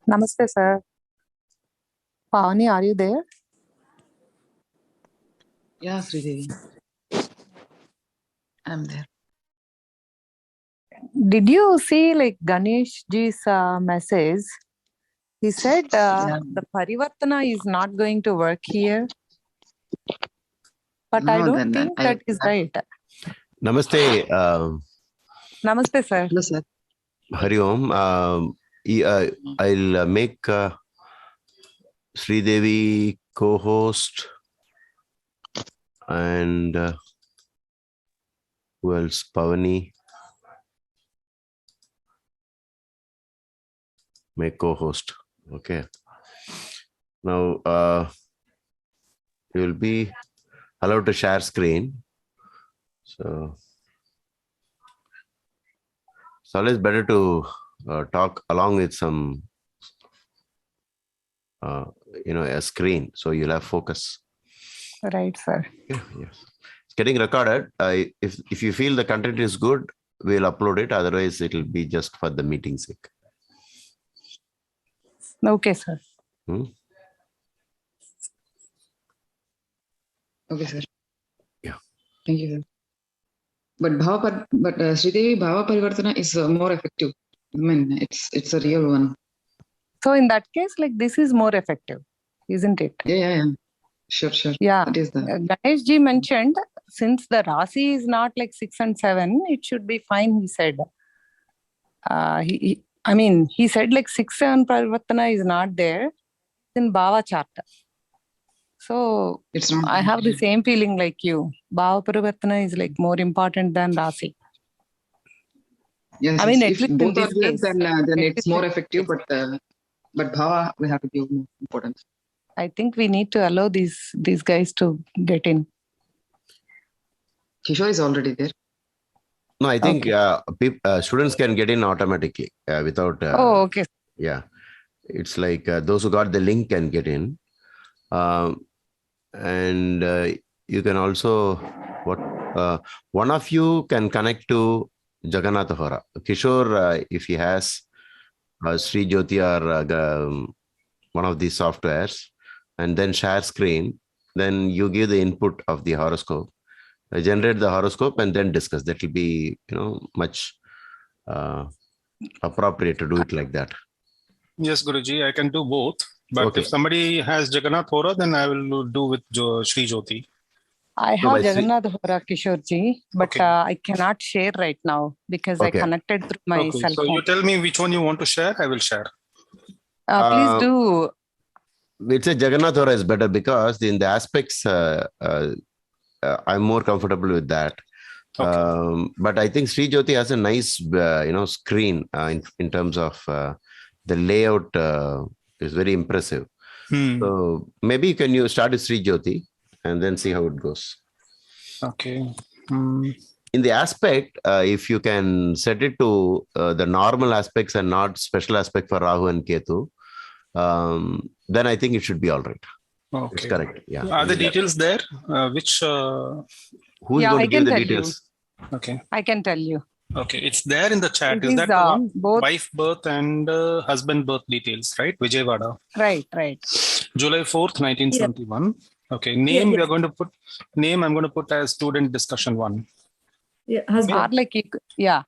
Namaste, sir. Pavani, are you there? Yeah, Sridevi. I'm there. Did you see Ganesh ji's message? He said the Parivartana is not going to work here. But I don't think that is right. Namaste. Namaste, sir. Hello, sir. Hari Om. I'll make Sridevi co-host and who else? Pavani. Make co-host. Okay. Now you will be allowed to share screen. So it's always better to talk along with some, a screen, so you'll have focus. Right, sir. Yeah, yes. It's getting recorded. If you feel the content is good, we'll upload it. Otherwise, it'll be just for the meeting sake. Okay, sir. Okay, sir. Yeah. Thank you, sir. But Sridevi, Bhava Parivartana is more effective. I mean, it's a real one. So in that case, this is more effective, isn't it? Yeah. Sure. Yeah. That is the... Ganesh ji mentioned, since the Rasi is not 6 and 7, it should be fine, he said. He said 6-7 Parivartana is not there in Bhava chart. So it's not, I have the same feeling like you. Bhava Parivartana is more important than Rasi. Yes, at least if in both this are there, case, then it's more effective, but Bhava we have to give more importance. I think we need to allow these guys to get in. Kishore is already there. No, I think students can get in automatically without. Oh, okay. Yeah, it's like those who got the link can get in, and you can also one of you can connect to Jagannath Hora. Kishore, if he has Sri Jyoti or one of these softwares, and then share screen, then you give the input of the horoscope, generate the horoscope, and then discuss. That will be, much appropriate to do it like that. Yes, Guruji, I can do both. But if somebody has Jagannath Hora, then I will do with Sri Jyoti. I have Jagannath Hora, Kishore ji, but I cannot share right now because I connected through my cell phone. So you tell me which one you want to share, I will share. Please do. We'd say Jagannath Hora is better because in the aspects, I'm more comfortable with that. But I think Sri Jyoti has a nice, screen in terms of the layout is very impressive. So maybe you start with Sri Jyoti and then see how it goes. Okay. In the aspect, if you can set it to the normal aspects and not special aspect for Rahu and Ketu, then I think it should be all right. Okay. It's correct. Yeah. Are the details there? Who's going to give the details? Okay. I can tell you. Okay. It's there in the chat. Is that the one? Both wife birth and husband birth details, right? Vijayawada. Right. July 4th, 1971. Yeah. Okay. Name we are going to put. Name I'm going to put as student discussion 1. Yeah. Husband. Yeah.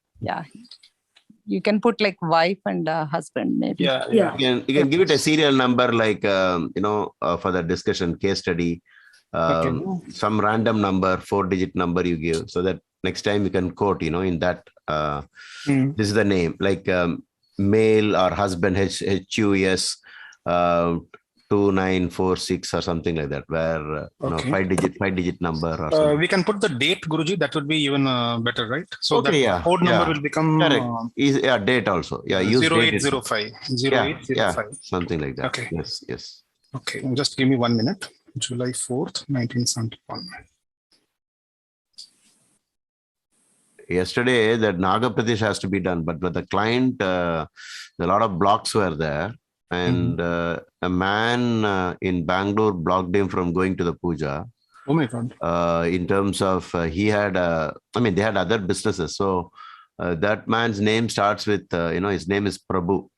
You can put wife and husband maybe. Yeah. You can give it a serial number for the discussion case study. Some random number, 4-digit number you give, so that next time you can quote, in that this is the name, male or husband HUS 2946 or something like that, where 5-digit number or something. We can put the date, Guruji. That would be even better, right? So code number will become date also. Yeah, use 0805. 0805. Something like that. Okay. Yes. Okay, just give me 1 minute. July 4th, 1971. Yesterday, that Naga Pradesh has to be done, but with the client, a lot of blocks were there. And a man in Bangalore blocked him from going to the puja. Oh my God. In terms of they had other businesses. So that man's name starts with, his name is Prabhu.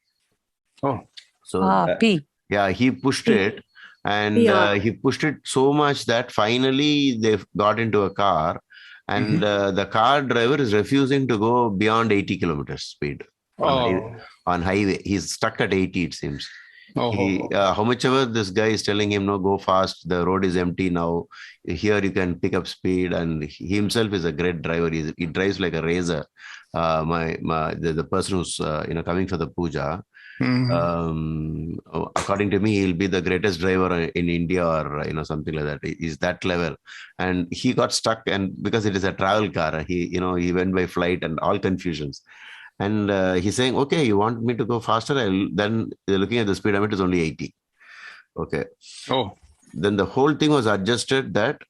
Oh. So P. yeah, he pushed it, and Yeah. he pushed it so much that finally they got into a car, and the car driver is refusing to go beyond 80 kilometers speed on highway. He's stuck at 80, it seems. How much ever this guy is telling him, no, go fast, the road is empty now, here you can pick up speed, and he himself is a great driver. He drives like a racer. The person who's coming for the puja, according to me, he'll be the greatest driver in India, or something like that. He's that level, and he got stuck, and because it is a travel car, he went by flight and all confusions. And he's saying, okay, you want me to go faster? Then looking at the speedometer, it is only 80. Okay. Then the whole thing was adjusted that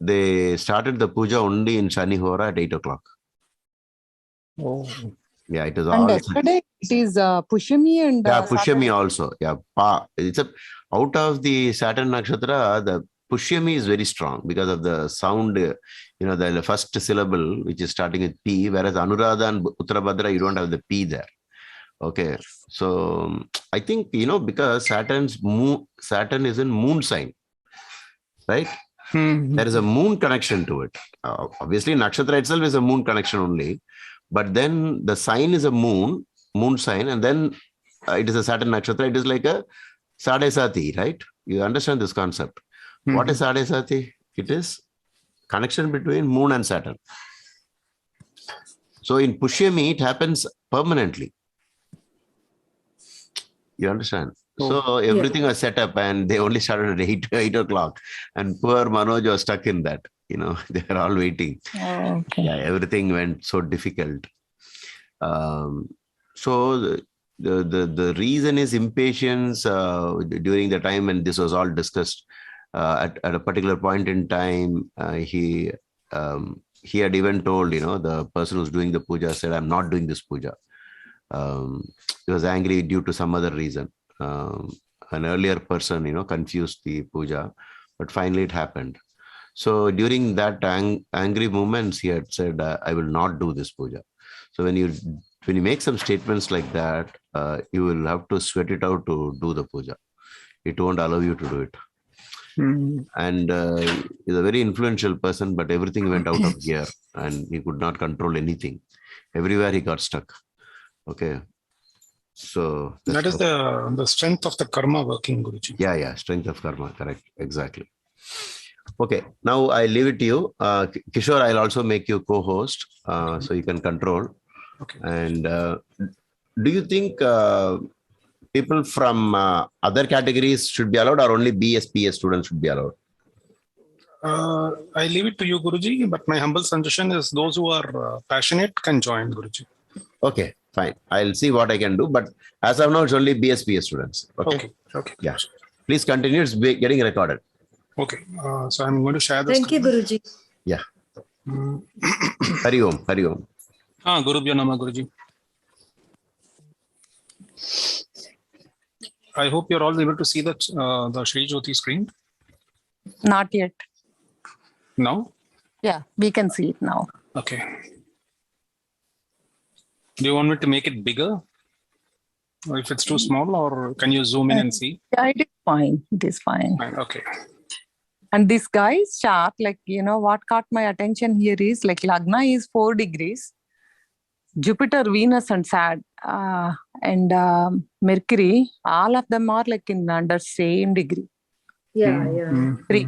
they started the puja only in Shani Hora at 8 o'clock. Yeah, it is all. And yesterday it is Pushami and Pushami also. Yeah, it's out of the Saturn Nakshatra, the Pushyami is very strong because of the sound, the first syllable, which is starting with P, whereas Anuradha and Uttarabhadra, you don't have the P there. Okay. So I think, because Saturn is in moon sign, right? There is a moon connection to it. Obviously, Nakshatra itself is a moon connection only, but then the sign is a moon sign, and then it is a Saturn Nakshatra. It is like a Sade Sati, right? You understand this concept. What is Sade Sati? It is connection between moon and Saturn. So in Pushyami, it happens permanently. You understand? So everything was set up, and they only started at 8 o'clock. And poor Manoj was stuck in that. They were all waiting. Okay. Yeah, everything went so difficult. So the reason is impatience during the time when this was all discussed. At a particular point in time, he had even told, the person who's doing the puja said, I'm not doing this puja. He was angry due to some other reason. An earlier person, confused the puja, but finally it happened. So during that angry moments, he had said, I will not do this puja. So when you make some statements like that, you will have to sweat it out to do the puja. It won't allow you to do it. And he's a very influential person, but everything went out of gear and he could not control anything. Everywhere he got stuck. Okay. So that is the strength of the karma working, Guruji. Yeah, strength of karma. Correct. Exactly. Okay. Now I leave it to you. Kishore, I'll also make you co-host so you can control. Okay. And do you think people from other categories should be allowed, or only BSPA students should be allowed? I leave it to you, Guruji, but my humble suggestion is those who are passionate can join, Guruji. Okay, fine. I'll see what I can do. But as of now, it's only BSPA students. Okay. Yeah. Please continue. It's getting recorded. Okay. So I'm going to share this. Thank you, Guruji. Yeah. Hari Om. Hari Om. Gurubhyo Namah, Guruji. I hope you're all able to see the Shri Jyoti screen. Not yet. Now? Yeah, we can see it now. Okay. Do you want me to make it bigger? Or if it's too small, or can you zoom in and see? Yeah, it is fine. It is fine. Okay. And this guy's chart, what caught my attention here is Lagna is 4 degrees. Jupiter, Venus and Saturn and Mercury, all of them are in under same degree. Yeah. 3.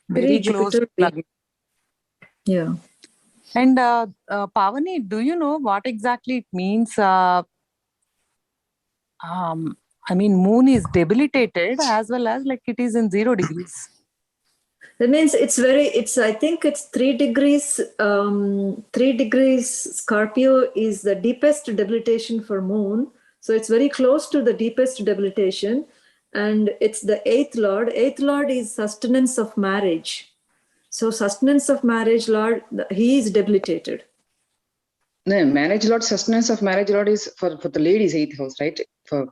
Very close to Lagna. Yeah. And Pavani, do you know what exactly it means? Moon is debilitated as well as it is in 0 degrees. That means I think it's 3 degrees. 3 degrees Scorpio is the deepest debilitation for moon. So it's very close to the deepest debilitation. And it's the 8th Lord. 8th Lord is sustenance of marriage. So sustenance of marriage Lord, he is debilitated. No, marriage Lord, sustenance of marriage Lord is for the ladies 8th house, right? For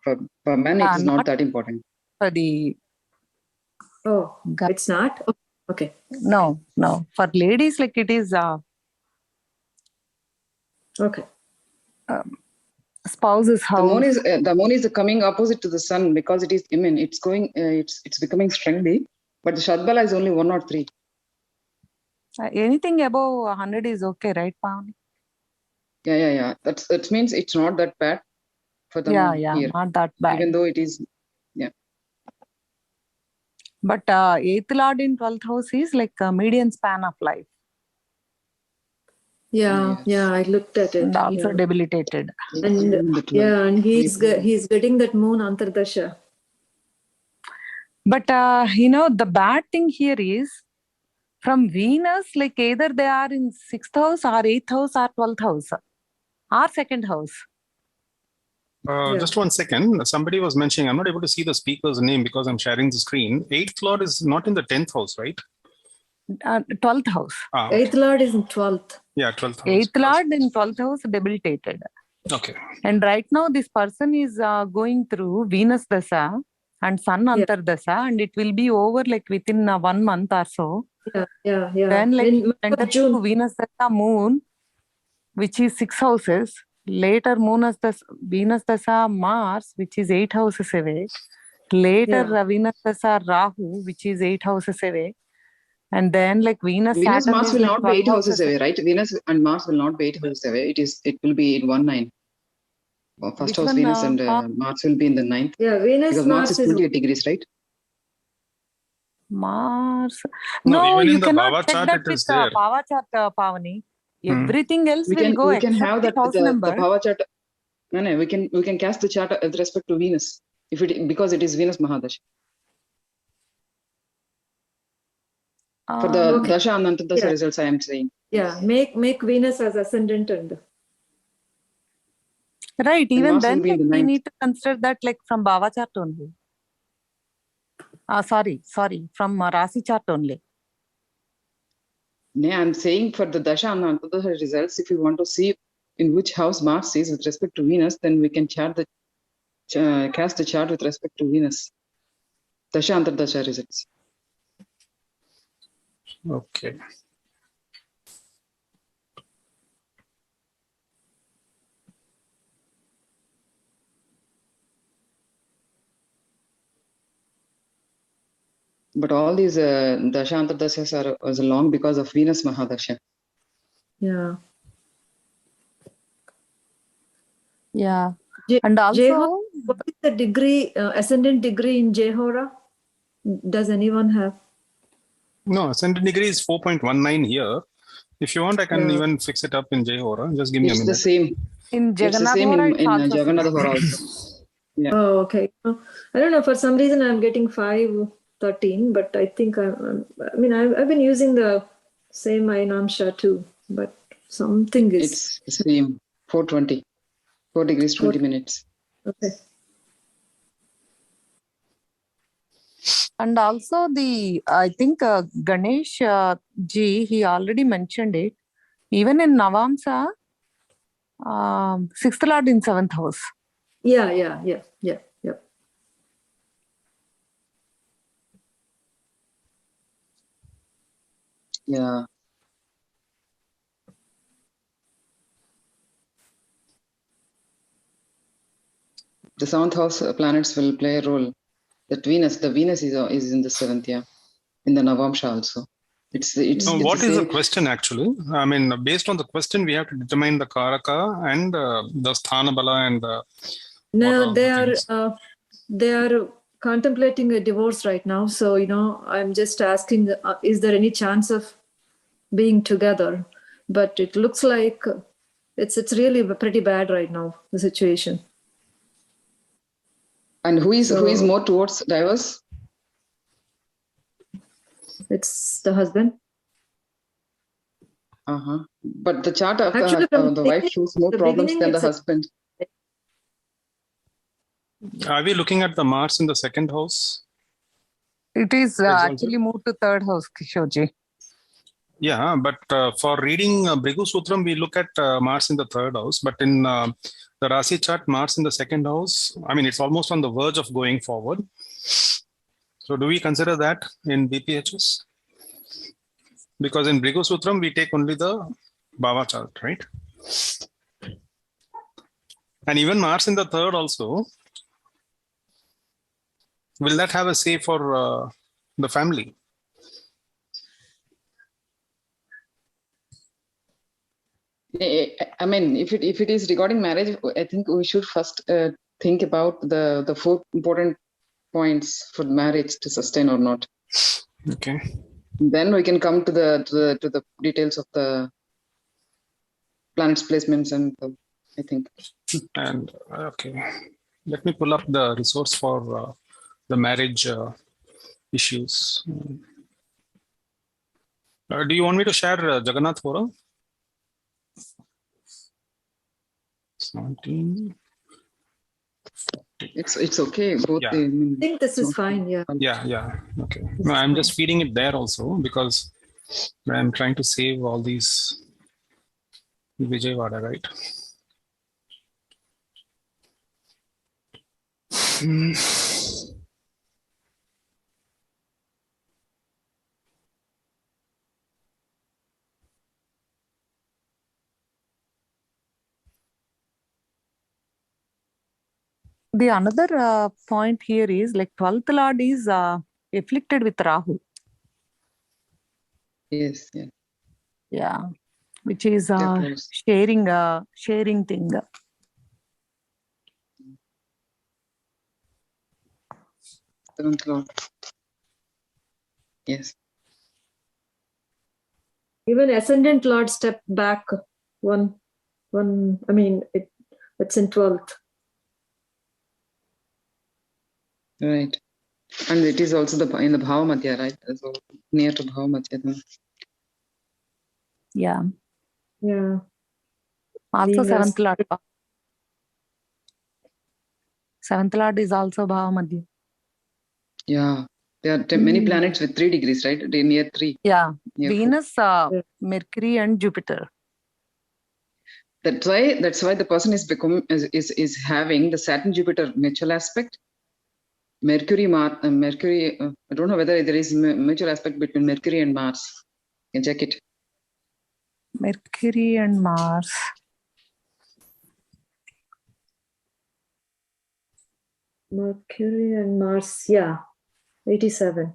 men, it is not that important. For the... Oh, it's not? Okay. No. For ladies, it is... Okay. spouse's house. The moon is coming opposite to the sun because it is. I mean, it's going. It's becoming strongly, but the Shadbala is only 1 or 3. Anything above 100 is okay, right, Pavani? Yeah. That means it's not that bad for the moon here, not that bad. even though it is. Yeah. But 8th Lord in 12th house is like a median span of life. Yeah, Yes. yeah, I looked at it. And also yeah. debilitated. And and he's getting that moon Antardasha. But the bad thing here is from Venus, like either they are in 6th house or 8th house or 12th house or 2nd house. Just 1 second. Somebody was mentioning, I'm not able to see the speaker's name because I'm sharing the screen. 8th Lord is not in the 10th house, right? 12th house. Okay. 8th Lord is in 12th. Yeah, 12th house. 8th Lord in 12th house debilitated. Okay. And right now this person is going through Venus Dasa and Sun Antardasa, and it will be over like within 1 month or so. Yeah. Then like In enter June. to Venus Dasa Moon, which is 6 houses. Later Venus Dasa Mars, which is 8 houses away. Later Venus Dasa Rahu, which is 8 houses away. And then like Venus Saturn Mars is will like not be 8 houses away, right? Venus and Mars will not be 8 houses away. It will be in 1-9. First Which house one, Venus and Mars will be in the 9th. Yeah, Venus Because Mars is 28 degrees, right? Mars. No, No, even you in the cannot Bhava check chart, that it with is there. Bhava chart, Pavani. Everything else We will go can except have that the house the number. Bhava chart. No, we can cast the chart with respect to Venus because it is Venus Mahadash. For the Dasha and Antardasha results, I am saying. Yeah, make Venus as ascendant and. Right, And even Mars then will be in like, the we 9th. need to consider that like from Bhava chart only. Sorry, from Rasi chart only. Yeah, I'm saying for the Dasha and Antardasha results, if you want to see in which house Mars is with respect to Venus, then we can cast the chart with respect to Venus. Dasha Antardasha results. Okay. But all these Dasha Antardashas are long because of Venus Mahadasha. Yeah. Yeah. And also, what is the degree, ascendant degree in Jehora? Does anyone have? No, ascendant degree is 4.19 here. If you want, I can even fix it up in Jehora. Just give me a minute. It's the same. in It's the same Jagannath in also Jagannath same. also. Yeah. Oh, okay. I don't know. For some reason, I'm getting 513, but I think I've been using the same Ainamsha too, but something is. It's the same. 4:20, 4 degrees 20 minutes. Okay. And also I think Ganesh ji, he already mentioned it. Even in Navamsa, 6th Lord in 7th house. Yeah. Yeah. The 7th house planets will play a role. The Venus is in the 7th, yeah. In the Navamsha also. What is the question actually? I mean, based on the question, we have to determine the Karaka and the Sthana Bala and the. No, they are contemplating a divorce right now. So, I'm just asking, is there any chance of being together? But it looks like it's really pretty bad right now, the situation. And who is more towards divorce? It's the husband. But the chart of Actually, the wife shows more problems than the husband. Are we looking at the Mars in the 2nd house? It is actually moved to 3rd house, Kishorji. Yeah, but for reading Bhrigu Sutram, we look at Mars in the 3rd house. But in the Rasi chart, Mars in the 2nd house, I mean, it's almost on the verge of going forward. So do we consider that in BPHS? Because in Bhrigu Sutram, we take only the Bhava chart, right? And even Mars in the third also. Will that have a say for the family? I mean, if it is regarding marriage, I think we should first think about the 4 important points for marriage to sustain or not. Okay. Then we can come to the details of the planets placements and I think. And okay, let me pull up the resource for the marriage issues. Do you want me to share Jagannath Hora? 17. It's okay. Both. Yeah. I mean, I think this is fine. Yeah. Yeah. Okay. No, I'm just feeding it there also because I'm trying to save all these Vijayawada, right? The another point here is like 12th Lord is afflicted with Rahu. yes. Yeah. Yeah, which is They're close. sharing thing. Seventh Lord. Yes. Even ascendant Lord stepped back one. I mean, it's in 12th. Right. And it is also in the Bhava Madhya, right? So near to Bhava Madhya. Yeah. Yeah. Also Venus. 7th Lord. 7th Lord is also Bhava Madhya. Yeah. There are many planets with 3 degrees, right? They're near 3. Yeah. Near 4. Venus, Mercury and Jupiter. That's why the person is having the Saturn Jupiter mutual aspect. Mercury, I don't know whether there is mutual aspect between Mercury and Mars. You can check it. Mercury and Mars. Mercury and Mars. Yeah. 87.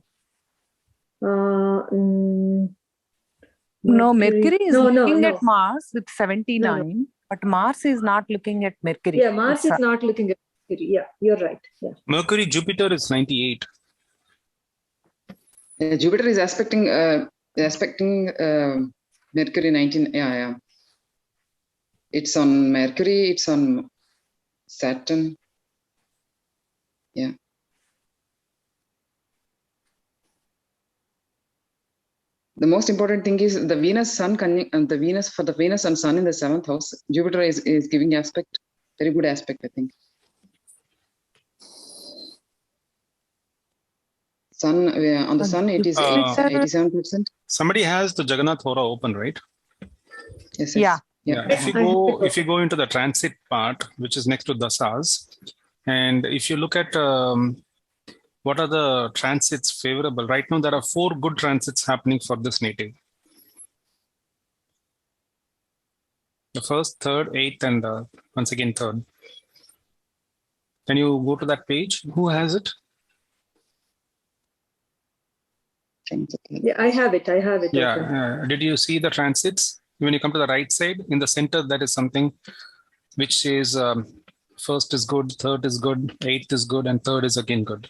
No, Mercury is looking at Mars with 79, but Mars is not looking at Mercury. Yeah, Mars is not looking at Mercury. Yeah, you're right. Yeah. Mercury, Jupiter is 98. Jupiter is aspecting Mercury 19. Yeah. It's on Mercury. It's on Saturn. Yeah. The most important thing is the Venus Sun and the Venus and Sun in the 7th house. Jupiter is giving aspect, very good aspect, I think. Sun on the Sun, it is 87%. Somebody has the Jagannath Hora open, right? Yes. Yeah. If you go into the transit part, which is next to Dasas, and if you look at what are the transits favorable? Right now, there are 4 good transits happening for this native. The first, third, 8th, and once again, 3rd. Can you go to that page? Who has it? Yeah, I have it. Yeah. Did you see the transits? When you come to the right side, in the center, that is something which says first is good, third is good, 8th is good, and 3rd is again good.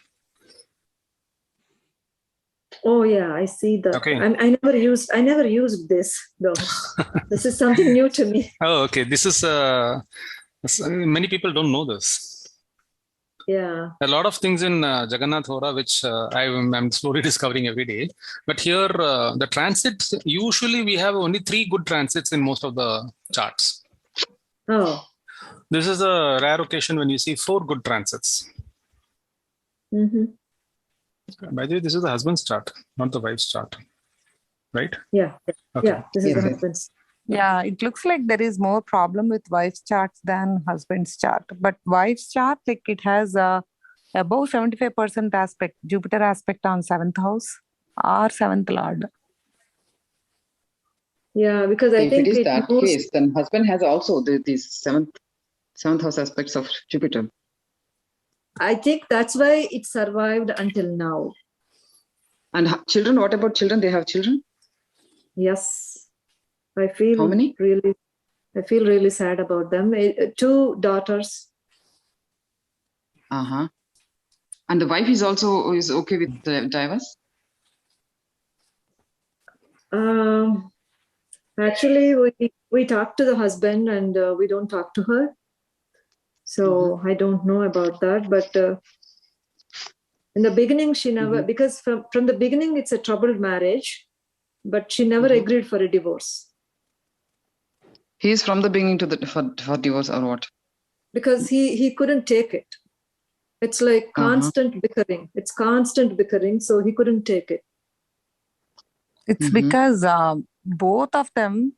Oh yeah, I see that. Okay. I never used this though. This is something new to me. Oh, okay. This is many people don't know this. Yeah. A lot of things in Jagannath Hora, which I'm slowly discovering every day. But here, the transits, usually we have only 3 good transits in most of the charts. Oh. This is a rare occasion when you see 4 good transits. Mm-hmm. By the way, this is the husband's chart, not the wife's chart. Right? Yeah. Okay. Yeah, this is the husband's. Yeah, it looks like there is more problem with wife's charts than husband's chart. But wife's chart, like it has above 75% aspect, Jupiter aspect on 7th house or 7th Lord. Yeah, because I think if it is that case, then husband has also this 7th seventh house aspects of Jupiter. I think that's why it survived until now. And children, what about children? They have children? Yes. I feel How many? really sad about them. 2 daughters. Uh-huh. And the wife is also okay with the divorce? Actually, we talk to the husband and we don't talk to her. So I don't know about that. But in the beginning, she never, because from the beginning, it's a troubled marriage, but she never agreed for a divorce. He is from the beginning to for divorce or what? Because he couldn't take it. It's like constant bickering. It's constant bickering. So he couldn't take it. It's because both of them,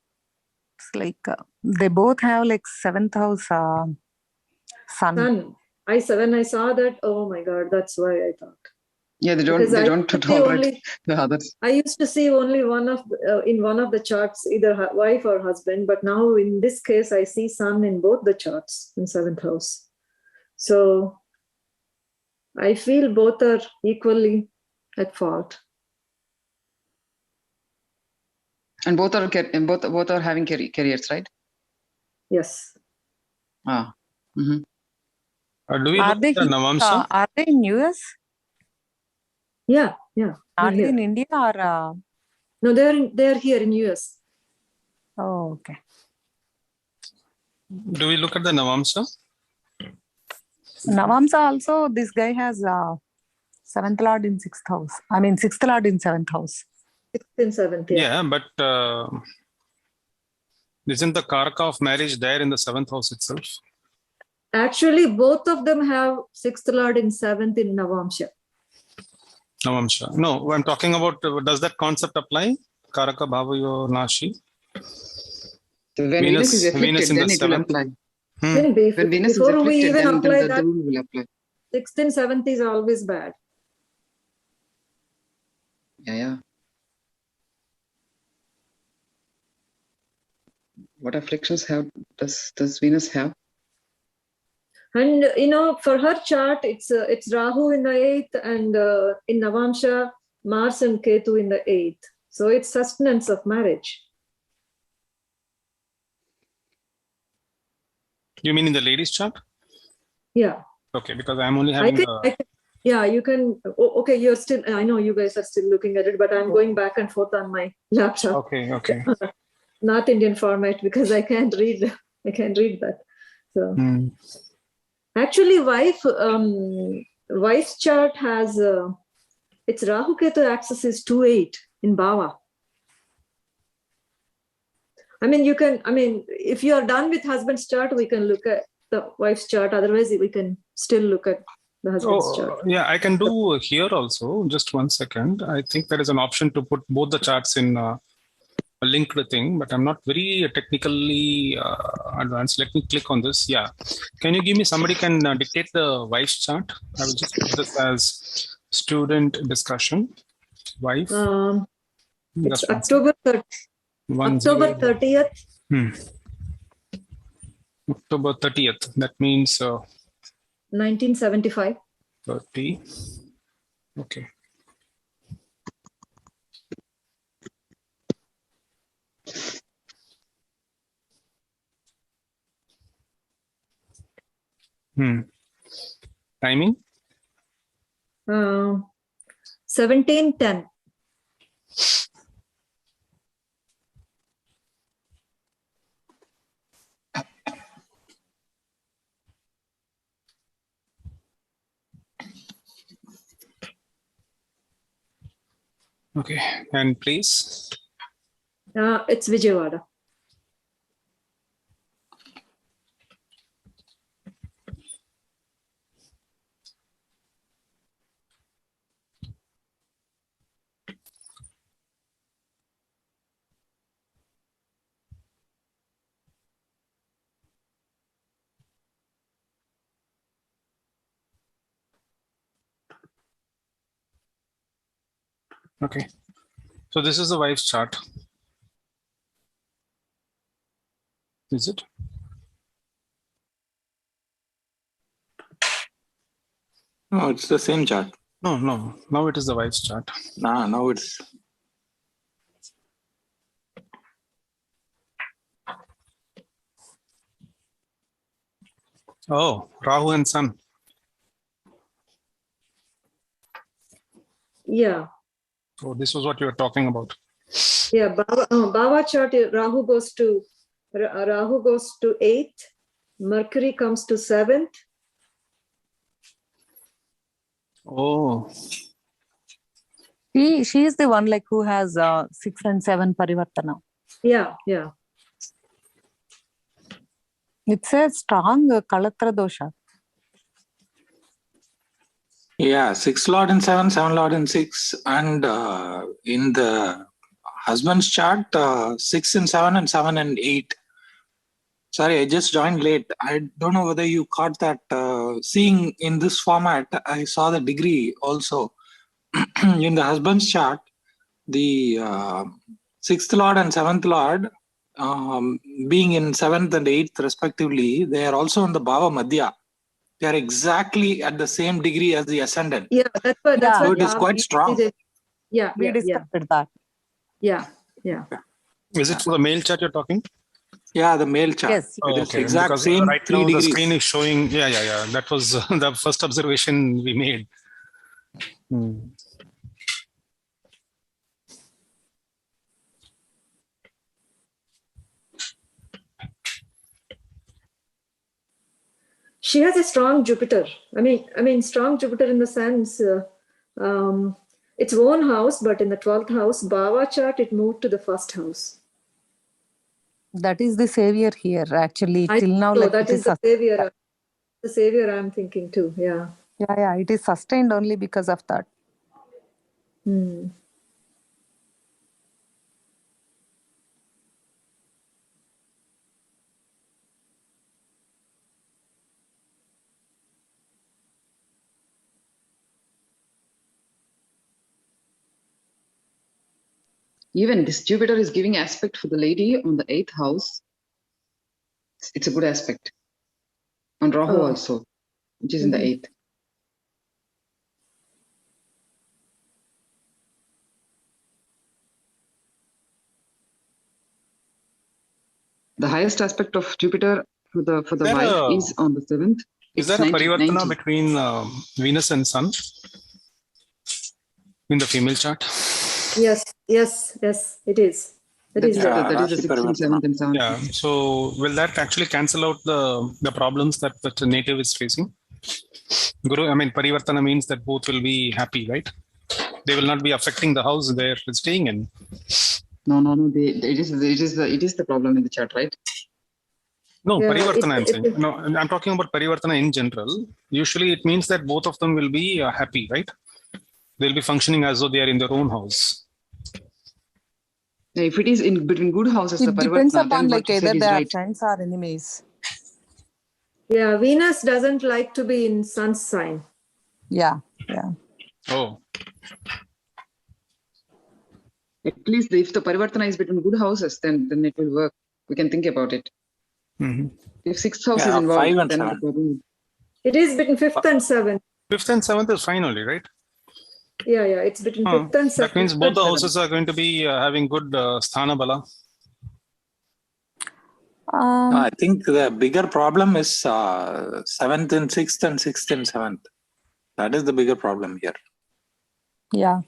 it's like they both have like 7th house sun. When I saw that, oh my God, that's why I thought. Yeah, they don't tolerate the others. I used to see only one of in one of the charts, either wife or husband, but now in this case, I see sun in both the charts in 7th house. So I feel both are equally at fault. And both are having careers, right? Yes. Ah. Do we look at the Navamsa? Are they in US? Yeah. Are they in India or? No, they're here in US. Oh, okay. Do we look at the Navamsa? Navamsa also, this guy has 7th lord in 6th house. I mean, 6th lord in 7th house. 6th and 7th. Yeah, but isn't the Karaka of marriage there in the 7th house itself? Actually, both of them have 6th lord in 7th in Navamsha. Navamsha. No, I'm talking about, does that concept apply? Karaka Bhavayo Nashi? When Venus is afflicted, then it will apply. When Venus is afflicted, we even apply that, the rule will apply. 6th and 7th is always bad. Yeah. What afflictions does Venus have? And for her chart, it's Rahu in the 8th, and in Navamsha, Mars and Ketu in the 8th. So it's sustenance of marriage. You mean in the ladies' chart? Yeah. Okay, because I'm only having yeah, you can. Okay, you're still. I know you guys are still looking at it, but I'm going back and forth on my laptop. Okay. Not Indian format because I can't read. I can't read that. So actually, wife's chart has its Rahu Ketu axis is 2-8 in Bhava. I mean, if you are done with husband's chart, we can look at the wife's chart. Otherwise, we can still look at the husband's chart. Yeah, I can do here also. Just 1 second. I think there is an option to put both the charts in a linked thing, but I'm not very technically advanced. Let me click on this. Yeah. Can you give me, somebody can dictate the wife's chart? I will just put this as student discussion. Wife. It's October 30th. October 30th. October 30th. That means 1975. 30. Okay. Timing? 17:10. Okay, and please. It's Vijayawada. Okay, so this is the wife's chart. Is it? No, it's the same chart. No, no. Now it is the wife's chart. Nah, now it's Oh, Rahu and Sun. Yeah. So this was what you were talking about. Yeah, Bhava chart, Rahu goes to 8th, Mercury comes to 7th. Oh, She is the one like who has 6 and 7 parivartana. Yeah, yeah. It's a strong kalatra dosha. yeah, 6 Lord in 7, 7 Lord in 6, and in the husband's chart, 6 in 7 and 7 and 8. Sorry, I just joined late. I don't know whether you caught that. Seeing in this format, I saw the degree also. In the husband's chart, the 6th Lord and 7th Lord being in 7th and 8th respectively, they are also in the Bhava Madhya. They are exactly at the same degree as the ascendant. Yeah, that's what So it is Bhava quite strong. did. Yeah, We yeah, discussed that. yeah, yeah. is it for the male chart you're talking? Yeah, the male chart. Yes. It is Okay, exact because same right 3 now degrees. the screen is showing. Yeah. That was the first observation we made. Hmm. She has a strong Jupiter. I mean, strong Jupiter in the sense, its own house, but in the 12th house, Bhava chart, it moved to the 1st house. That is the savior here, actually. I Till now, think so. like That it is the savior. The savior I'm thinking too. Yeah. Yeah, it is sustained only because of that. Hmm. Even this Jupiter is giving aspect for the lady on the 8th house. It's a good aspect. On Rahu Oh. also, which is in the 8th. The highest aspect of Jupiter for the There wife a- is on the 7th. Is It's there a 90, parivartana 90. between Venus and Sun in the female chart? Yes, it is. It is there. That is the Rashi 6th and Parivartana. 7th and 7th. Yeah. So will that actually cancel out the problems that the native is facing? Guru, I mean, parivartana means that both will be happy, right? They will not be affecting the house they're staying in. No. It is the problem in the chart, right? No, Yeah, parivartana I'm it- saying. No, I'm talking about parivartana in general. Usually it means that both of them will be happy, right? They'll be functioning as though they are in their own house. If it is in between good houses, the It depends Parivartana, upon then like what you either said is they are right. friends or enemies. Yeah, Venus doesn't like to be in Sun's sign. Yeah. Oh, At least if the Parivartana is between good houses, then it will work. We can think about it. mhm. If 6th house Yeah, is involved, 5 and then 7. the problem. It is between 5th and 7th. 5th and 7th is fine only, right? Yeah, it's between 5th and 7th. That means both the 7th. houses are going to be having good sthana bala. I think the bigger problem is 7th and 6th and 6th and 7th. That is the bigger problem here. Yeah.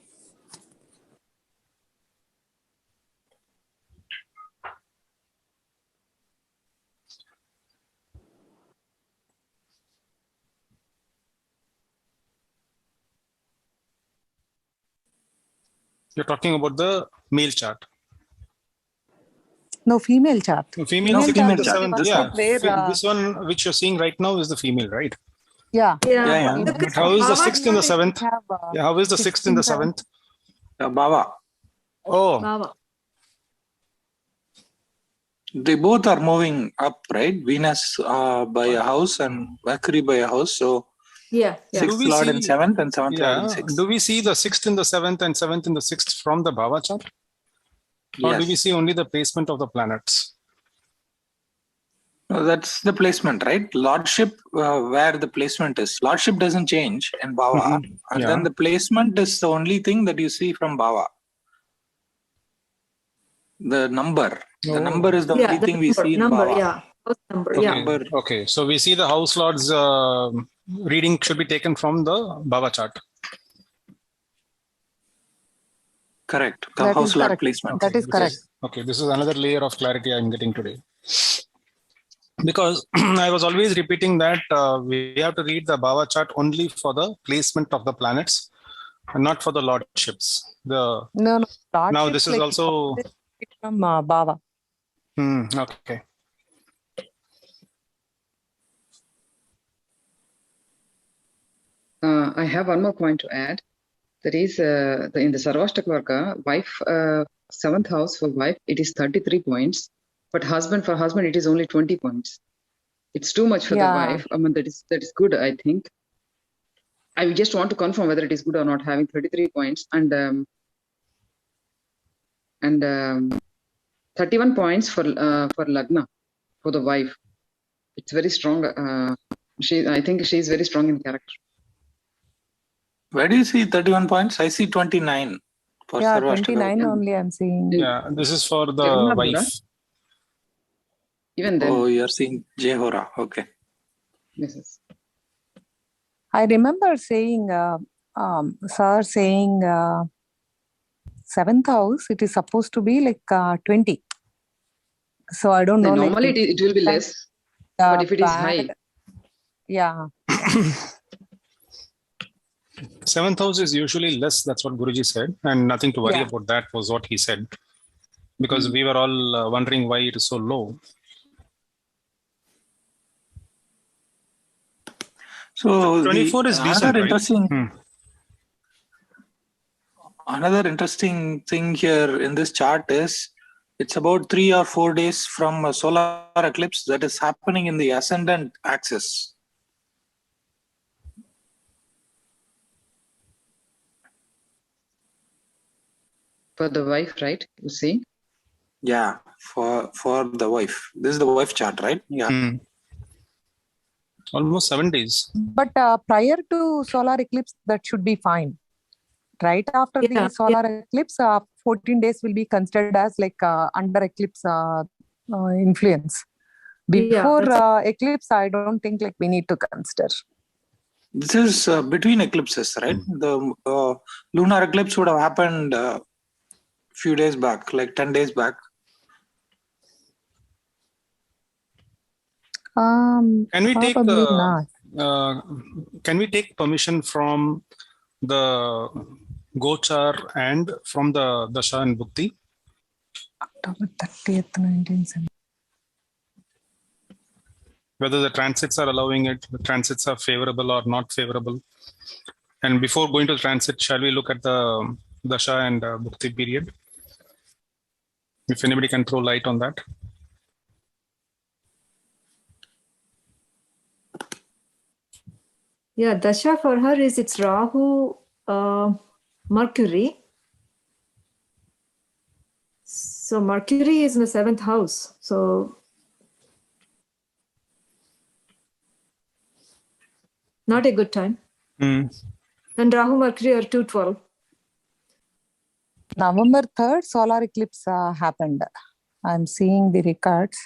You're talking about the male chart. No, female chart. Female, Female 6th and chart. the 7th. One Yeah. set where, This one which you're seeing right now is the female, right? yeah. Yeah. Yeah. But how is the 6th and the 7th? Have, Yeah, how is the 6th and the 7th? Bhava. Oh, Bhava. They both are moving up, right? Venus by a house and Mercury by a house. So Yeah. 6th Lord in 7th and 7th Lord in 6th. do we see the 6th in the 7th and 7th in the 6th from the Bhava chart? Or do we Yes. see only the placement of the planets? No, that's the placement, right? Lordship, where the placement is. Lordship doesn't change in Bhava. Mhm. And Yeah. then the placement is the only thing that you see from Bhava. The number. The Oh. number is the Yeah, only the thing we see in number, Bhava. yeah. House number, Okay. yeah. Number. Okay. So we see the house lords reading should be taken from the Bhava chart. Correct. The That is house lord correct. placement. That is correct. Okay. This is another layer of clarity I'm getting today. Because I was always repeating that we have to read the Bhava chart only for the placement of the planets and not for the lordships. No, Now Lordships, this is like, also from Bhava. okay. I have one more point to add. That is, in the Sarvashtak Varga, wife, 7th house for wife, it is 33 points. But husband, for husband, it is only 20 points. It's too much for the Yeah. wife. I mean, that is good, I think. I just want to confirm whether it is good or not, having 33 points and 31 points for Lagna, for the wife. It's very strong. I think she is very strong in character. Where do you see 31 points? I see 29 for Yeah, Sarvashtaka. 29 only I'm seeing. Yeah, this is for the Jagannath wife. Gura? Even then, Oh, you're seeing Jehora. Okay. yes. I remember saying, sir saying, 7th house, it is supposed to be like 20. So I don't know. Normally like, it will be less, but if it is high, Yeah. 7th house is usually less. That's what Guruji said, and nothing to worry Yeah. about. That was what he said, because we were all wondering why it is so low. So 24 is decent, another right? interesting, another interesting thing here in this chart is it's about 3 or 4 days from a solar eclipse that is happening in the ascendant axis. for the wife, right? You see, Yeah, for the wife. This is the wife chart, right? Yeah. Almost 7 days. But prior to solar eclipse, that should be fine. Right after Yeah, the solar eclipse, 14 days will be considered as like under eclipse influence. Before eclipse, I don't think like we need to consider. This is between eclipses, right? The lunar eclipse would have happened a few days back, like 10 days back. Can we take Probably not. can we take permission from the Gochar and from the Dasha and Bhukti? October 30th, 1970. Whether the transits are allowing it, the transits are favorable or not favorable. And before going to transit, shall we look at the Dasha and Bhukti period? If anybody can throw light on that. Yeah, Dasha for her is it's Rahu, Mercury. So Mercury is in the 7th house. So not a good time. And Rahu, Mercury are 212. November 3rd, solar eclipse happened. I'm seeing the records.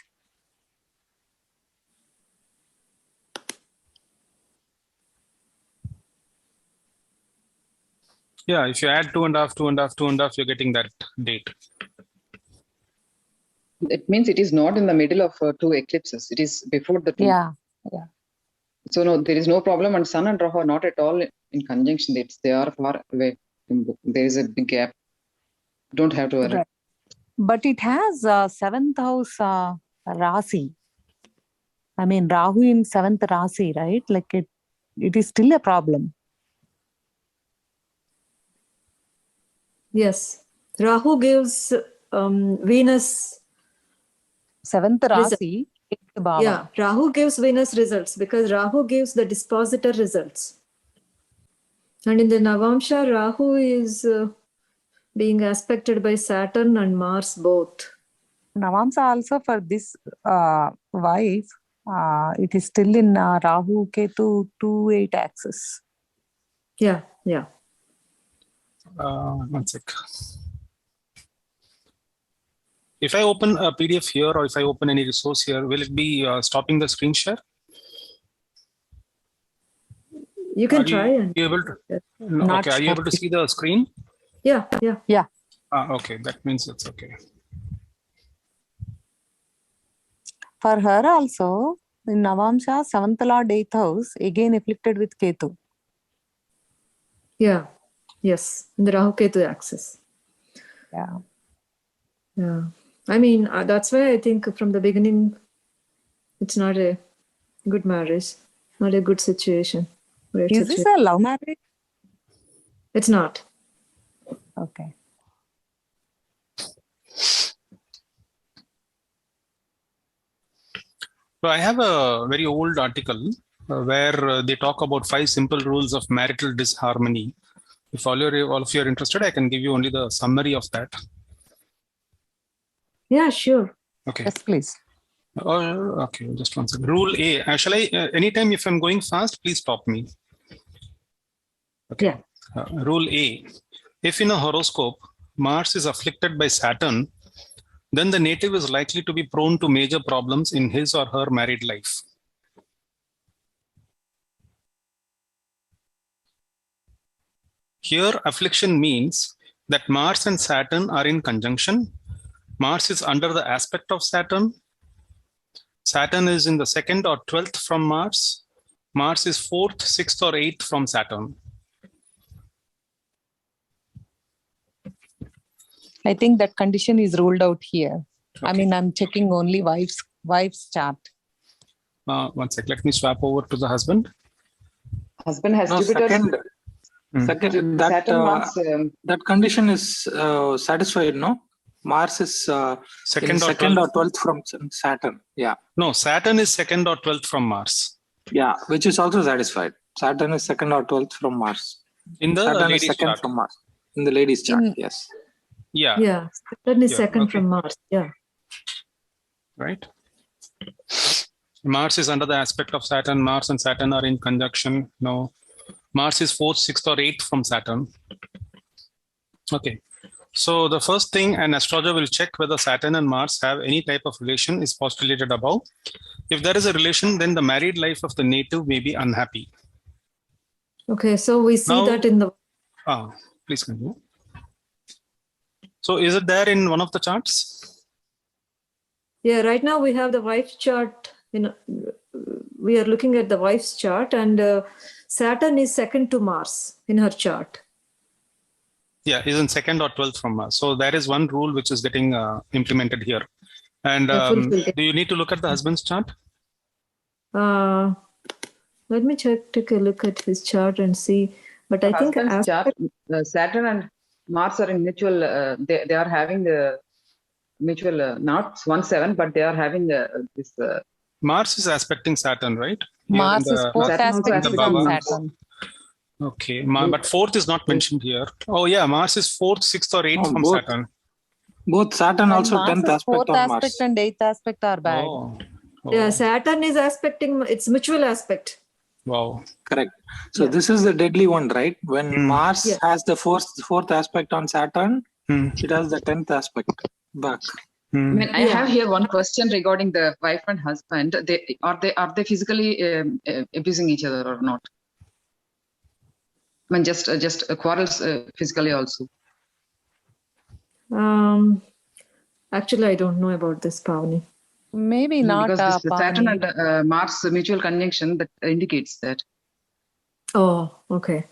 Yeah, if you add 2.5, 2.5, 2.5, you're getting that date. it means it is not in the middle of 2 eclipses. It is before the 2. Yeah. So no, there is no problem, and Sun and Rahu are not at all in conjunction. They are far away. There is a big gap. Don't have to worry. Right. But it has 7th house Rasi. I mean, Rahu in 7th Rasi, right? Like it is still a problem. Yes. Rahu gives Venus. 7th Rasi. Yeah, Rahu gives Venus results because Rahu gives the dispositor results. And in the Navamsha, Rahu is being aspected by Saturn and Mars both. Navamsa also for this wife, it is still in Rahu Ketu 2-8 axis. Yeah, yeah. 1 sec. If I open a PDF here or if I open any resource here, will it be stopping the screen share? You can Are try you and able to? No, Not okay, are you able to sure. see the screen? yeah, yeah. Okay, that means it's okay. For her also, in Navamsa, 7th Lord 8th house, again afflicted with Ketu. Yeah. Yes. In the Rahu Ketu axis. Yeah. Yeah. I mean, that's why I think from the beginning, it's not a good marriage, not a good situation. Great Is this situation. a love marriage? It's not. Okay. So I have a very old article where they talk about 5 simple rules of marital disharmony. If all of you are interested, I can give you only the summary of that. Yeah, sure. Okay. Yes, please. Okay, just 1 second. Rule A. Shall I, anytime if I'm going fast, please stop me. Okay. Yeah. Rule A. If in a horoscope, Mars is afflicted by Saturn, then the native is likely to be prone to major problems in his or her married life. Here, affliction means that Mars and Saturn are in conjunction. Mars is under the aspect of Saturn. Saturn is in the 2nd or 12th from Mars. Mars is 4th, 6th, or 8th from Saturn. I think that condition is ruled out here. Okay. I mean, I'm checking only wife's chart. 1 sec. Let me swap over to the husband. Husband has No, Jupiter. second, Saturn, Mars, that condition is satisfied, no? Mars is in 2nd or 12th from Saturn. Yeah. No, Saturn is 2nd or 12th from Mars. Yeah, which is also satisfied. Saturn is 2nd or 12th from Mars. In the Saturn is lady's 2nd chart. from Mars. In the ladies' chart, yes. Yeah. Yeah. Saturn is Yeah, 2nd okay. from Mars. Yeah. Right. Mars is under the aspect of Saturn. Mars and Saturn are in conjunction. No. Mars is 4th, 6th, or 8th from Saturn. Okay. So the first thing an astrologer will check whether Saturn and Mars have any type of relation is postulated above. If there is a relation, then the married life of the native may be unhappy. Okay. So we see Now- that in the. Please continue. So is it there in one of the charts? Yeah. Right now we have the wife's chart. We are looking at the wife's chart, and Saturn is 2nd to Mars in her chart. Yeah, is in 2nd or 12th from Mars. So there is one rule which is getting implemented here. And fulfilled. do you need to look at the husband's chart? Let me take a look at his chart and see. But I think husband's chart, Saturn and Mars are in mutual. They are having the mutual, not 1-7, but they are having this. Mars is aspecting Saturn, right? Here Mars is 4th Saturn also aspect is aspecting on Mars. Saturn. Okay, but 4th is not mentioned here. Oh yeah, Mars is 4th, 6th, or 8th from both. Saturn. Both Saturn And also Mars 10th is aspect 4th on aspect Mars. and 8th aspect are bad. Oh. Yeah, Saturn is aspecting, it's mutual aspect. Wow. Correct. So this is the deadly one, right? When Mars has the fourth aspect on Saturn, it has the 10th aspect back. I mean, I have here one question regarding the wife and husband. Are they physically abusing each other or not? I mean, just quarrels physically also. Actually, I don't know about this, Pavni. Maybe not. Because this Saturn Pavani. and Mars mutual conjunction that indicates that. Oh, okay.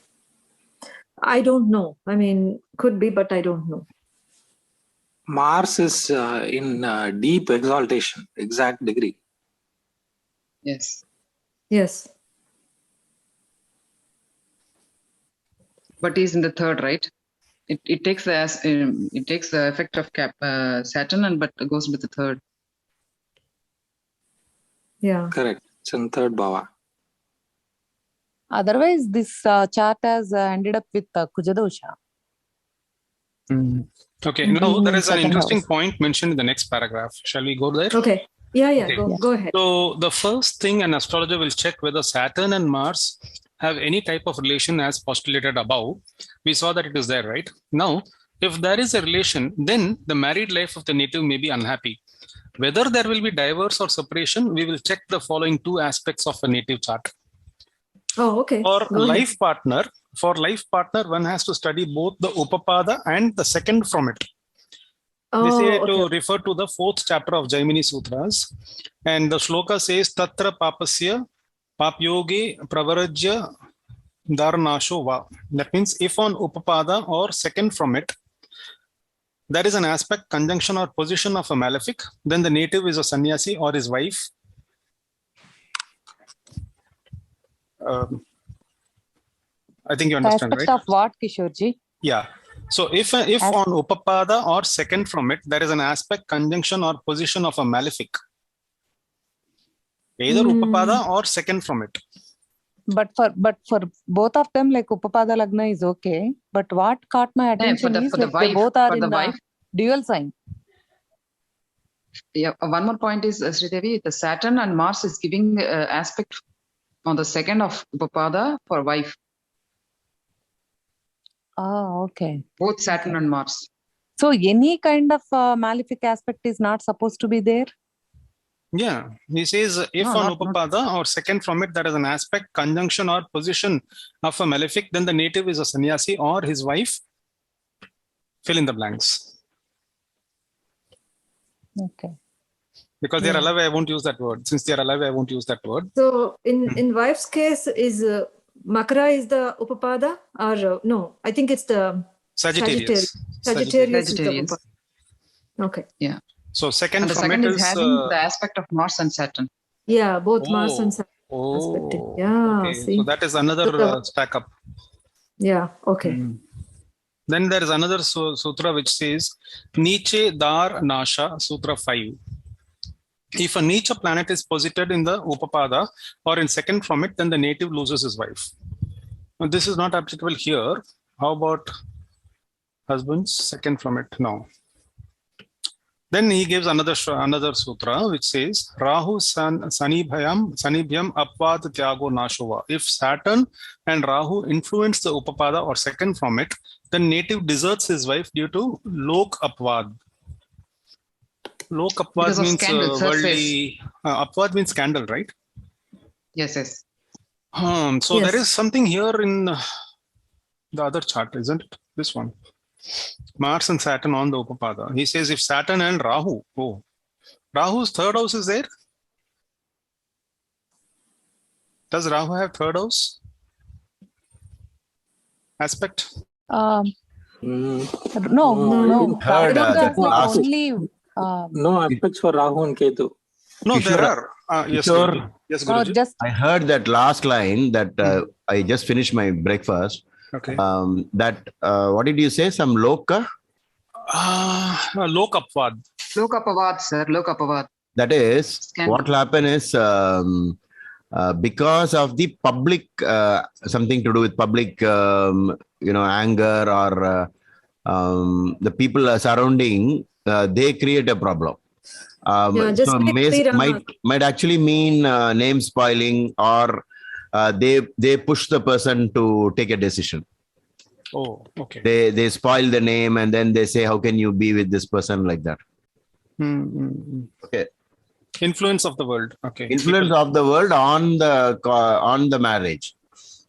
I don't know. I mean, could be, but I don't know. Mars is in deep exaltation, exact degree. Yes. Yes. But he's in the 3rd, right? It takes the effect of Saturn but goes with the 3rd. Yeah. Correct. It's in 3rd bhava. Otherwise, this chart has ended up with Kujadosha. Okay, And now being there in is an second interesting house. point mentioned in the next paragraph. Shall we go there? Okay. Yeah, Okay. go ahead. So the first thing an astrologer will check whether Saturn and Mars have any type of relation as postulated above. We saw that it is there, right? Now, if there is a relation, then the married life of the native may be unhappy. Whether there will be divorce or separation, we will check the following two aspects of a native chart. Oh, okay. For Go ahead. life partner, one has to study both the Upapada and the second from it. They say Oh, to okay. refer to the 4th chapter of Jaimini Sutras. And the shloka says, Tatra papasya papyoge pravarajya dharnasho va. That means if on Upapada or second from it, there is an aspect, conjunction or position of a malefic, then the native is a sannyasi or his wife. I think you The understand, aspect right? of what, Kishorji? Yeah. So if on Upapada or second from it, there is an aspect, conjunction or position of a malefic. Either Upapada or second from it. But for both of them, like Upapada Lagna is okay. But what caught my attention is for the like they wife, both are for in the the wife. dual sign. Yeah, one more point is, Sridevi, the Saturn and Mars is giving aspect on the second of Upapada for wife. Oh, okay. Both Saturn and Mars. So any kind of malefic aspect is not supposed to be there? Yeah, he says if No, on not- Upapada or second from it, there is an aspect, conjunction or position of a malefic, then the native is a sannyasi or his wife. Fill in the blanks. Okay. Because they're alive, I won't use that word. Since they're alive, I won't use that word. So in wife's case, is Makara is the Upapada or no? I think it's the Sagittarius. Sagittarius is the Sagittarius. Upapada. Okay. Yeah. So second And the from second it is is having the aspect of Mars and Saturn. Yeah, both Mars and Saturn. oh, Yeah, okay. see. So that is another stack up. Yeah, okay. Then there is another sutra which says Niche Dar Nasha, Sutra 5. If a Nicha planet is posited in the Upapada or in second from it, then the native loses his wife. Now, this is not applicable here. How about husbands? Second from it? No. Then he gives another sutra which says Rahu Sanibhyam Apvad Tyago Nashova. If Saturn and Rahu influence the Upapada or second from it, then native deserts his wife due to Lok Apvad. Lok Apvad means scandal, worldly. Apvad means scandal, right? Yes, yes. So Yes. there is something here in the other chart, isn't it? This one. Mars and Saturn on the Upapada. He says if Saturn and Rahu, Rahu's third house is there. Does Rahu have third house aspect? No. Heard, Rahu has like last- only. No aspects for Rahu and Ketu. No, Kishore- there are. Yes, Kishore- Guruji. Yes, No, Guruji. just I heard that last line that I just finished my breakfast. Okay. What did you say? Some Loka? Lok Apvad. Lokapavad, sir. Lokapavad. That is, Scandal. what will happen is because of the public, something to do with public, anger or the people surrounding, they create a problem. Just So like Sri Rama. might actually mean name spoiling or they push the person to take a decision. Oh, okay. They spoil the name and then they say, how can you be with this person like that? Okay. Influence of the world. Okay. Influence of the world on the marriage.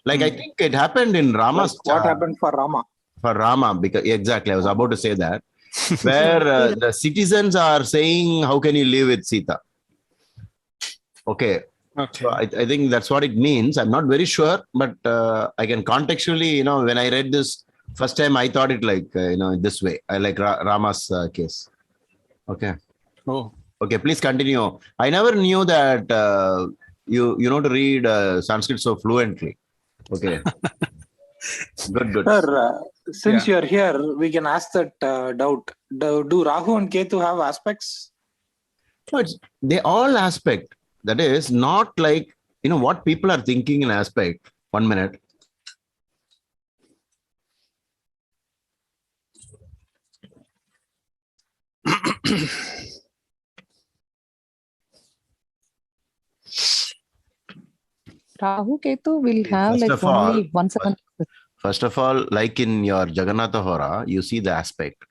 Like I think it happened in Rama's What happened for Rama? for Rama, because exactly I was about to say that, where the citizens are saying, how can you live with Sita? Okay. Okay. So I think that's what it means. I'm not very sure, but I can contextually, when I read this first time, I thought it like, this way. I like Rama's case. Okay. Oh. Okay, please continue. I never knew that you know to read Sanskrit so fluently. Okay. Good. Sir, since you're here, we can ask that doubt. Do Rahu and Ketu have aspects? No, they all aspect. That is not like, what people are thinking in aspect. 1 minute. Rahu Ketu will have First like of all, only 1/7. First of all, like in your Jagannatha Hora, you see the aspect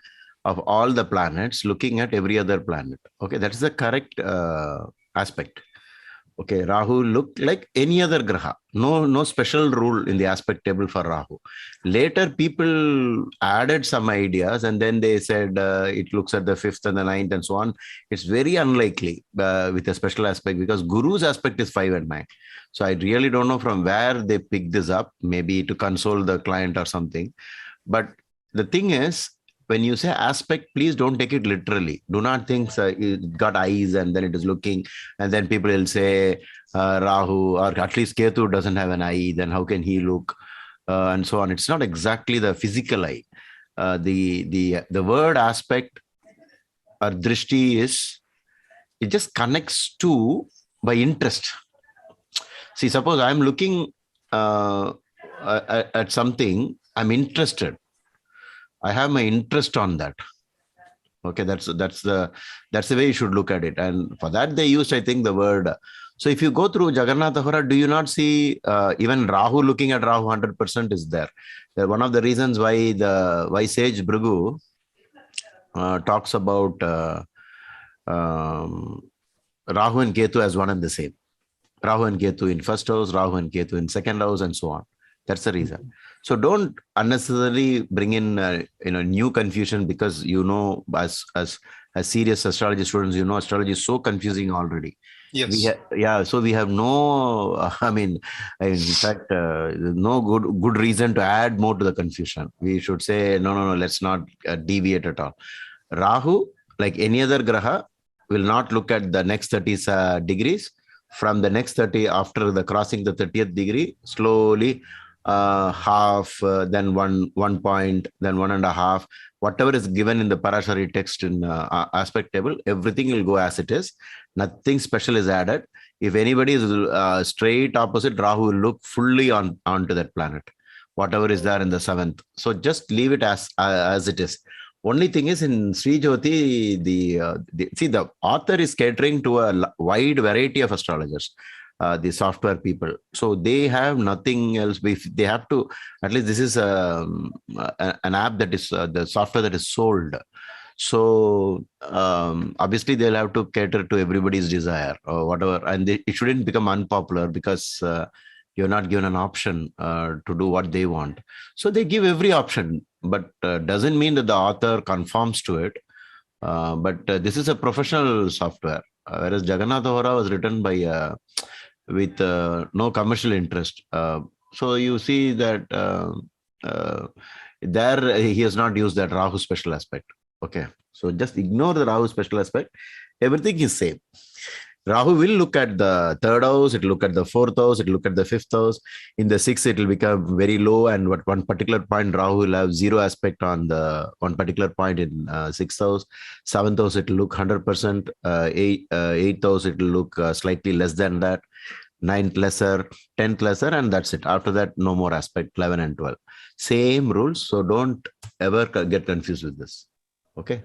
of all the planets looking at every other planet. Okay, that is the correct aspect. Okay, Rahu looked like any other graha. No special rule in the aspect table for Rahu. Later, people added some ideas and then they said it looks at the 5th and the 9th and so on. It's very unlikely with a special aspect because Guru's aspect is 5 and 9. So I really don't know from where they picked this up, maybe to console the client or something. But the thing is, when you say aspect, please don't take it literally. Do not think it got eyes and then it is looking, and then people will say Rahu or at least Ketu doesn't have an eye, then how can he look, and so on. It's not exactly the physical eye. The word aspect or drishti is, it just connects to by interest. See, suppose I'm looking at something, I'm interested. I have my interest on that. Okay, that's the way you should look at it. And for that, they used, I think, the word. So if you go through Jagannatha Hora, do you not see even Rahu looking at Rahu 100% is there? One of the reasons why Sage Bhrigu talks about Rahu and Ketu as one and the same. Rahu and Ketu in first house, Rahu and Ketu in second house, and so on. That's the reason. So don't unnecessarily bring in new confusion, because as serious astrology students, astrology is so confusing already. Yes. So we have no, in fact, no good reason to add more to the confusion. We should say no, let's not deviate at all. Rahu, like any other graha, will not look at the next 30 degrees. From the next 30, after the crossing the 30th degree, slowly half, then 1 point, then 1.5, whatever is given in the Parashari text in aspect table, everything will go as it is. Nothing special is added. If anybody is straight opposite, Rahu will look fully onto that planet, whatever is there in the 7th. So just leave it as it is. Only thing is, in Sri Jyoti, the author is catering to a wide variety of astrologers, the software people. So they have nothing else. They have to, at least this is an app that is the software that is sold. So obviously they'll have to cater to everybody's desire or whatever. And it shouldn't become unpopular because you're not given an option to do what they want. So they give every option, but doesn't mean that the author conforms to it. But this is a professional software, whereas Jagannatha Hora was written by with no commercial interest. So you see that there he has not used that Rahu special aspect. Okay, so just ignore the Rahu special aspect. Everything is same. Rahu will look at the 3rd house, it will look at the 4th house, it will look at the 5th house. In the 6th, it will become very low, and at one particular point, Rahu will have 0 aspect on the one particular point in 6th house. 7th house, it will look 100%. 8th house, it will look slightly less than that. 9th lesser, 10th lesser, and that's it. After that, no more aspect, 11 and 12. Same rules, so don't ever get confused with this. Okay?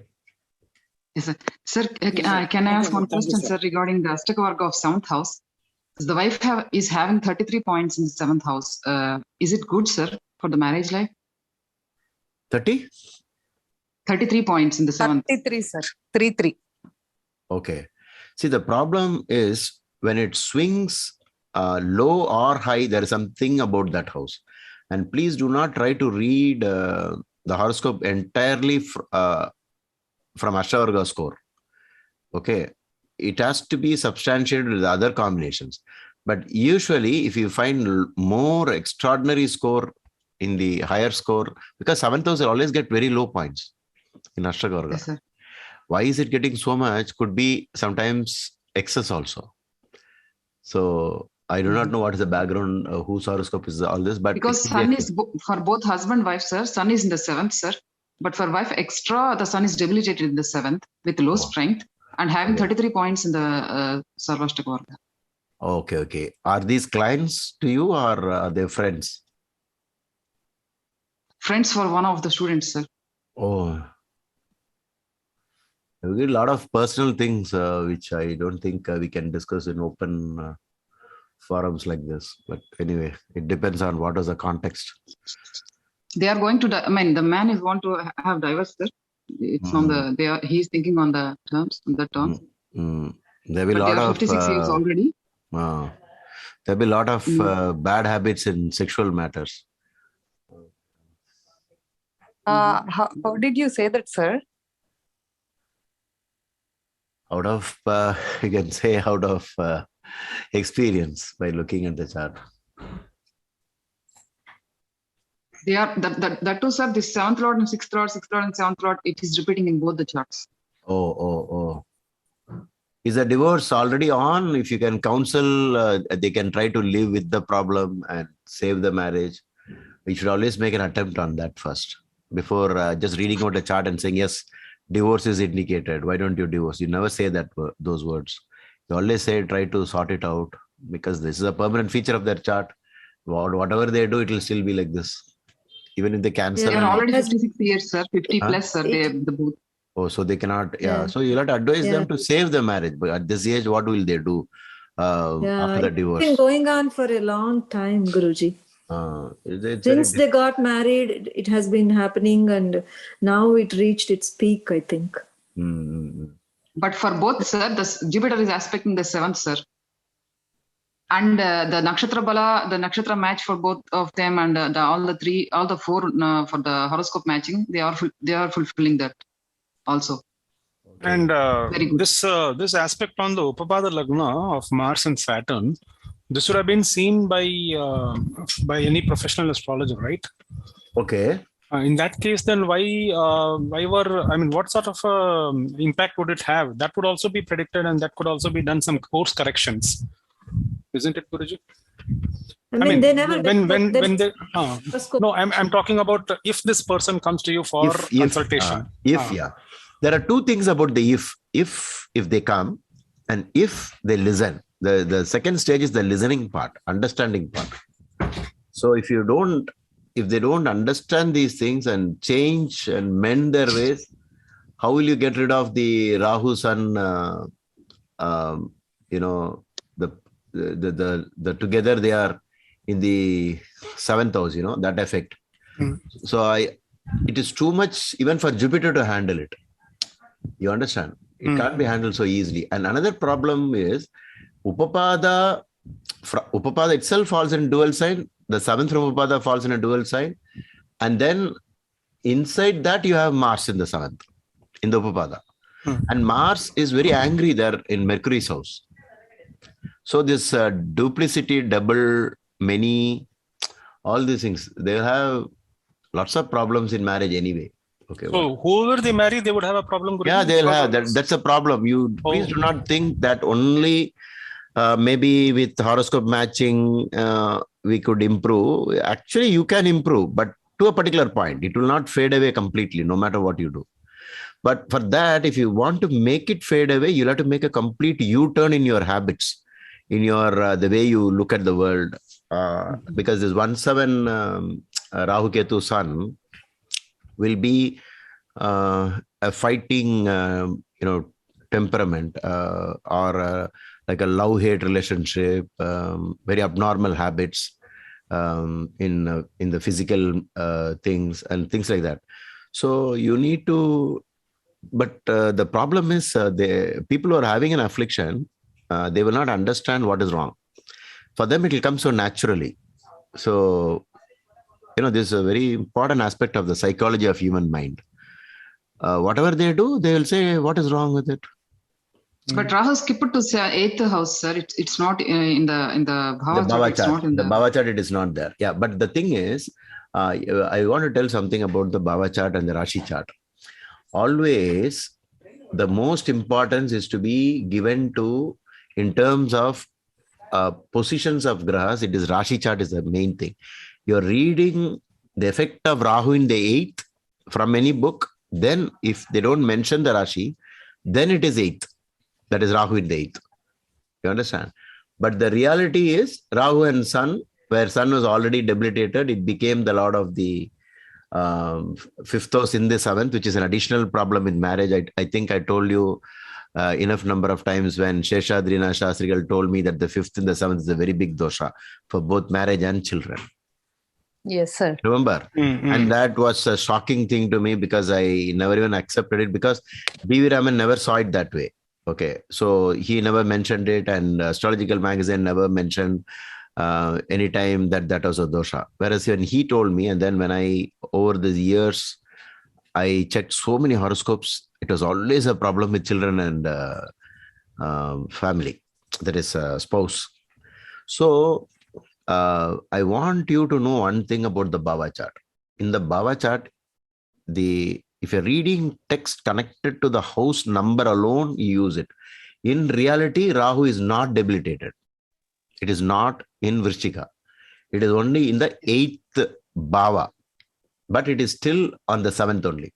Yes, sir. Sir, can I ask one question, sir, regarding the Astaka Varga of 7th house? The wife is having 33 points in the 7th house. Is it good, sir, for the marriage life? 30? 33 points in the 7th. 33, sir. 33. Okay. See, the problem is when it swings low or high, there is something about that house. And please do not try to read the horoscope entirely from Ashtavarga score. Okay. It has to be substantiated with other combinations. But usually, if you find more extraordinary score in the higher score, because 7th house will always get very low points in Ashtavarga. Yes, sir. Why is it getting so much? Could be sometimes excess also. So I do not know what is the background, whose horoscope is all this, but because sun is for both husband wife, sir. Sun is in the 7th, sir. But for wife extra, the sun is debilitated in the 7th with low strength and having 33 points in the Sarvashtaka Varga. Okay. Are these clients to you or are they friends? Friends for one of the students, sir. Oh. There will be a lot of personal things which I don't think we can discuss in open forums like this. But anyway, it depends on what is the context. They are going to, I mean, the man is want to have divorce, sir. It's on the, he's thinking on the terms, on the terms. There will be a But they lot are of 56 years already. there'll be a lot of bad habits in sexual matters. How did you say that, sir? Out of, you can say out of experience by looking at the chart. They are, that too, sir, this 7th Lord and 6th Lord, 6th Lord and 7th Lord, it is repeating in both the charts. Oh. Is the divorce already on? If you can counsel, they can try to live with the problem and save the marriage. We should always make an attempt on that first before just reading out a chart and saying, yes, divorce is indicated. Why don't you divorce? You never say that those words. You always say, try to sort it out, because this is a permanent feature of their chart. Whatever they do, it will still be like this. Even if they cancel. They are already 56 years, sir. 50 plus, sir. They the both. Oh, so they cannot. Yeah. So you'll have to advise them to save the marriage. But at this age, what will they do after the divorce? It's been going on for a long time, Guruji. Since they got married, it has been happening, and now it reached its peak, I think. But for both, sir, the Jupiter is aspecting the 7th, sir. And the nakshatra bala, the nakshatra match for both of them, and all the four for the horoscope matching, they are fulfilling that also. And this aspect on the Upapada Lagna of Mars and Saturn, this would have been seen by any professional astrologer, right? Okay. In that case, then what sort of impact would it have? That would also be predicted, and that could also be done some course corrections, isn't it, Guruji? I mean, they never. No, I'm talking about if this person comes to you for consultation. There are two things about the if they come and if they listen. The second stage is the listening part, understanding part. So if they don't understand these things and change and mend their ways, how will you get rid of the Rahu Sun? The together they are in the 7th house. That effect. So it is too much even for Jupiter to handle it. You understand? It can't be handled so easily. And another problem is Upapada itself falls in dual sign. The 7th from Upapada falls in a dual sign. And then inside that you have Mars in the 7th, in the Upapada. And Mars is very angry there in Mercury's house. So this duplicity, double, many, all these things, they have lots of problems in marriage anyway. Okay. So whoever they marry, they would have a problem. Yeah, they'll have that. That's a problem. Please do not think that only maybe with horoscope matching we could improve. Actually, you can improve, but to a particular point. It will not fade away completely, no matter what you do. But for that, if you want to make it fade away, you'll have to make a complete U-turn in your habits, in your the way you look at the world. Because this 1/7 Rahu Ketu Sun will be a fighting, temperament or like a love-hate relationship, very abnormal habits in the physical things and things like that. So you need to, but the problem is the people who are having an affliction, they will not understand what is wrong. For them, it will come so naturally. So, this is a very important aspect of the psychology of human mind. Whatever they do, they will say, what is wrong with it? But Rahu skipped to 8th house, sir. It's not in the Bhava chart. The Bhava chart, it is not there. Yeah, but the thing is, I want to tell something about the Bhava chart and the Rashi chart. Always, the most importance is to be given to, in terms of positions of grahas, it is Rashi chart is the main thing. You're reading the effect of Rahu in the 8th from any book. Then if they don't mention the Rashi, then it is 8th. That is Rahu in the 8th. You understand? But the reality is Rahu and Sun, where Sun was already debilitated, it became the lord of the fifth house in the seventh, which is an additional problem in marriage. I think I told you enough number of times when Sheshadrina Shastrigal told me that the fifth and the seventh is a very big dosha for both marriage and children. Yes, sir. Remember? And that was a shocking thing to me because I never even accepted it because B.V. Raman never saw it that way. Okay. So he never mentioned it, and Astrological Magazine never mentioned any time that was a dosha. Whereas when he told me, and then when I, over the years, I checked so many horoscopes, it was always a problem with children and family, that is spouse. So I want you to know one thing about the Bhava chart. In the Bhava chart, if you're reading text connected to the house number alone, you use it. In reality, Rahu is not debilitated. It is not in Vrishchika. It is only in the 8th Bhava, but it is still on the 7th only.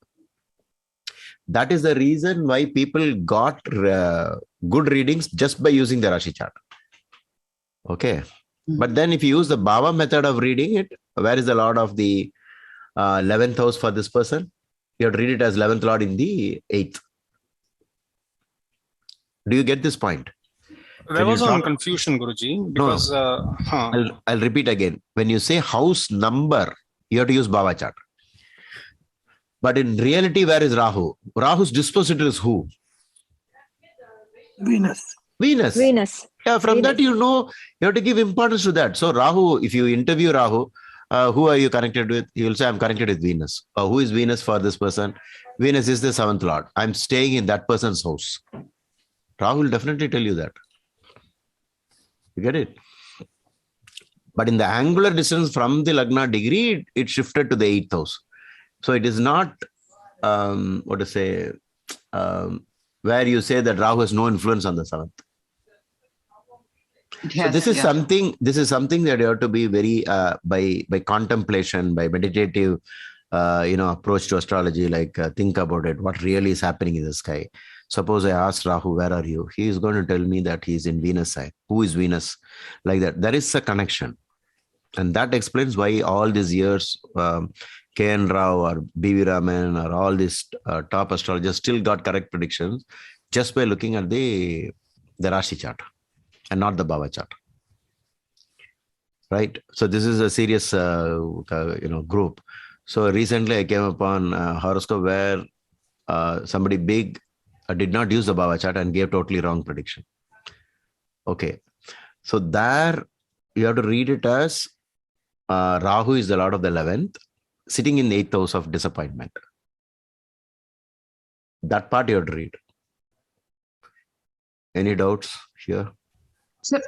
That is the reason why people got good readings just by using the Rashi chart. Okay. But then if you use the Bhava method of reading it, where is the Lord of the 11th house for this person? You have to read it as 11th Lord in the 8th. Do you get this point? There was some confusion, Guruji, because... No. I'll repeat again. When you say house number, you have to use Bhava chart. But in reality, where is Rahu? Rahu's dispositor is who? Venus. Yeah, from that, you have to give importance to that. So Rahu, if you interview Rahu, who are you connected with? He will say, I'm connected with Venus. Who is Venus for this person? Venus is the 7th Lord. I'm staying in that person's house. Rahu will definitely tell you that. You get it? But in the angular distance from the Lagna degree, it shifted to the 8th house. So it is not, where you say that Rahu has no influence on the 7th. So this is something that you have to be very by contemplation, by meditative approach to astrology, like think about it, what really is happening in the sky. Suppose I ask Rahu, where are you? He is going to tell me that he is in Venus side. Who is Venus? Like that. There is a connection. And that explains why all these years K.N. Rao or B.V. Raman or all these top astrologers still got correct predictions just by looking at the Rashi chart and not the Bhava chart. Right? So this is a serious group. So recently I came upon a horoscope where somebody big did not use the Bhava chart and gave totally wrong prediction. Okay. So there you have to read it as Rahu is the Lord of the 11th, sitting in the 8th house of disappointment. That part you have to read. Any doubts here? Sir,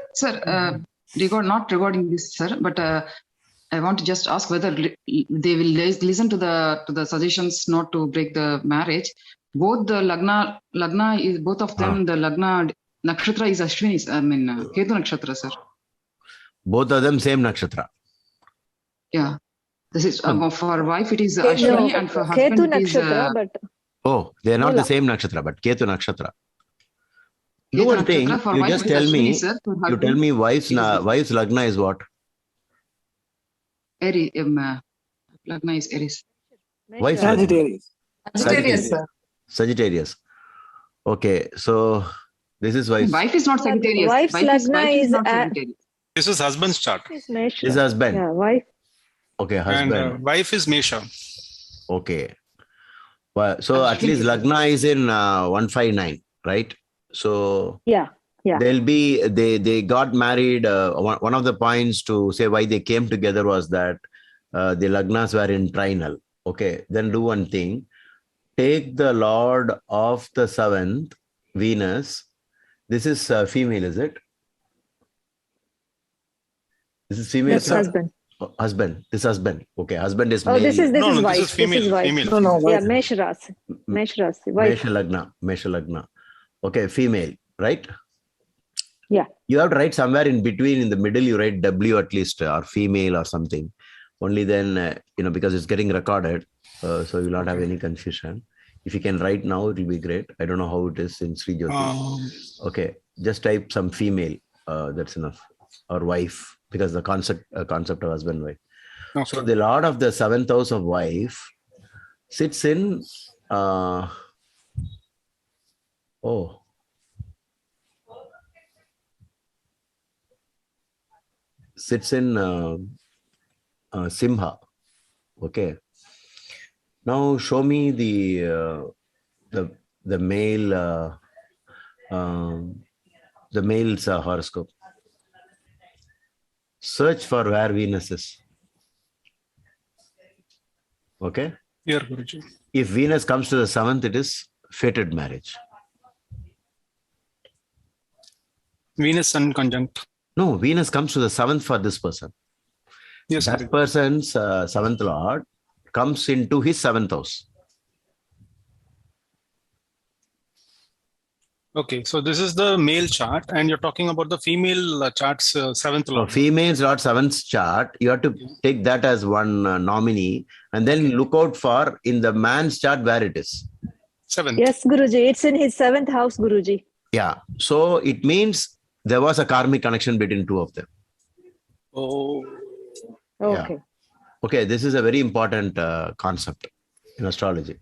not regarding this, sir, but I want to just ask whether they will listen to the suggestions not to break the marriage. Both the Lagna is both of them. The Lagna nakshatra is Ashwini. Ketu nakshatra, sir. Both of them same nakshatra. Yeah. This is for wife it is Ashwini and for husband Ketu it is... nakshatra, they are not the same nakshatra, but Ketu nakshatra. Do one thing, you just tell me, you tell me wife's Lagna is what? Aries, Lagna is Aries. Wife's Sagittarius. Sagittarius, sir. Sagittarius. Okay, so this is wife. Wife is not Sagittarius. Wife's Lagna is not Sagittarius. This is husband's chart. This is husband. Yeah, wife. Okay, husband. And wife is Mesha. Okay. Well, so at least Lagna is in 159, right? So Yeah. they'll be they got married. One of the points to say why they came together was that the Lagnas were in trinal. Okay, then do one thing. Take the Lord of the 7th, Venus. This is female, is it? This is female. Yes, husband. Husband. This husband. Okay, husband is male. Oh, this is wife. This is female. This is wife. Female. No, Yeah, Mesh Rasi. Wife. Mesha Lagna. Okay, female, right? Yeah. You have to write somewhere in between, in the middle, you write W at least, or female or something. Only then, because it's getting recorded, so you will not have any confusion. If you can write now, it will be great. I don't know how it is in Sri Jyoti. Okay, just type some female. That's enough. Or wife, because the concept of husband wife. Okay. So the Lord of the seventh house of wife sits in Simha. Okay. Now show me the male the male's horoscope. Search for where Venus is. Okay. Here, Guruji. If Venus comes to the seventh, it is fated marriage. Venus Sun conjunct. No, Venus comes to the seventh for this person. Yes, That Guruji. person's seventh lord comes into his seventh house. Okay, so this is the male chart, and you're talking about the female chart's seventh So lord. female's lord seventh chart, you have to take that as one nominee and then look out for in the man's chart where it is. Seventh. Yes, Guruji. It's in his 7th house, Guruji. Yeah. So it means there was a karmic connection between two of them. Oh, Okay. Okay, this is a very important concept in astrology.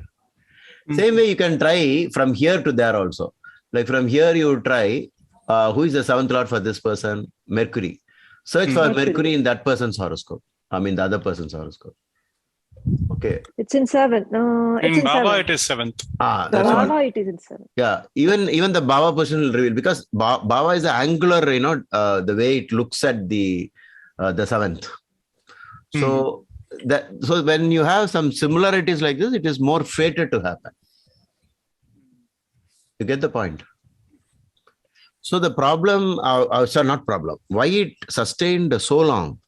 Same way you can try from here to there also. Like from here you try, who is the seventh lord for this person? Mercury. Search for Mercury in that person's horoscope. I mean the other person's horoscope. Okay. It's in 7. It's in Baba, 7. it is seventh. That's Baba, what. it is in 7. Yeah. Even the Baba person will reveal because Baba is the angular, the way it looks at the seventh. So so when you have some similarities like this, it is more fated to happen. You get the point? So the problem, not problem, why it sustained so long,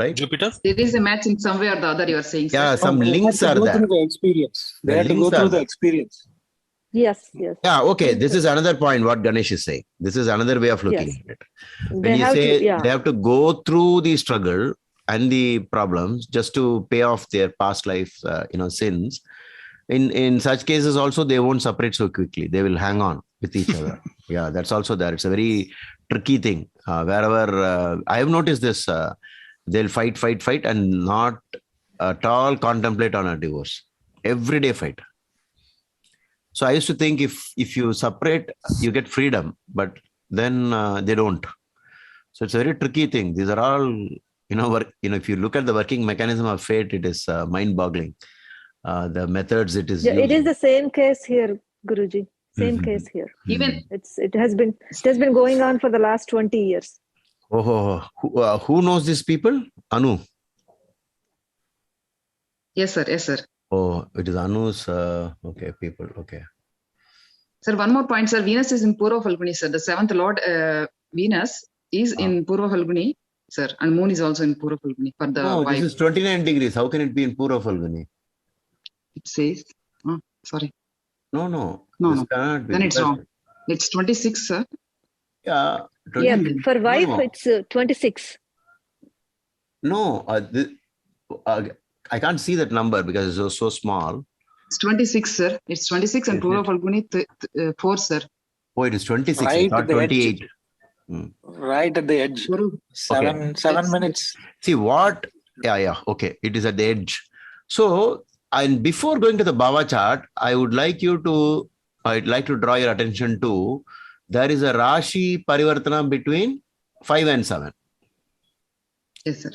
right? Jupiter. There is a match in some way or the other, you are saying. Yeah, sir. some links They have are to go there. through the experience. They The have to go links are through the there. experience. Yes, yes. Yeah, okay. This is another point what Ganesh is saying. This is another way of looking Yes. at it. They When you have say to, yeah. they have to go through the struggle and the problems just to pay off their past life, sins. In such cases also, they won't separate so quickly. They will hang on with each other. Yeah, that's also there. It's a very tricky thing. Wherever I have noticed this, they'll fight, and not at all contemplate on a divorce. Everyday fight. So I used to think if you separate, you get freedom, but then they don't. So it's a very tricky thing. These are all, if you look at the working mechanism of fate, it is mind-boggling. The methods it is Yeah, it is using. the same case here, Guruji. Same case here. Even It has been going on for the last 20 years. Who knows these people? Anu. yes, sir. Yes, sir. Oh, it is Anu's. People. Okay. Sir, one more point, sir. Venus is in Purva Falguni, sir. The seventh lord, Venus, is in Purva Falguni, sir. And moon is also in Purva Falguni for the No, wife. this is 29 degrees. How can it be in Purva Falguni? It says, sorry. No. No, This no. cannot be. Then it's because- wrong. It's 26, sir. Yeah. Yeah, 26. for wife, No. it's 26. No, I can't see that number because it's so small. It's 26, sir. It's 26 and Is Purva it? Falguni 4, sir. Oh, it is 26, Right not at the edge. 28. Right at the edge. Purva. 7 minutes. See what? Yeah. Okay. It is at the edge. So, and before going to the Bhava chart, I'd like to draw your attention to, there is a Rashi Parivartana between 5 and 7. Yes, sir.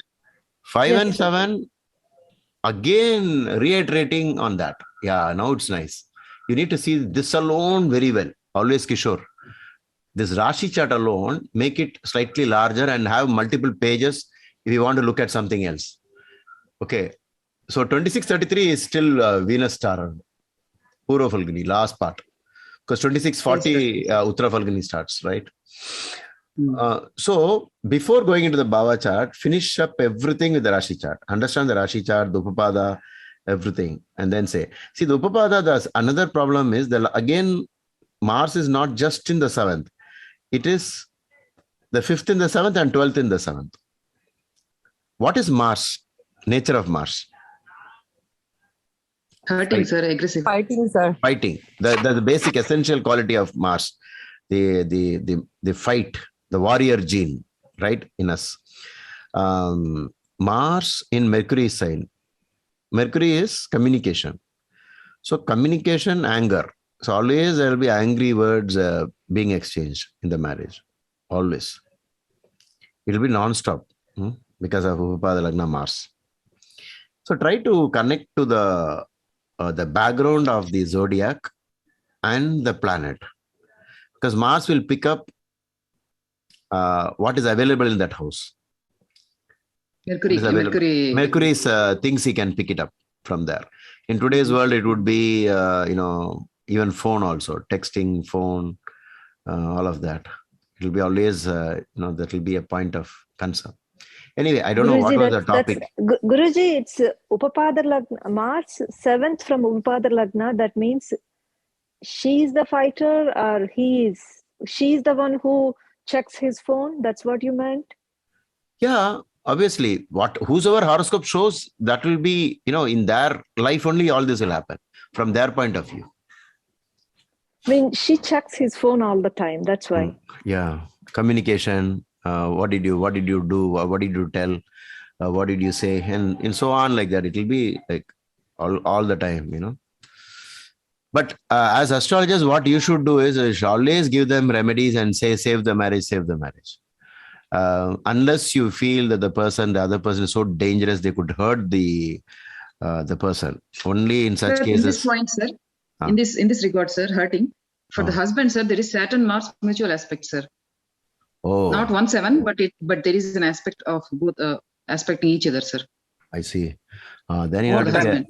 5 Yes, and sir. 7, again, reiterating on that. Yeah, now it's nice. You need to see this alone very well. Always Kishore. This Rashi chart alone, make it slightly larger and have multiple pages if you want to look at something else. Okay. So 2633 is still Venus star, Purva Falguni, last part. Because 2640 Uttara Falguni starts, right? So before going into the Bhava chart, finish up everything with the Rashi chart. Understand the Rashi chart, the Upapada, everything. And then say, see, the Upapada, another problem is that again, Mars is not just in the 7th. It is the 5th in the 7th and 12th in the 7th. What is Mars? Nature of Mars? Hurting, sir. Aggressive. Fighting, sir. Fighting. The basic essential quality of Mars. The fight, the warrior gene, right, in us. Mars in Mercury sign. Mercury is communication. So communication, anger. So always there will be angry words being exchanged in the marriage. Always. It will be non-stop because of Upapada Lagna Mars. So try to connect to the background of the zodiac and the planet. Because Mars will pick up what is available in that house. Mercury is things he can pick it up from there. In today's world, it would be, even phone also, texting, phone, all of that. It will be always, that will be a point of concern. Anyway, I don't know what was the topic. Guruji, it's Upapada Lagna, Mars 7th from Upapada Lagna. That means she's the fighter or she's the one who checks his phone. That's what you meant? Yeah, obviously, whosoever horoscope shows, that will be, in their life only all this will happen from their point of view. I mean, she checks his phone all the time. That's why. Yeah. Communication. What did you do? What did you tell? What did you say? And so on like that. It will be like all the time, But as astrologers, what you should do is you should always give them remedies and say, save the marriage, save the marriage. Unless you feel that the other person is so dangerous, they could hurt the person. Only in such cases. In this point, sir, in this regard, sir, hurting. For the husband, sir, there is Saturn-Mars mutual aspect, sir. Oh. Not 1/7, but there is an aspect of both aspecting each other, sir. I see. Then you have to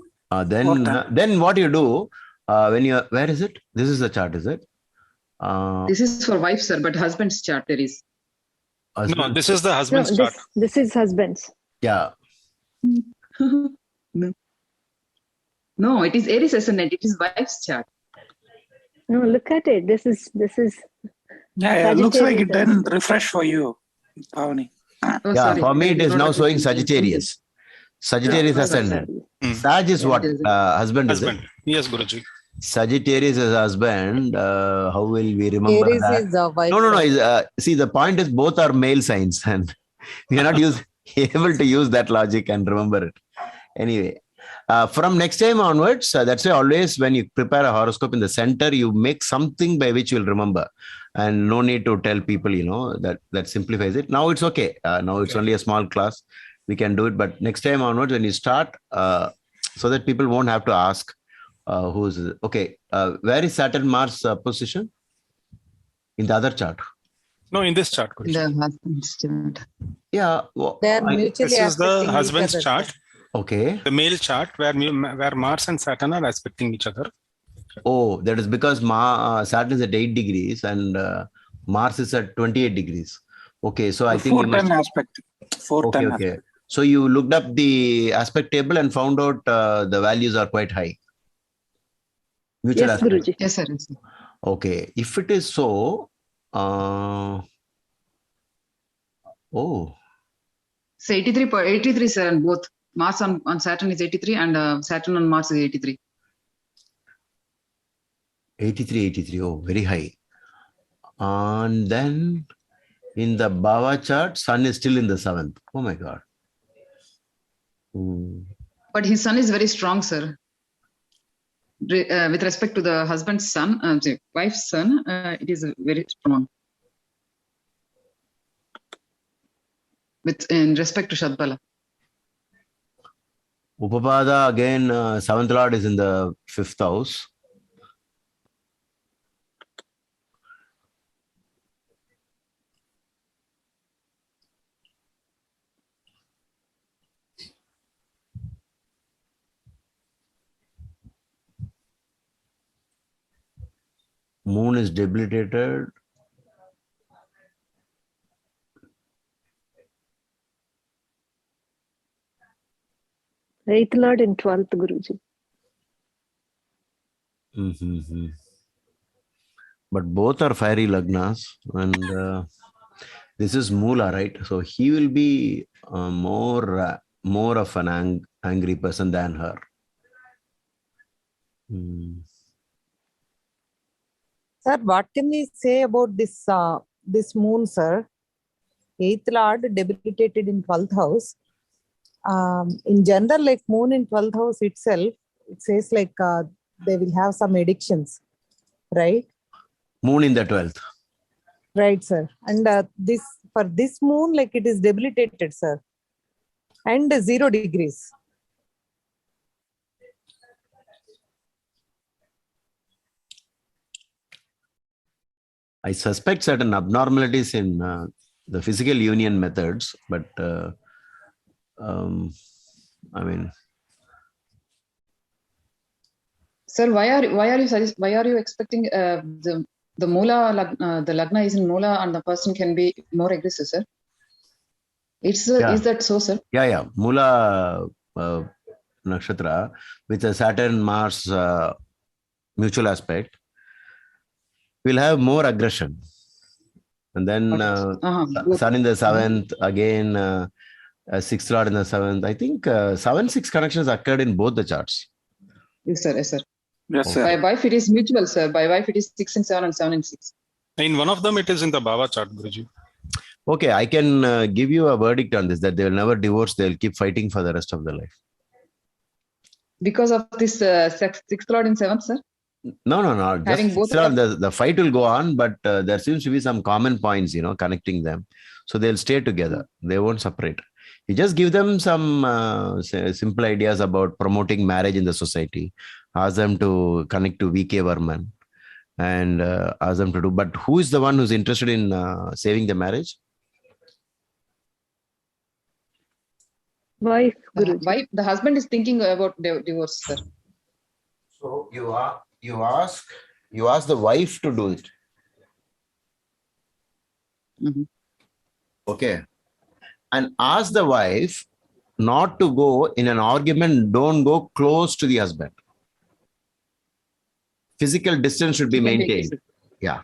then what you do when you where is it? This is the chart, is it? This is for wife, sir, but husband's chart there is. No, this is the husband's chart. This is husband's. Yeah. No, it is Aries ascendant. It is wife's chart. No, look at it. This is. Yeah, it looks like it didn't refresh for you, Pavani. Oh, yeah, sorry. for me it is now showing Sagittarius. Sagittarius ascendant. Sag is what? Husband. Is it? Yes, Guruji. Sagittarius is husband. How will we remember Aries that? is the wife. No. See, the point is both are male signs, and we are not able to use that logic and remember it. Anyway, from next time onwards, that's why always when you prepare a horoscope in the center, you make something by which you'll remember, and no need to tell people. That simplifies it. Now it's okay. Now it's only a small class. We can do it, but next time onwards, when you start, so that people won't have to ask. Who's okay? Where is Saturn Mars position? In the other chart? No, in this chart. The husband's chart. Yeah. They're mutually This is the affecting each husband's other. chart. Okay. The male chart where Mars and Saturn are aspecting each other. Oh, that is because Saturn is at 8 degrees and Mars is at 28 degrees. Okay, so I think 410 aspect. 410 okay. aspect. So you looked up the aspect table and found out the values are quite high. Mutual Yes, aspect. Guruji. Yes, sir. Okay, if it is so, So 83, sir, and both Mars on Saturn is 83 and Saturn on Mars is 83. 83, oh, very high. And then in the Bhava chart, Sun is still in the 7th. Oh my God. But his sun is very strong, sir. With respect to the husband's son, wife's son, it is very strong. In respect to Shadbala. Upapada again, 7th Lord is in the 5th house. Moon is debilitated. Eighth Lord in 12th, Guruji. But both are fiery lagnas, and this is Moola, right? So he will be more of an angry person than her. Sir, what can we say about this moon, sir? 8th Lord debilitated in 12th house. in general, like moon in 12th house itself, it says like they will have some addictions, right? Moon in the 12th. Right, sir. And this for this moon, like it is debilitated, sir. And 0 degrees. I suspect certain abnormalities in the physical union methods, but I mean, Sir, why are you expecting the Moola, the Lagna is in Moola and the person can be more aggressive, sir? Is that so, sir? Yeah. Moola Nakshatra with a Saturn Mars mutual aspect will have more aggression. And then Sun in the 7th, again 6th Lord in the 7th. I think 7-6 connections occurred in both the charts. Yes, sir. Yes, sir. By wife, it is mutual, sir. By wife, it is 6 and 7 and 7 and 6. In one of them, it is in the Bhava chart, Guruji. Okay, I can give you a verdict on this, that they will never divorce. They'll keep fighting for the rest of their life. Because of this 6th Lord in 7th, sir? No. Having Just both the fight will go on, but there seems to be some common points, connecting them. So they'll stay together. They won't separate. You just give them some simple ideas about promoting marriage in the society. Ask them to connect to VK Varman and ask them to do. But who is the one who's interested in saving the marriage? Wife, Guruji. Wife, the husband is thinking about divorce, sir. So you ask the wife to do it. Mm-hmm. Okay. And ask the wife not to go in an argument. Don't go close to the husband. Physical distance should be maintained. Yeah.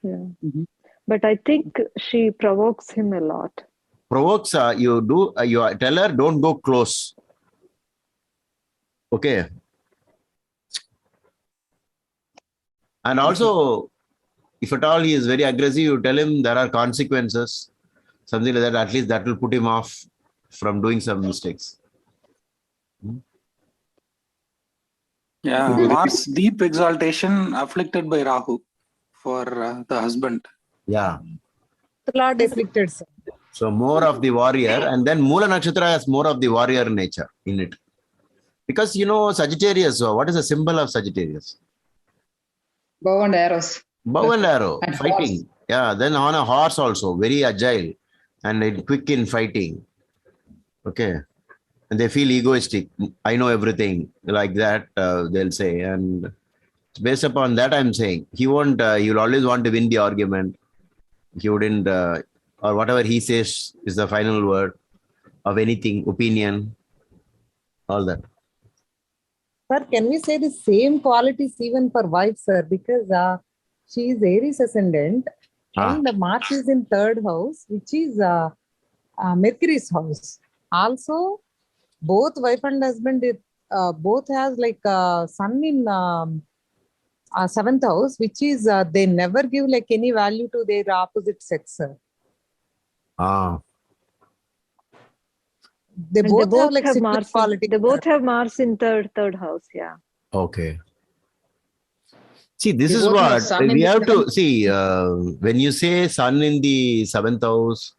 Mm-hmm. But I think she provokes him a lot. Provokes, you tell her, don't go close. Okay. And also, if at all he is very aggressive, you tell him there are consequences, something like that. At least that will put him off from doing some mistakes. Yeah, Mars deep exaltation afflicted by Rahu for the husband. Yeah. The Lord afflicted, sir. So more of the warrior, and then Moola Nakshatra has more of the warrior nature in it. Because Sagittarius, what is the symbol of Sagittarius? Bow and arrows. Bow and arrow, And fighting. horse. Yeah, then on a horse also, very agile and quick in fighting. Okay. And they feel egoistic. I know everything, like that, they'll say. And based upon that, I'm saying, he'll always want to win the argument. He wouldn't, or whatever he says is the final word of anything, opinion, all that. Sir, can we say the same qualities even for wife, sir? Because she is Aries ascendant and the Mars is in 3rd house, which is Mercury's house. Also, both wife and husband both has like sun in 7th house, which is they never give like any value to their opposite sex, sir. They both have Mars. quality. They both have Mars in third house. Yeah. Okay. See, this is what we have to see. When you say sun in the 7th house,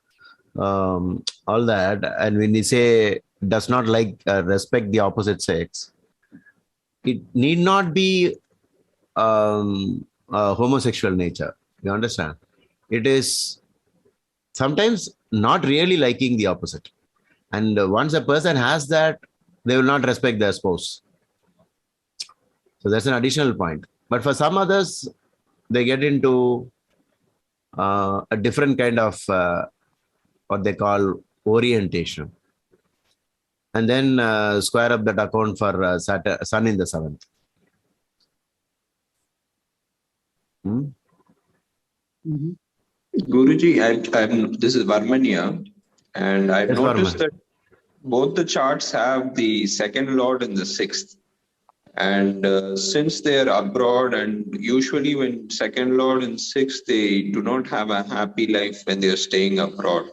all that, and when you say does not respect the opposite sex, it need not be homosexual nature. You understand? It is sometimes not really liking the opposite. And once a person has that, they will not respect their spouse. So that's an additional point. But for some others, they get into a different kind of what they call orientation. And then square up that account for Sun in the 7th. Guruji, this is Varmania, and I've noticed that both the charts have the 2nd Lord and the 6th. And since they're abroad, and usually when 2nd Lord and 6th, they do not have a happy life when they're staying abroad.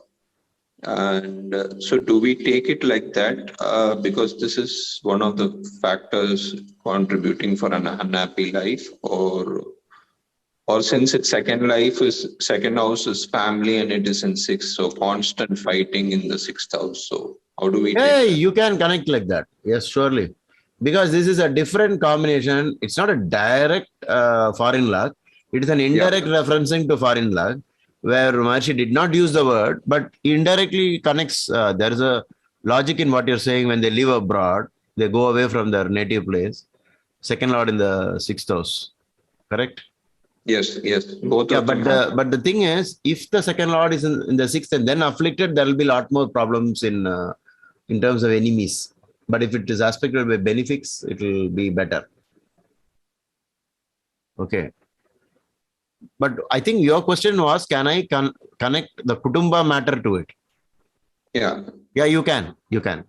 And so do we take it like that? Because this is one of the factors contributing for an unhappy life, or since its second house is family and it is in sixth, so constant fighting in the sixth house. So how do we take Hey, that? you can connect like that. Yes, surely. Because this is a different combination. It's not a direct foreign luck. It is an indirect referencing to foreign luck, where Maharshi did not use the word, but indirectly connects. There is a logic in what you're saying. When they live abroad, they go away from their native place. Second lord in the sixth house. Correct? Yes, both Yeah, of but them. the thing is, if the second lord is in the sixth and then afflicted, there will be a lot more problems in terms of enemies. But if it is aspected by benefics, it will be better. Okay. But I think your question was, can I connect the Kutumba matter to it? Yeah. Yeah, you can. You can.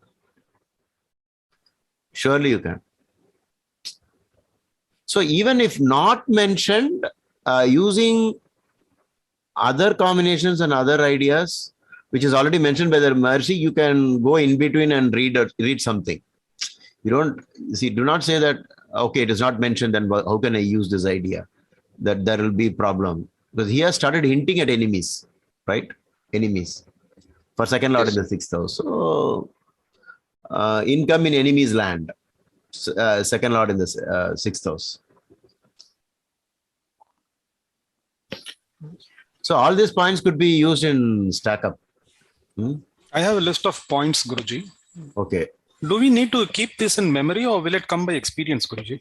Surely you can. So even if not mentioned, using other combinations and other ideas, which is already mentioned by the Maharshi, you can go in between and read something. You do not say that, okay, it is not mentioned, then how can I use this idea? That there will be problem. Because he has started hinting at enemies, right? Enemies. For second lord in the sixth house. So, income in enemy's land. Second lord in the sixth house. So all these points could be used in stack up. I have a list of points, Guruji. Okay. Do we need to keep this in memory, or will it come by experience, Guruji?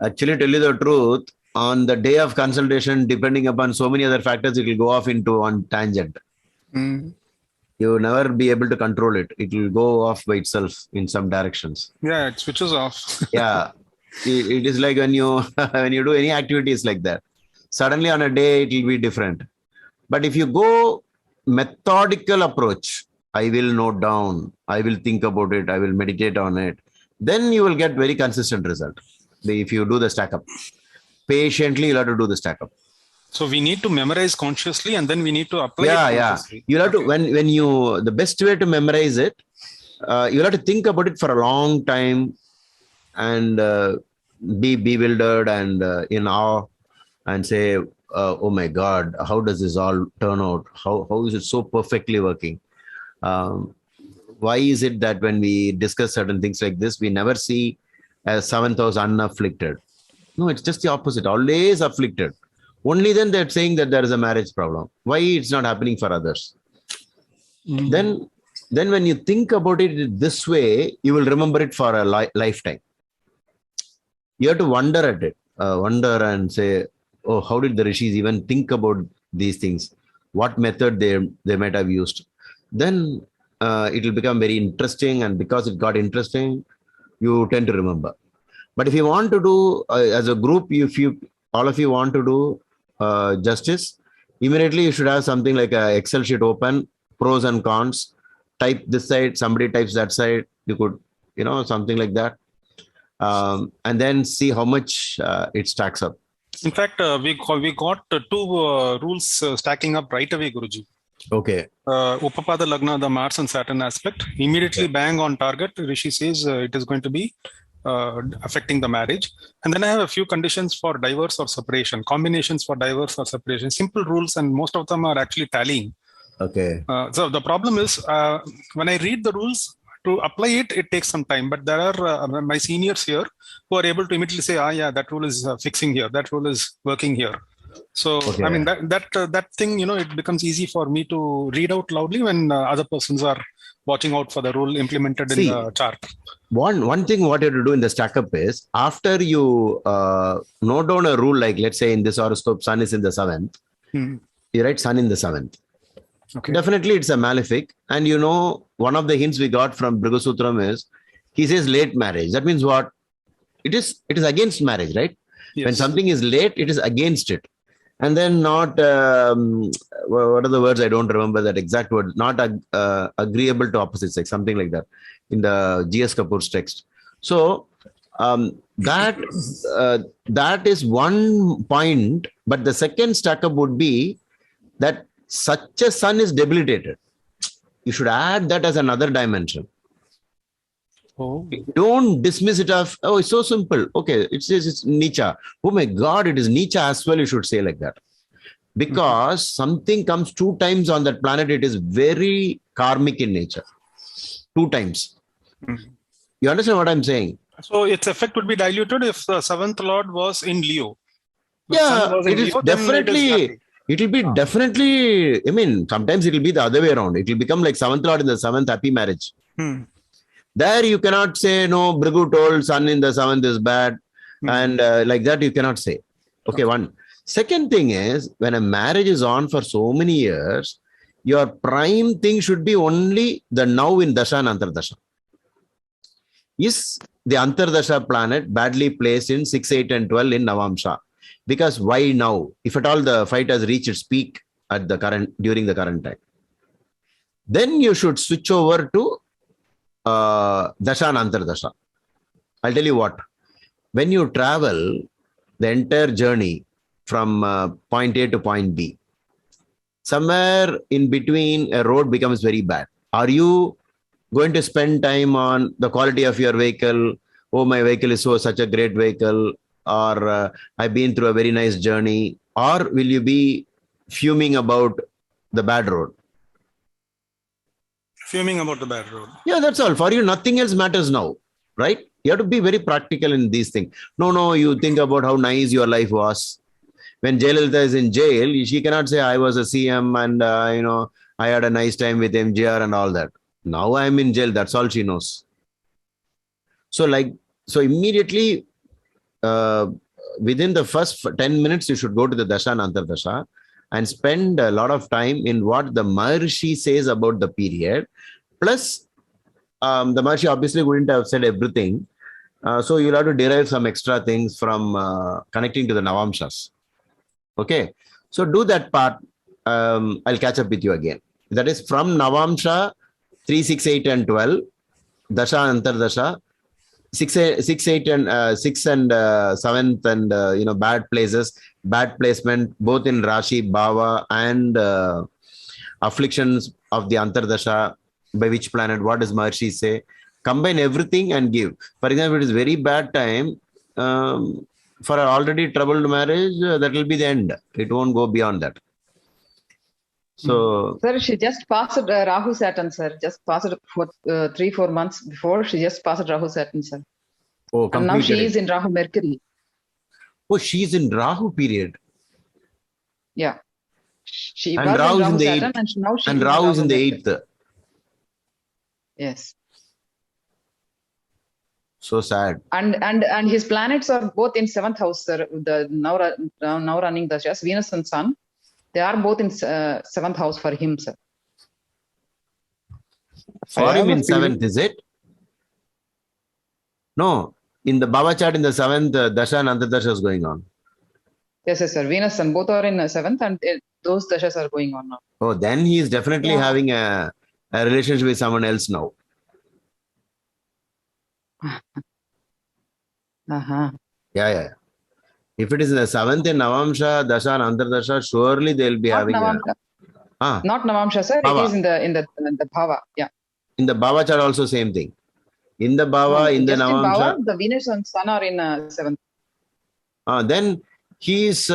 Actually, tell you the truth, on the day of consultation, depending upon so many other factors, it will go off into one tangent. You will never be able to control it. It will go off by itself in some directions. Yeah, it switches off. Yeah. It is like when you do any activities like that. Suddenly on a day, it will be different. But if you go methodical approach, I will note down, I will think about it, I will meditate on it, then you will get very consistent result. If you do the stack up. Patiently, you'll have to do the stack up. So we need to memorize consciously and then we need to apply it consciously. You'll have to, when you, the best way to memorize it, you'll have to think about it for a long time and be bewildered and in awe and say, oh my God, how does this all turn out? How is it so perfectly working? Why is it that when we discuss certain things like this, we never see a seventh house unafflicted? No, it's just the opposite, always afflicted. Only then they're saying that there is a marriage problem. Why it's not happening for others? Then when you think about it this way, you will remember it for a lifetime. You have to wonder at it, wonder and say, oh, how did the rishis even think about these things? What method they might have used? Then it will become very interesting, and because it got interesting, you tend to remember. But if you want to do as a group, if all of you want to do justice, immediately you should have something like an Excel sheet open, pros and cons, type this side, somebody types that side. You could, something like that. And then see how much it stacks up. In fact, we got two rules stacking up right away, Guruji. Okay. Upapada Lagna, the Mars and Saturn aspect, immediately bang on target. Rishi says it is going to be affecting the marriage. And then I have a few conditions for divorce or separation, combinations for divorce or separation, simple rules, and most of them are actually tallying. Okay. So the problem is when I read the rules, to apply it takes some time, but there are my seniors here who are able to immediately say, yeah, that rule is fixing here, that rule is working here. So, okay. I mean, that thing, it becomes easy for me to read out loudly when other persons are watching out for the rule implemented in the chart. One thing what you have to do in the stack up is, after you note down a rule, like let's say in this horoscope, sun is in the 7th, you write sun in the 7th. Okay. Definitely it's a malefic. And one of the hints we got from Bhrigu Sutram is, he says late marriage. That means what? It is against marriage, right? Yes. When something is late, it is against it. And then not, what are the words? I don't remember that exact word. Not agreeable to opposite sex, something like that in the G.S. Kapoor's text. So that is one point. But the second stack up would be that such a sun is debilitated. You should add that as another dimension. Oh. Don't dismiss it as, oh, it's so simple. Okay, it's Nietzsche. Oh my God, it is Nietzsche as well. You should say like that. Because something comes 2 times on that planet, it is very karmic in nature. 2 times. You understand what I'm saying? So its effect would be diluted if the 7th Lord was in Leo. The Yeah, sun was in it is Leo, then definitely. It will be definitely, I mean, sometimes it will be the other way around. It will become like 7th Lord in the 7th happy marriage. There you cannot say, no, Bhrigu told sun in the 7th is bad. And like that, you cannot say. Okay, one. Second thing is, when a marriage is on for so many years, your prime thing should be only the now in Dasha and Antardasha. Is the Antardasha planet badly placed in 6, 8, and 12 in Navamsha? Because why now? If at all the fight has reached its peak at the during the current time, then you should switch over to Dasha and Antardasha. I'll tell you what. When you travel the entire journey from point A to point B, somewhere in between a road becomes very bad. Are you going to spend time on the quality of your vehicle? Oh, my vehicle is such a great vehicle. Or I've been through a very nice journey. Or will you be fuming about the bad road? Fuming about the bad road. Yeah, that's all. For you, nothing else matters now, right? You have to be very practical in these things. No, you think about how nice your life was. When Jayalalitha is in jail, she cannot say, I was a CM and, I had a nice time with MGR and all that. Now I'm in jail. That's all she knows. So immediately, within the first 10 minutes, you should go to the Dasha and Antardasha and spend a lot of time in what the Maharishi says about the period. Plus, the Maharishi obviously wouldn't have said everything. So you'll have to derive some extra things from connecting to the Navamshas. Okay. So do that part. I'll catch up with you again. That is from Navamsha 3, 6, 8, and 12. Dasha, Antardasha. 6, 8, and 6 and 7th and bad places, bad placement both in Rashi, Bhava and afflictions of the Antardasha. By which planet? What does Maharishi say? Combine everything and give. For example, it is very bad time for an already troubled marriage. That will be the end. It won't go beyond that. So, sir, she just passed Rahu Saturn, sir. Just passed it for 3-4 months before. She just passed Rahu Saturn, sir. Oh, and now she is in Rahu Mercury. Oh, she's in Rahu period. Yeah. She and was Rahu in Rahu in the Saturn, 8th. and now she And is Rahu is in the Mercury. 8th. Yes. So sad. And his planets are both in 7th house, sir. The now running Dashas, Venus and Sun. They are both in 7th house for him, sir. For him in 7th, is it? No. In the Bhava chart in the 7th, Dasha and Antardasha is going on. Yes, sir. Venus and both are in 7th, and those Dashas are going on now. Oh, then he is definitely having a relationship with someone else now. Yeah. If it is in the 7th in Navamsha, Dasha and Antardasha, surely they'll be having Navamsha. Not Navamsha, sir. Bhava. It is in the Bhava. Yeah. In the Bhava chart also same thing. In the Bhava, in the just Navamsha. In Bhava, the Venus and Sun are in 7th. Then he is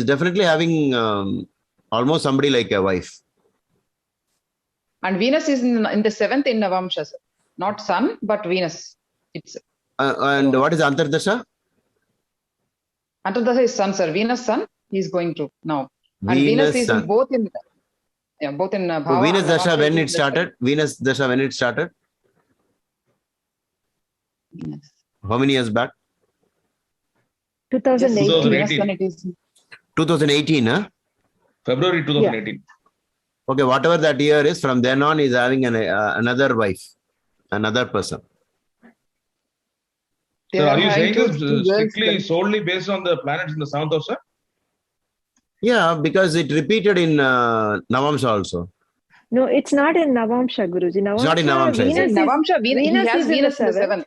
definitely having almost somebody like a wife. And Venus is in the 7th in Navamsha, sir. Not Sun, but Venus. It's. And what is Antardasha? Antardasha is Sun, sir. Venus, Sun, he is going to now. And Venus is in both in Bhava. So Venus Dasha when it started? Venus Dasha when it started? Yes. How many years back? 2018. 2018, huh? February 2018. Yeah. Okay, whatever that year is, from then on, he's having another wife, another person. So are you saying this strictly solely based on the planets in the 7th house, sir? Yeah, because it repeated in Navamsha also. No, it's not in Navamsha, Guruji. It's not in Navamsha. Navamsha, Venus he has Venus in the 7th.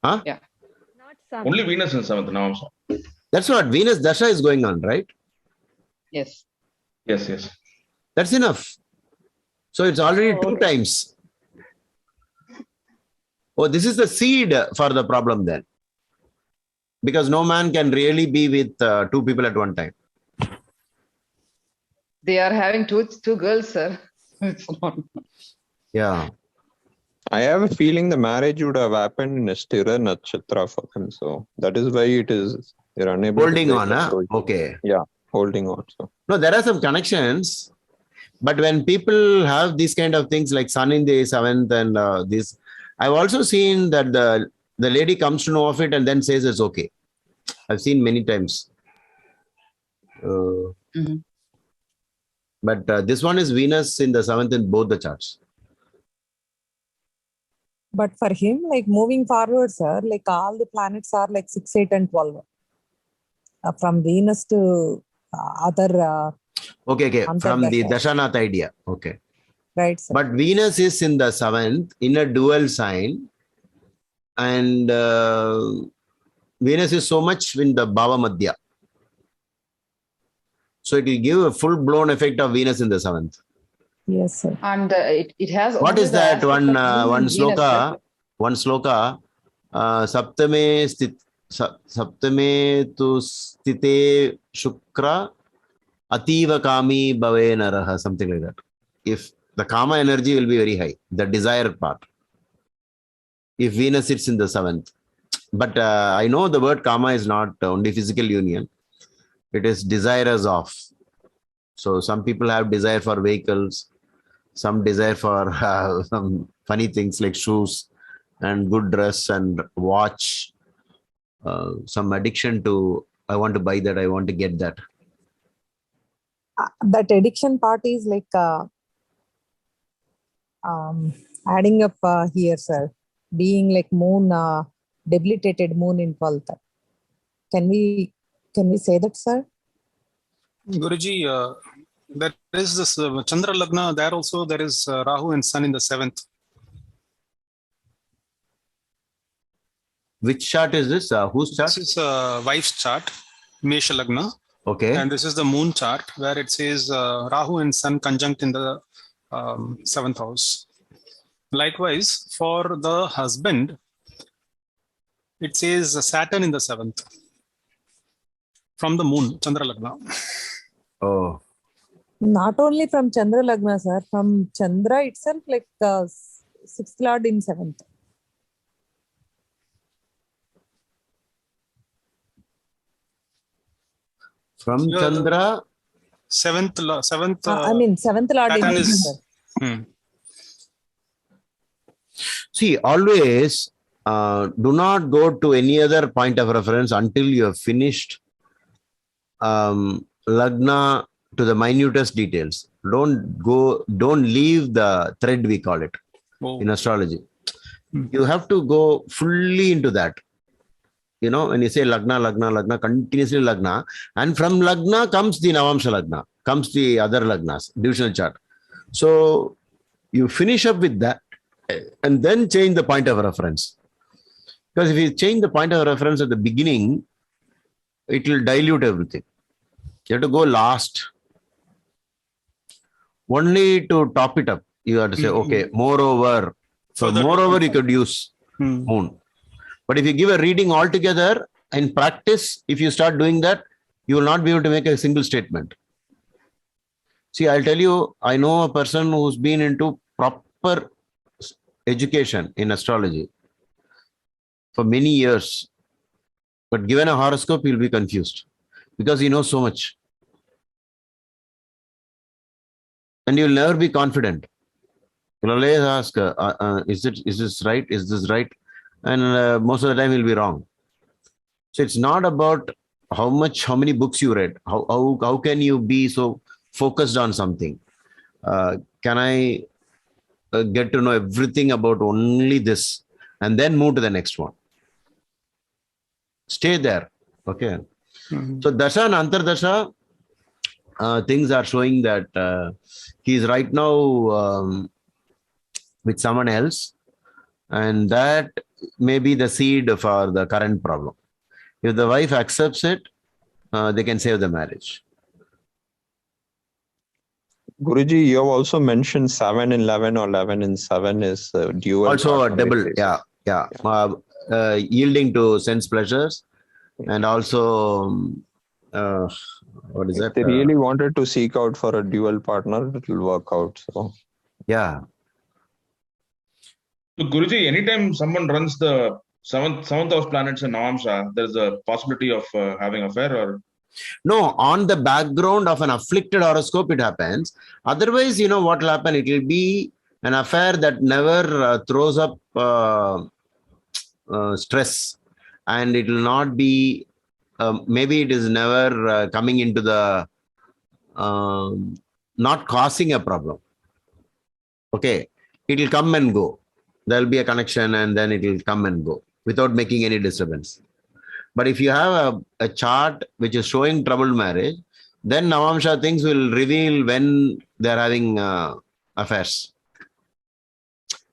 Huh? Yeah. Not Sun. Only Venus in 7th, Navamsha. That's what Venus Dasha is going on, right? Yes. Yes, yes. That's enough. So it's already two okay. times. Oh, this is the seed for the problem then. Because no man can really be with two people at one time. They are having two girls, sir. It's not. Yeah. I have a feeling the marriage would have happened in a Stira Nakshatra for him. So that is why they're unable Holding to on, break huh? up. Okay. Yeah, holding on. So No, there are some connections. But when people have these kind of things like sun in the seventh and this, I've also seen that the lady comes to know of it and then says it's okay. I've seen many times. But this one is Venus in the seventh in both the charts. But for him, like moving forward, sir, like all the planets are like 6, 8, and 12. From Venus to other. Okay. From the Dasha. Dashanath idea. Okay. Right, sir. But Venus is in the seventh in a dual sign. And Venus is so much in the Bhava Madhya. So it will give a full-blown effect of Venus in the seventh. Yes, sir. And it has. What is that? One Venus, sloka. One sloka. Saptame tu stite shukra ativa kami bhave naraha. Something like that. If the kama energy will be very high, the desire part. If Venus sits in the seventh. But I know the word kama is not only physical union. It is desirers of. So some people have desire for vehicles, some desire for some funny things like shoes and good dress and watch, some addiction to, I want to buy that, I want to get that. That addiction part is like adding up here, sir. Being like moon, debilitated moon in 12th. Can we say that, sir? Guruji, there is this Chandra Lagna, there also there is Rahu and Sun in the 7th. Which chart is this? Whose chart? This is wife's chart, Mesha Lagna. Okay. And this is the moon chart where it says Rahu and Sun conjunct in the 7th house. Likewise, for the husband, it says Saturn in the 7th from the moon, Chandra Lagna. Oh. Not only from Chandra Lagna, sir, from Chandra itself, like 6th Lord in 7th. From Chandra? 7th. I mean, 7th Lord in 7th. See, always do not go to any other point of reference until you have finished Lagna to the minutest details. Don't leave the thread, we call it, in astrology. You have to go fully into that. You know, when you say Lagna, continuously Lagna, and from Lagna comes the Navamsha Lagna, comes the other Lagnas, divisional chart. So you finish up with that and then change the point of reference. Because if you change the point of reference at the beginning, it will dilute everything. You have to go last. Only to top it up, you have to say, okay, moreover. So moreover, you could use moon. But if you give a reading altogether, in practice, if you start doing that, you will not be able to make a single statement. See, I'll tell you, I know a person who's been into proper education in astrology for many years. But given a horoscope, he'll be confused because he knows so much. And you'll never be confident. You'll always ask, is this right? Is this right? And most of the time he'll be wrong. So it's not about how many books you read. How can you be so focused on something? Can I get to know everything about only this and then move to the next one? Stay there. Okay. So Dasha and Antardasha, things are showing that he's right now with someone else, and that may be the seed for the current problem. If the wife accepts it, they can save the marriage. Guruji, you have also mentioned 7 in 11 or 11 in 7 is dual. Also a double, yeah. Yielding to sense pleasures, and also what is If that? they really wanted to seek out for a dual partner, it will work out. So yeah. So Guruji, anytime someone runs the seventh house planets in Navamsha, there's a possibility of having affair, or no, on the background of an afflicted horoscope, it happens. Otherwise, you know what will happen? It will be an affair that never throws up stress, and it will not be. Maybe it is never coming into the not causing a problem. Okay, it will come and go. There will be a connection, and then it will come and go without making any disturbance. But if you have a chart which is showing troubled marriage, then Navamsha things will reveal when they're having affairs.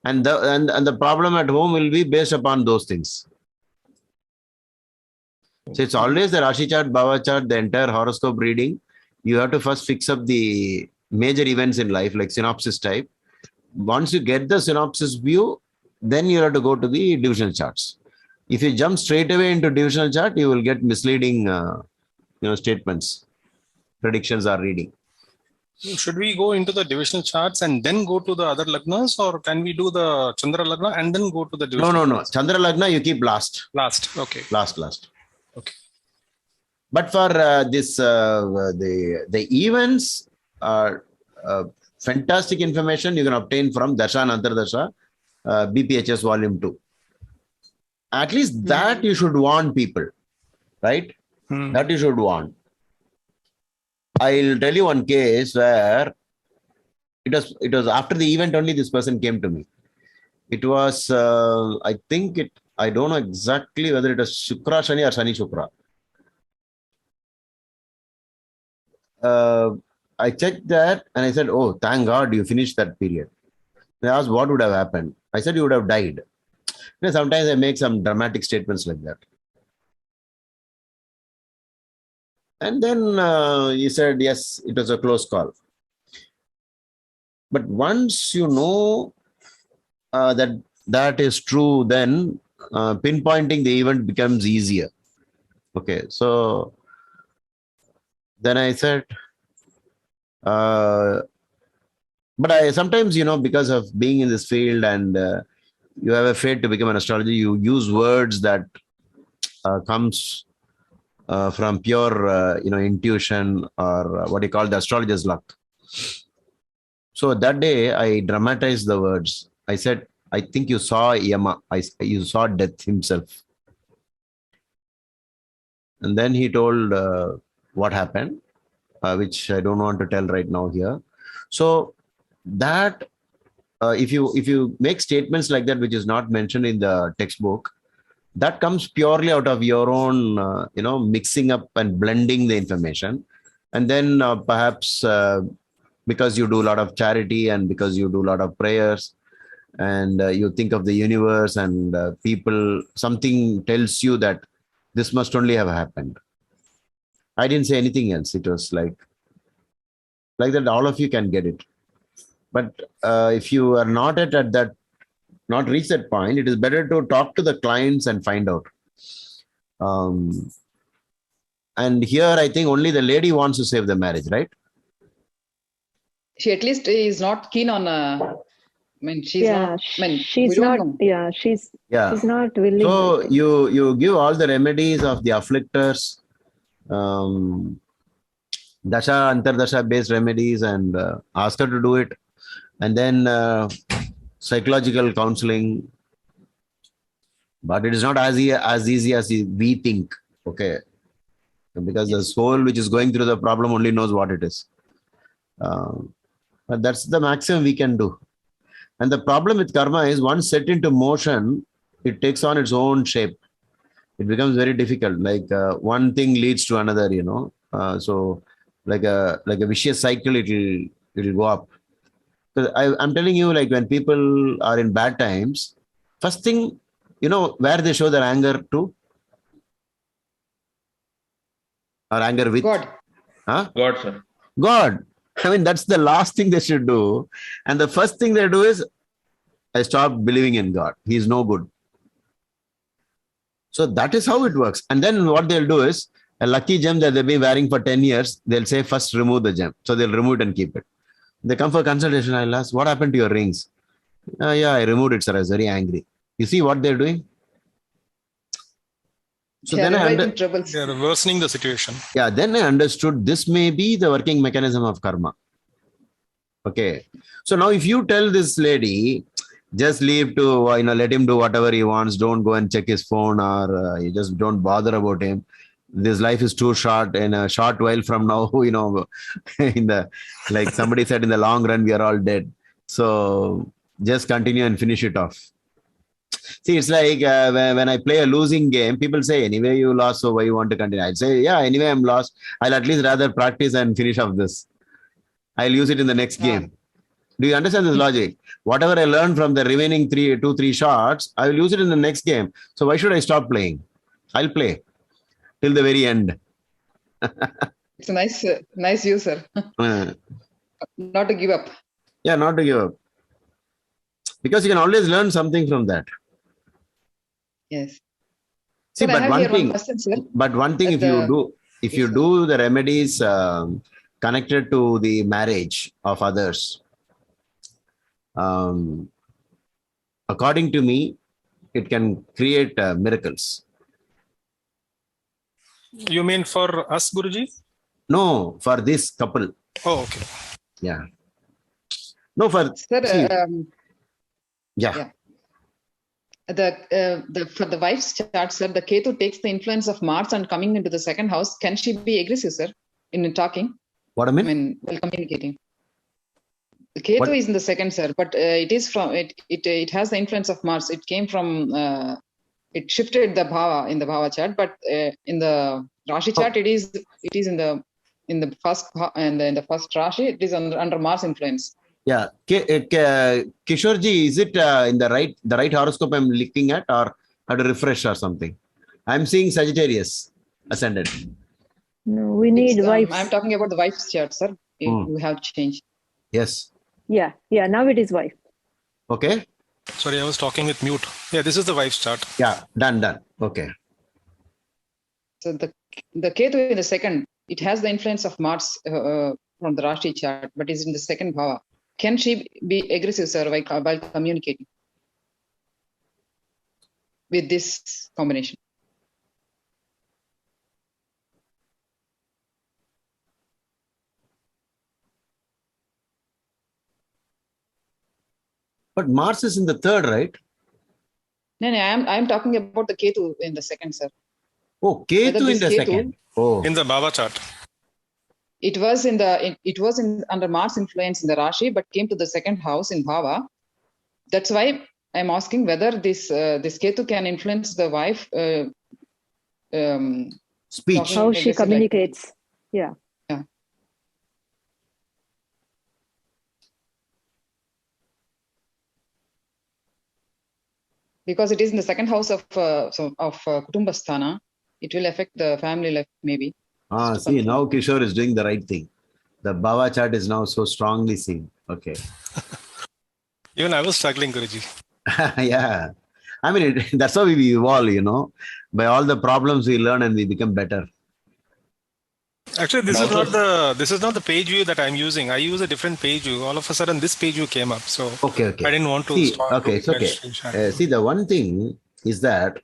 And the problem at home will be based upon those things. So it's always the Rashi chart, Bhava chart, the entire horoscope reading. You have to first fix up the major events in life, like synopsis type. Once you get the synopsis view, then you have to go to the divisional charts. If you jump straight away into divisional chart, you will get misleading statements, predictions or reading. Should we go into the divisional charts and then go to the other lagnas, or can we do the Chandra Lagna and then go to the divisional? No. Chandra Lagna you keep last. Last, okay. Last. Okay. But for this, the events are fantastic information you can obtain from Dasha and Antardasha, BPHS Volume 2. At least that you should warn people, right? That you should warn. I'll tell you one case where it was after the event only this person came to me. It was, I don't know exactly whether it was Shukra Shani or Shani Shukra. I checked that and I said, oh, thank God you finished that period. They asked what would have happened. I said, you would have died. You know, sometimes I make some dramatic statements like that. And then he said, yes, it was a close call. But once you know that is true, then pinpointing the event becomes easier. Okay, so then I said, but I sometimes, because of being in this field and you have a fate to become an astrologer, you use words that comes from pure, intuition or what you call the astrologer's luck. So that day I dramatized the words. I said, I think you saw Yama. You saw death himself. And then he told what happened, which I don't want to tell right now here. So that if you make statements like that, which is not mentioned in the textbook, that comes purely out of your own, mixing up and blending the information. And then perhaps because you do a lot of charity and because you do a lot of prayers and you think of the universe and people, something tells you that this must only have happened. I didn't say anything else. It was like that all of you can get it. But if you are not not reached that point, it is better to talk to the clients and find out. And here, I think only the lady wants to save the marriage, right? She at least is not keen on she's not. She's not. Yeah, she's not willing. So you give all the remedies of the afflictors, Dasha, Antardasha based remedies, and ask her to do it. And then psychological counseling. But it is not as easy as we think. Okay. Because the soul which is going through the problem only knows what it is. But that's the maximum we can do. And the problem with karma is once set into motion, it takes on its own shape. It becomes very difficult. Like one thing leads to another, so like a vicious cycle, it will go up. So I'm telling you, like when people are in bad times, first thing, where they show their anger to? Or anger with? God. Huh? God, sir. God. I mean, that's the last thing they should do. And the first thing they do is, I stop believing in God. He's no good. So that is how it works. And then what they'll do is, a lucky gem that they've been wearing for 10 years, they'll say, first remove the gem. So they'll remove it and keep it. They come for consultation. I'll ask, what happened to your rings? Yeah, I removed it, sir. I was very angry. You see what they're doing? So then they're worsening the situation. Yeah, then I understood this may be the working mechanism of karma. Okay. So now if you tell this lady, just leave to, let him do whatever he wants. Don't go and check his phone, or you just don't bother about him. This life is too short. In a short while from now, in the, like somebody said, in the long run, we are all dead. So just continue and finish it off. See, it's like when I play a losing game, people say, anyway, you lost, so why you want to continue? I'd say, yeah, anyway, I'm lost. I'll at least rather practice and finish off this. I'll use it in the next game. Do you understand this logic? Whatever I learned from the remaining 3 shots, I will use it in the next game. So why should I stop playing? I'll play till the very end. It's a nice view, sir. Not to give up. Yeah, not to give up. Because you can always learn something from that. Yes. See, sir, but one thing, if you do the remedies connected to the marriage of others, according to me, it can create miracles. You mean for us, Guruji? No, for this couple. Oh, okay. Yeah. No, for sir. Yeah. For the wife's chart, sir, the Ketu takes the influence of Mars and coming into the second house. Can she be aggressive, sir, in talking? What I mean? While communicating. The Ketu is in the second, sir, but it is from it has the influence of Mars. It came from it shifted the bhava in the bhava chart, but in the Rashi chart, it is in the first Rashi. It is under Mars influence. Yeah, Kishorji, is it in the right horoscope I'm looking at, or how to refresh or something? I'm seeing Sagittarius ascendant. No, we need wives. I'm talking about the wife's chart, sir. You have changed. Yes. Yeah. Now it is wife. Okay. Sorry, I was talking with mute. Yeah, this is the wife's chart. Yeah, done. Okay. So the Ketu in the second, it has the influence of Mars from the Rashi chart, but is in the second bhava. Can she be aggressive, sir, while communicating with this combination? But Mars is in the third, right? No, I'm talking about the Ketu in the second, sir. Oh, Ketu in the second. Oh, in the bhava chart. It was under Mars influence in the Rashi, but came to the second house in Bhava. That's why I'm asking whether this Ketu can influence the wife. Speech. How she communicates. Yeah. Because it is in the second house of Kutumbasthana, it will affect the family life maybe. See, now Kishore is doing the right thing. The Bhava chart is now so strongly seen. Okay. Even I was struggling, Guruji. Yeah. I mean, that's how we evolve, By all the problems we learn and we become better. Actually, this is not the page view that I'm using. I use a different page view. All of a sudden, this page view came up. So okay. I didn't want to. It's okay. See, the one thing is that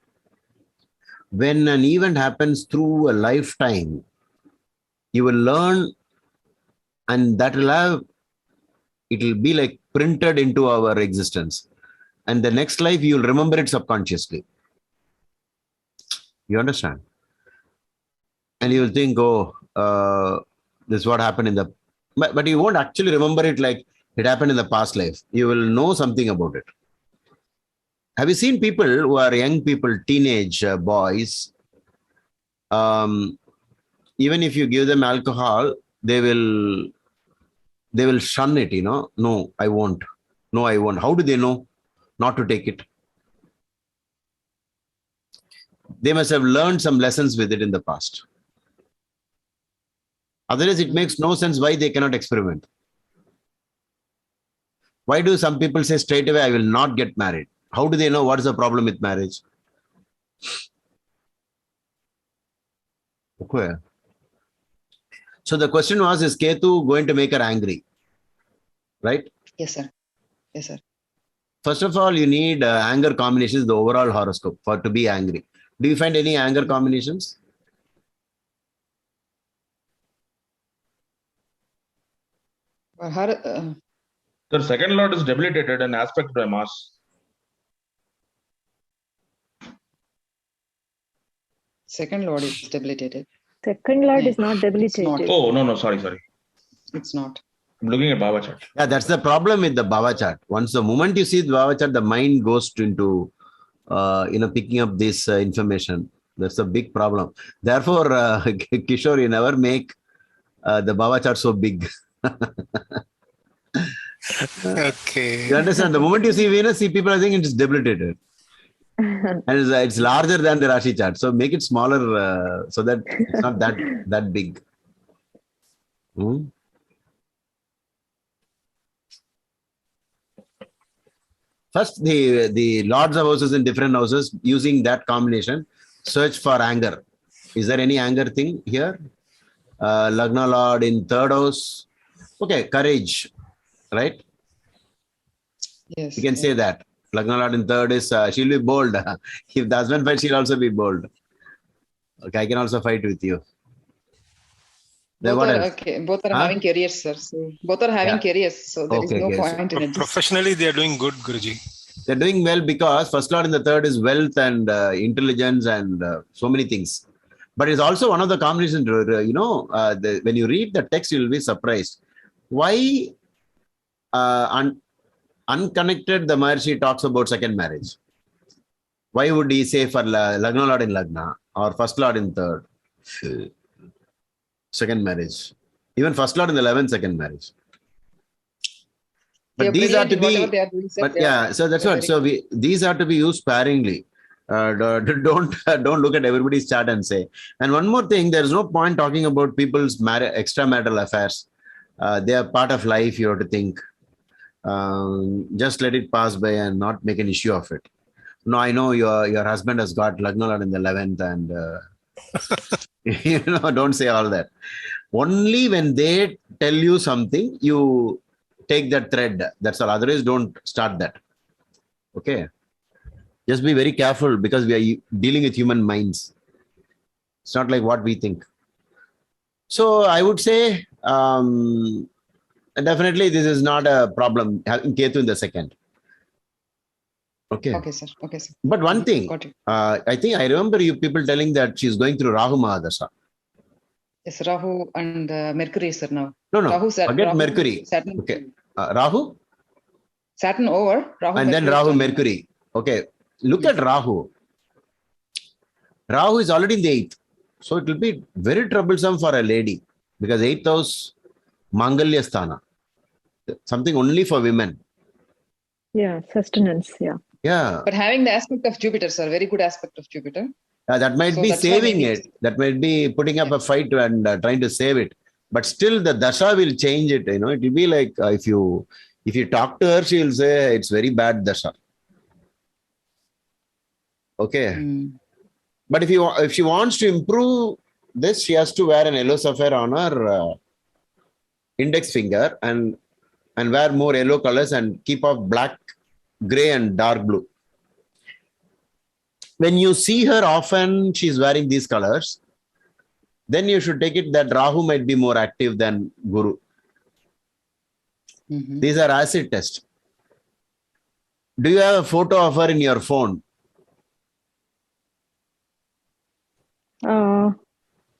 when an event happens through a lifetime, you will learn, and it will be like printed into our existence. And the next life, you'll remember it subconsciously. You understand? And you will think, this is what happened in the... But you won't actually remember it like it happened in the past life. You will know something about it. Have you seen people who are young people, teenage boys, even if you give them alcohol, they will shun it, No, I won't. No, I won't. How do they know not to take it? They must have learned some lessons with it in the past. Otherwise, it makes no sense why they cannot experiment. Why do some people say straight away, I will not get married? How do they know what is the problem with marriage? Okay. So the question was, is Ketu going to make her angry? Right? Yes, sir. Yes, sir. First of all, you need anger combinations, the overall horoscope for to be angry. Do you find any anger combinations? For her, The second lord is debilitated and aspect by Mars. second lord is debilitated. Second lord Yeah. is not It's debilitated. not. Oh, no, sorry. It's not. I'm looking at Baba chart. Yeah, that's the problem with the Bhava chart. Once the moment you see the Bhava chart, the mind goes into picking up this information. That's a big problem. Therefore, Kishore, you never make the Bhava chart so big. Okay. You understand? The moment you see Venus, people are thinking it's debilitated. And it's larger than the Rashi chart. So make it smaller so that it's not that big. Hmm? First, the lords of houses in different houses, using that combination, search for anger. Is there any anger thing here? Lagna lord in third house. Okay, courage, right? Yes. You can say that. Lagna lord in third is, she'll be bold. If the husband fights, she'll also be bold. Okay, I can also fight with you. Then Both what are else? okay. Both are having careers, sir. So both are having careers. So there is no point in it. Professionally, they are doing good, Guruji. They're doing well because first lord in the third is wealth and intelligence and so many things. But it's also one of the combinations, when you read the text, you'll be surprised. Why unconnected the Maharshi talks about second marriage? Why would he say for Lagna Lord in Lagna or first Lord in third? Second marriage. Even first Lord in the 11th, second marriage. But these are to be, so that's what. So these are to be used sparingly. Don't look at everybody's chart and say. And one more thing, there is no point talking about people's extramarital affairs. They are part of life. You have to think. Just let it pass by and not make an issue of it. No, I know your husband has got Lagna Lord in the 11th, and don't say all that. Only when they tell you something, you take that thread. That's all. Otherwise, don't start that. Okay. Just be very careful because we are dealing with human minds. It's not like what we think. So I would say definitely this is not a problem having Ketu in the second. Okay. Okay, sir. Okay, sir. But one thing, I think I remember you people telling that she's going through Rahu Mahadasha. Yes, Rahu and Mercury, sir, now. No, Rahu, forget Rahu, Mercury. Saturn. Okay. Rahu? Saturn over. Rahu, and then Rahu, Mercury. Okay. Look at Rahu. Rahu is already in the 8th. So it will be very troublesome for a lady because 8th house, Mangalya Sthana. Something only for women. Yeah, sustenance. Yeah. Yeah. But having the aspect of Jupiter, sir, very good aspect of Jupiter. That might be saving it. That might be putting up a fight and trying to save it. But still, the dasha will change it. It will be like if you talk to her, she will say it's very bad dasha. Okay. But if she wants to improve this, she has to wear an yellow sapphire on her index finger and wear more yellow colors and keep off black, gray, and dark blue. When you see her often, she's wearing these colors, then you should take it that Rahu might be more active than Guru. These are acid tests. Do you have a photo of her in your phone?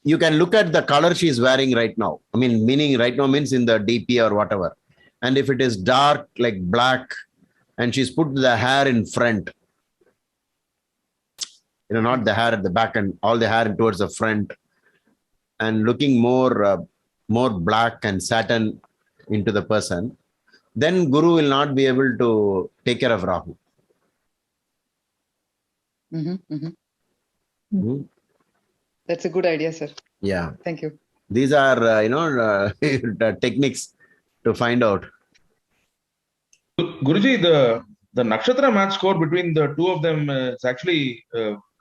You can look at the color she's wearing right now. I mean, meaning right now means in the DP or whatever. And if it is dark, like black, and she's put the hair in front, not the hair at the back and all the hair towards the front, and looking more black and satin into the person, then Guru will not be able to take care of Rahu. That's a good idea, sir. Yeah. Thank you. These are, techniques to find out. Guruji, the nakshatra match score between the two of them is actually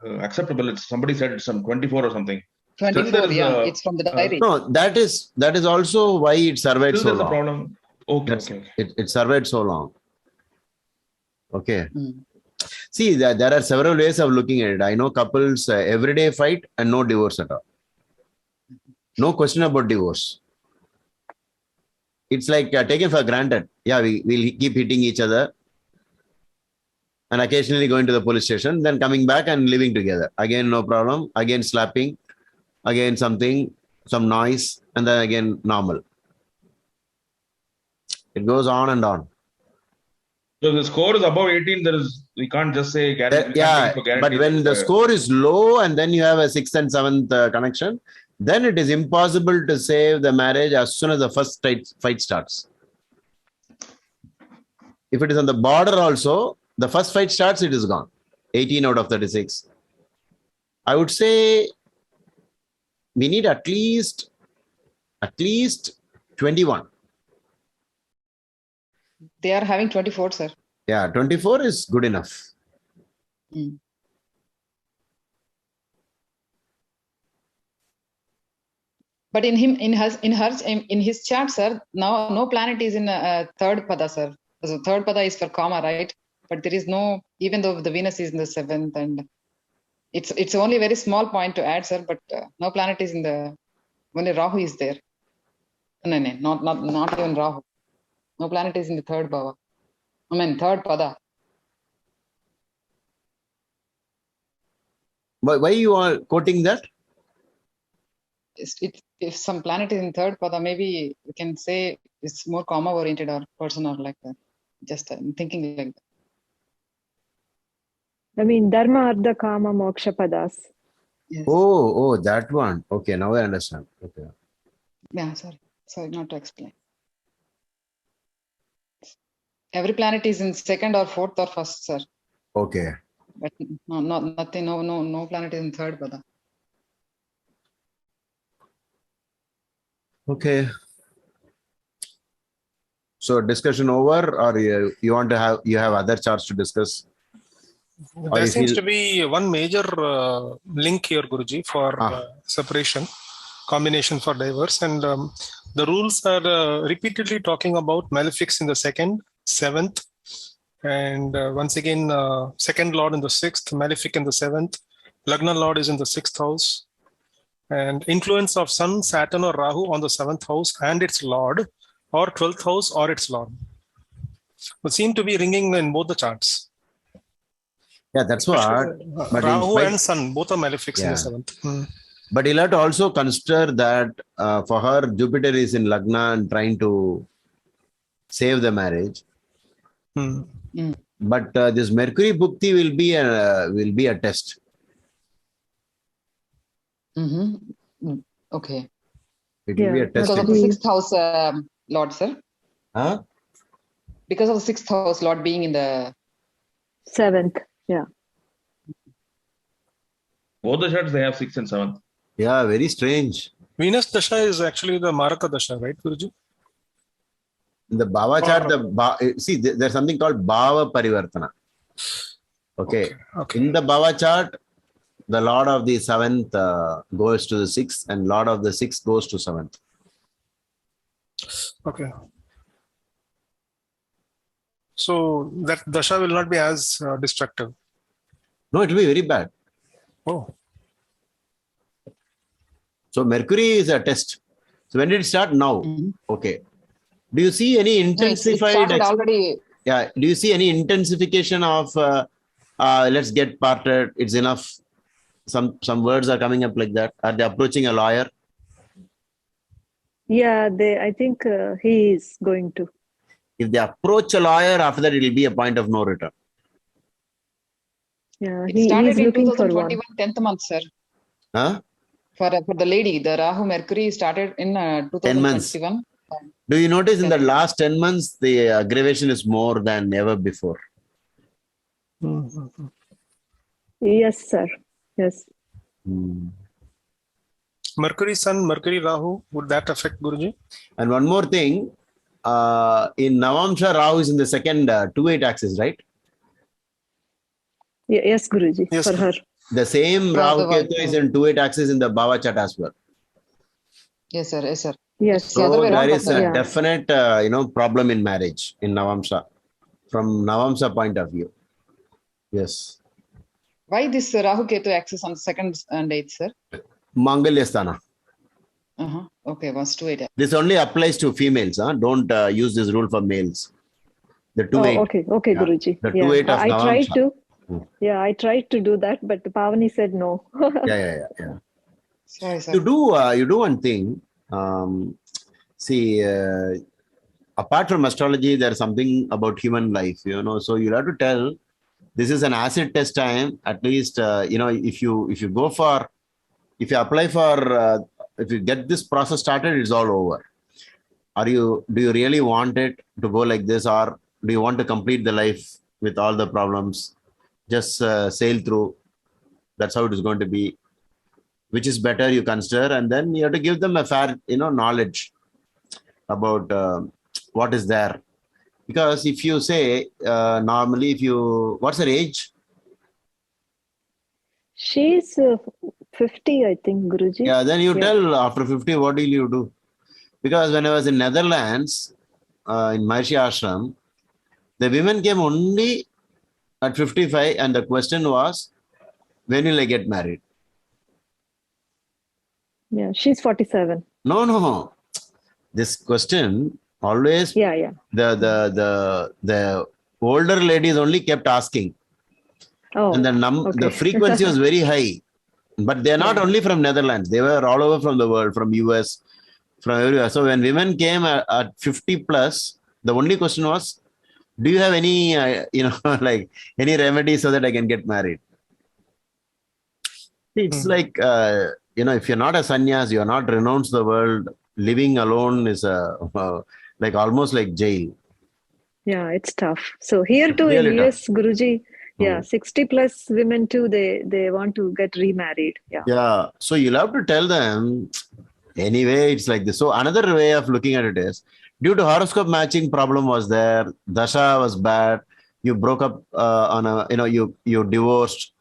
acceptable. It's, somebody said it's some 24 or something. 24, it's from the diary. No, that is also why it survived so There's long. a problem. Okay. It survived so long. Okay. See, there are several ways of looking at it. I know couples everyday fight and no divorce at all. No question about divorce. It's like taken for granted. Yeah, we'll keep hitting each other and occasionally going to the police station, then coming back and living together. Again, no problem. Again, slapping. Again, some noise, and then again, normal. It goes on and on. So the score is above 18. We can't just say guarantee. But when the score is low and then you have a 6th and 7th connection, then it is impossible to save the marriage as soon as the first fight starts. If it is on the border also, the first fight starts, it is gone. 18 out of 36. I would say we need at least 21. They are having 24, sir. Yeah, 24 is good enough. But in his chart, sir, now no planet is in third pada, sir. So third pada is for karma, right? But there is no, even though the Venus is in the 7th, and it's only a very small point to add, sir. But no planet is in the, only Rahu is there. No, not even Rahu. No planet is in the third bhava. Third pada. Why you are quoting that? If some planet is in third pada, maybe we can say it's more karma oriented or person or like that. Just I'm thinking like that. Dharma, Artha, Kama, Moksha padas. Yes. Oh, that one. Okay, now I understand. Okay. Yeah, sorry not to explain. Every planet is in 2nd or 4th or 1st, sir. Okay. But nothing. No planet is in third pada. Okay. So discussion over, or you want to have other charts to discuss? There seems to be one major link here, Guruji, for separation, combination for divorce, and the rules are repeatedly talking about malefics in the 2nd, 7th, and once again, 2nd lord in the 6th, malefic in the 7th, Lagna lord is in the 6th house, and influence of Sun, Saturn, or Rahu on the 7th house and its lord, or 12th house or its lord. But seem to be ringing in both the charts. Yeah, that's what. Rahu and Sun, both are malefics in the 7th. But you'll have to also consider that for her, Jupiter is in Lagna and trying to save the marriage. But this Mercury Bhukti will be a test. Okay. It will be a test. Because of the 6th house, Lord, sir. Huh? Because of the 6th house, Lord being in the 7th. Yeah. Both the charts, they have 6th and 7th. Yeah, very strange. Venus Dasha is actually the Maraka Dasha, right, Guruji? In the Bhava chart, see, there's something called Bhava Parivartana. Okay. In the Bhava chart, the Lord of the 7th goes to the 6th, and Lord of the 6th goes to 7th. Okay. So that Dasha will not be as destructive. No, it will be very bad. Oh. So Mercury is a test. So when did it start? Now. Okay. Do you see any intensified? Already. Yeah. Do you see any intensification of let's get parted? It's enough. Some words are coming up like that. Are they approaching a lawyer? Yeah, I think he is going to. If they approach a lawyer, after that it will be a point of no return. Yeah, it started in looking 2021, 10th month, sir. Huh? For the lady, the Rahu Mercury started in 2021. 10 months. Do you notice in the last 10 months, the aggravation is more than ever before? Yes, sir. Yes. Mercury Sun, Mercury Rahu, would that affect Guruji? And one more thing, in Navamsha, Rahu is in the second 2-8 axis, right? Yes, Guruji, Yes, for her. The same Rahu Otherwise, Ketu is in 2-8 axis in the Bhava chart as well. Yes, sir. Yes, sir. Yes. It's the other So way there around, is but, a Yeah. definite, problem in marriage in Navamsha, from Navamsha point of view. Yes. why this Rahu Ketu axis on the 2nd and 8th, sir? Mangalya Sthana. Okay, 1 to 8. This only applies to females. Don't use this rule for males. The 2-8. Okay, okay, Yeah. Guruji. The Yeah. 2-8 of I tried Navamsha. to. Yeah, I tried to do that, but Pavani said no. Yeah. Sorry, sir. You do one thing. See, apart from astrology, there's something about human life, so you'll have to tell this is an acid test time. At least, if you apply for, if you get this process started, it's all over. Do you really want it to go like this, or do you want to complete the life with all the problems? Just sail through. That's how it is going to be. Which is better, you consider, and then you have to give them a fair, knowledge about what is there. Because if you say, normally, what's her age? She's 50, I think, Guruji. Yeah, then you tell after 50, what will you do? Because when I was in Netherlands, in Maharishi Ashram, the women came only at 55, and the question was, when will I get married? Yeah, she's 47. No. This question always, Yeah. the older ladies only kept asking. Oh, And the frequency was very high. But they're not only from Netherlands. They were all over from the world, from US, from everywhere. So when women came at 50 plus, the only question was, do you have any, like any remedy so that I can get married? It's like, if you're not a sannyas, you're not renounced the world, living alone is like almost like jail. Yeah, it's tough. So here too Really in tough. US, Guruji, 60 plus women too, they want to get remarried. Yeah. So you'll have to tell them, anyway, it's like this. So another way of looking at it is, due to horoscope matching problem was there, dasha was bad, you broke up you divorced,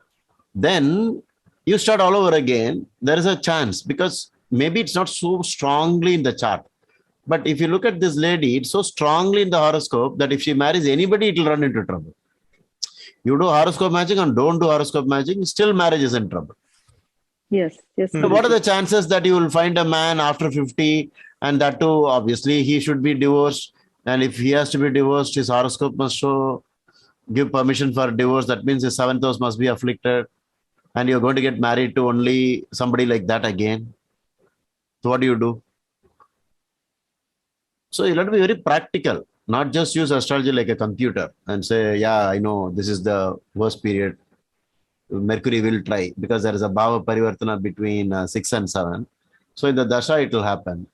then you start all over again. There is a chance, because maybe it's not so strongly in the chart. But if you look at this lady, it's so strongly in the horoscope that if she marries anybody, it will run into trouble. You do horoscope matching and don't do horoscope matching, still marriage is in trouble. Yes. So what are the chances that you will find a man after 50, and that too, obviously, he should be divorced. And if he has to be divorced, his horoscope must give permission for divorce. That means his 7th house must be afflicted. And you're going to get married to only somebody like that again. So what do you do? So you have to be very practical, not just use astrology like a computer and say, yeah, I know this is the worst period. Mercury will try, because there is a Bhava Parivartana between 6 and 7. So in the Dasha, it will happen.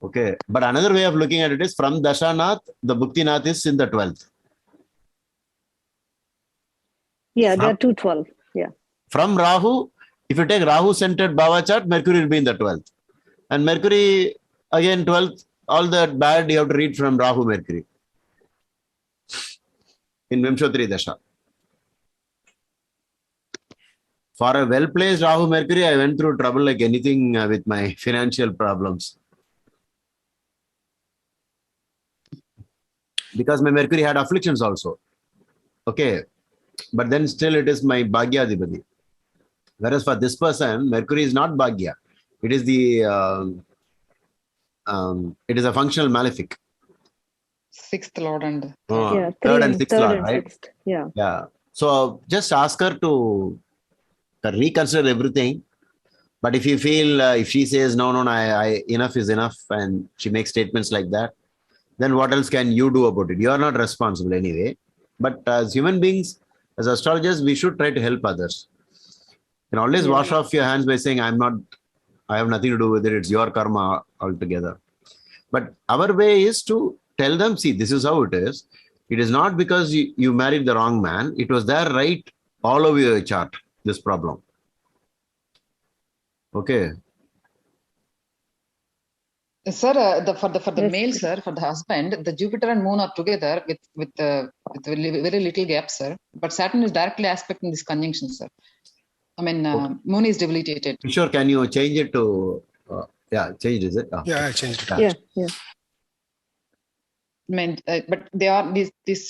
Okay. But another way of looking at it is, from Dasha Nath, the Bhukti Nath is in the 12th. Yeah, they are 212. Yeah. From Rahu, if you take Rahu centered Bhava chart, Mercury will be in the 12th. And Mercury, again, 12th, all that bad you have to read from Rahu Mercury in Vimshottari Dasha. For a well-placed Rahu Mercury, I went through trouble like anything with my financial problems. Because my Mercury had afflictions also. Okay. But then still it is my Bhagya Adhipati. Whereas for this person, Mercury is not Bhagya. It is it is a functional malefic. 6th Lord and third and sixth Lord, right? Sixth. Yeah. So just ask her to reconsider everything. But if you feel, if she says, no, enough is enough, and she makes statements like that, then what else can you do about it? You are not responsible anyway. But as human beings, as astrologers, we should try to help others. You can always wash off your hands by saying, I have nothing to do with it. It's your karma altogether. But our way is to tell them, see, this is how it is. It is not because you married the wrong man. It was there right all over your chart, this problem. Okay. Sir, for the Yes. male, sir, for the husband, the Jupiter and Moon are together with very little gap, sir. But Saturn is directly aspecting this conjunction, sir. I mean, Moon is debilitated. Sure, can you change it to? Yeah, change is it? Yeah, I changed it. Yeah. I mean, but they are this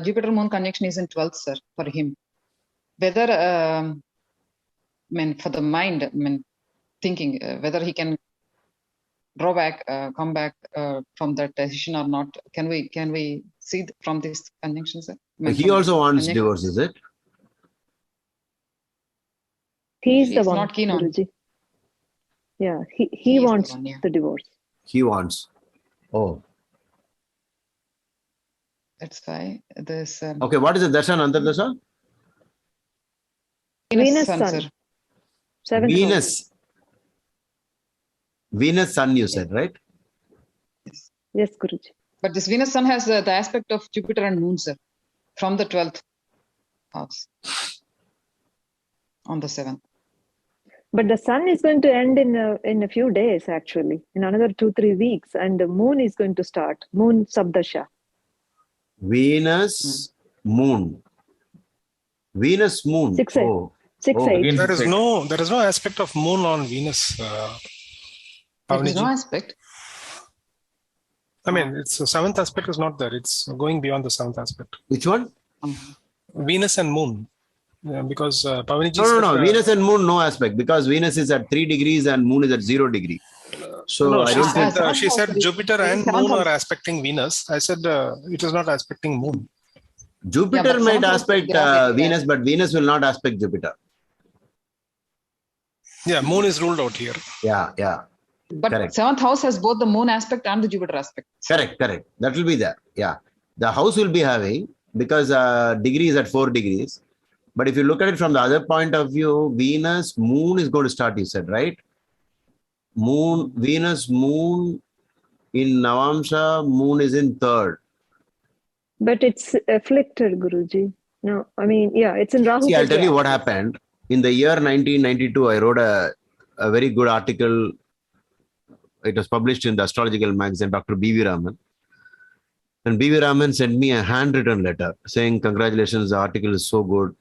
Jupiter Moon conjunction is in 12th, sir, for him. Whether I mean, for the mind, I mean, thinking whether he can draw back, come back from that decision or not. Can we see from this conjunction, sir? I mean, He from also wants conjunction. divorce, is it? He's the He's one, not keen on. Guruji. Yeah, he He is the wants one, yeah. the divorce. He wants. Oh. That's why this. Okay, what is the Dasha and Antardasha? Venus Sun, Sun. sir. Seventh house. Venus. Venus Sun, you said, right? Yes, Guruji. But this Venus Sun has the aspect of Jupiter and Moon, sir, from the 12th house on the 7th. But the sun is going to end in a few days, actually, in another 2-3 weeks, and the moon is going to start. Moon Sabdasha. Venus, Moon. Venus, Moon. 6-8. Oh. 6-8. Again, There is six. no aspect of Moon on Venus. There is no Pavaniji. aspect. I mean, it's the seventh aspect is not there. It's going beyond the seventh aspect. Which one? Venus and Moon. Yeah, because Pavaniji No. Venus and Moon, no aspect, because Venus is at 3 degrees and Moon is at 0 degree. So No, I don't think. she said Jupiter and seventh Moon are house. aspecting Venus. I said it is not aspecting Moon. Jupiter but might seventh house aspect is there. Venus, but Venus will not aspect Jupiter. Yeah, Moon is ruled out here. Yeah. But Correct. 7th house has both the Moon aspect and the Jupiter aspect. Correct. That will be there. Yeah. The house will be having, because degree is at 4 degrees. But if you look at it from the other point of view, Venus, Moon is going to start, you said, right? Venus, Moon in Navamsha, Moon is in 3rd. But it's afflicted, Guruji. No, I mean, yeah, it's in Rahu. See, I'll tell you what happened. In the year 1992, I wrote a very good article. It was published in the astrological magazine, Dr. B.V. Raman. And B.V. Raman sent me a handwritten letter saying, congratulations, the article is so good.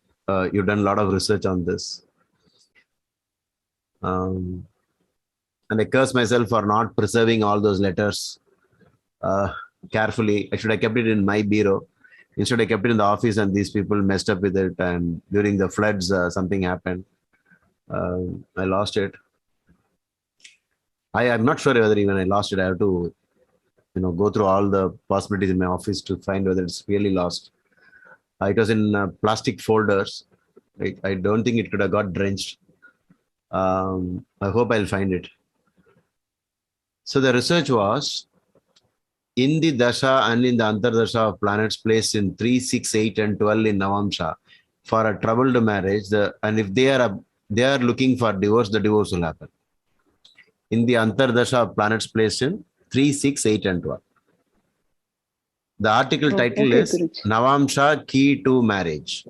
You've done a lot of research on this. And I curse myself for not preserving all those letters carefully. I should have kept it in my bureau. Instead, I kept it in the office, and these people messed up with it. And during the floods, something happened. I lost it. I am not sure whether even I lost it. I have to, go through all the possibilities in my office to find whether it's really lost. It was in plastic folders. I don't think it could have got drenched. I hope I'll find it. So the research was in the Dasha and in the Antardasha of planets placed in 3, 6, 8, and 12 in Navamsha for a troubled marriage. And if they are looking for divorce, the divorce will happen. In the Antardasha of planets placed in 3, 6, 8, and 12. The article title is Navamsha Key to Marriage.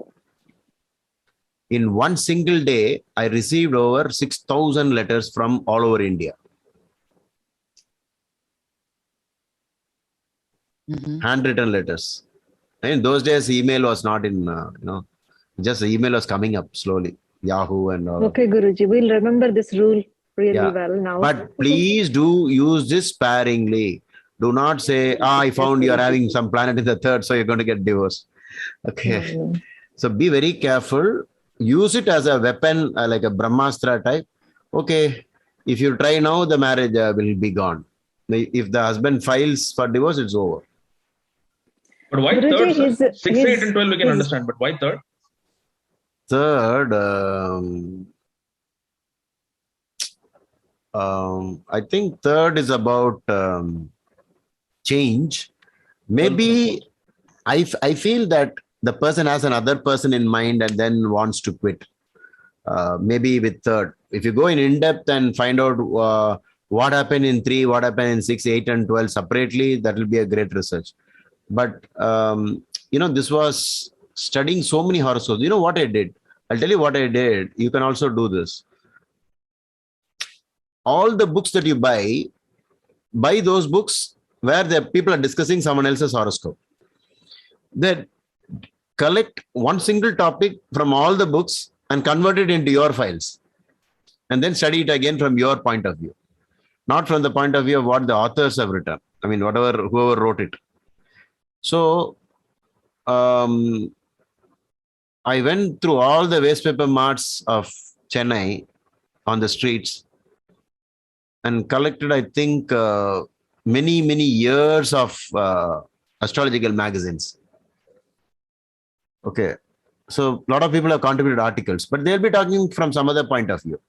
In one single day, I received over 6,000 letters from all over India. Handwritten letters. In those days, email was not in, just the email was coming up slowly. Yahoo and all. Okay, Guruji, we'll remember this rule really well now. But please do use this sparingly. Do not say, I found you're having some planet in the 3rd, so you're going to get divorced. Okay. So be very careful. Use it as a weapon, like a Brahmastra type. Okay. If you try now, the marriage will be gone. If the husband files for divorce, it's over. But why Guruji, 3rd, sir? 6, 8, and 12 we can understand, but why 3rd? 3rd, I think 3rd is about change. Maybe I feel that the person has another person in mind and then wants to quit. Maybe with 3rd. If you go in depth and find out what happened in 3, what happened in 6, 8, and 12 separately, that will be a great research. But, this was studying so many horoscopes. You know what I did? I'll tell you what I did. You can also do this. all the books that you buy those books where the people are discussing someone else's horoscope. Then collect one single topic from all the books and convert it into your files. And then study it again from your point of view. Not from the point of view of what the authors have written. I mean, whoever wrote it. So, I went through all the waste paper marts of Chennai on the streets and collected, I think, many years of astrological magazines. Okay. So a lot of people have contributed articles, but they'll be talking from some other point of view.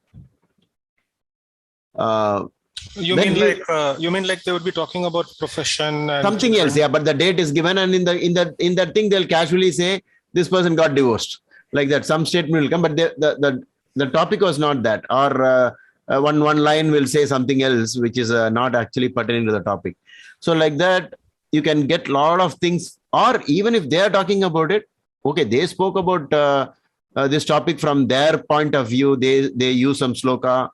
You mean like they would be talking about profession and something else, yeah. But the date is given, and in that thing they'll casually say this person got divorced, like that. Some statement will come, but the topic was not that, or one line will say something else which is not actually pertaining to the topic. So like that, you can get a lot of things, or even if they are talking about it, okay, they spoke about this topic from their point of view. They use some sloka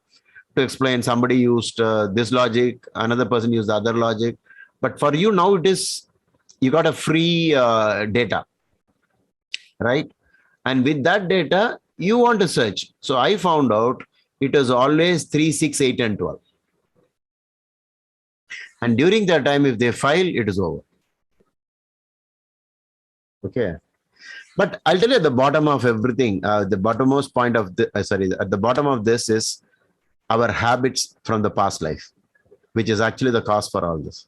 to explain. Somebody used this logic, another person used the other logic. But for you now, you got a free data, right? And with that data, you want to search. So I found out it is always 3, 6, 8, and 12. And during that time, if they file, it is over. Okay. But I'll tell you at the bottom of everything, the bottommost point of at the bottom of this is our habits from the past life, which is actually the cause for all this.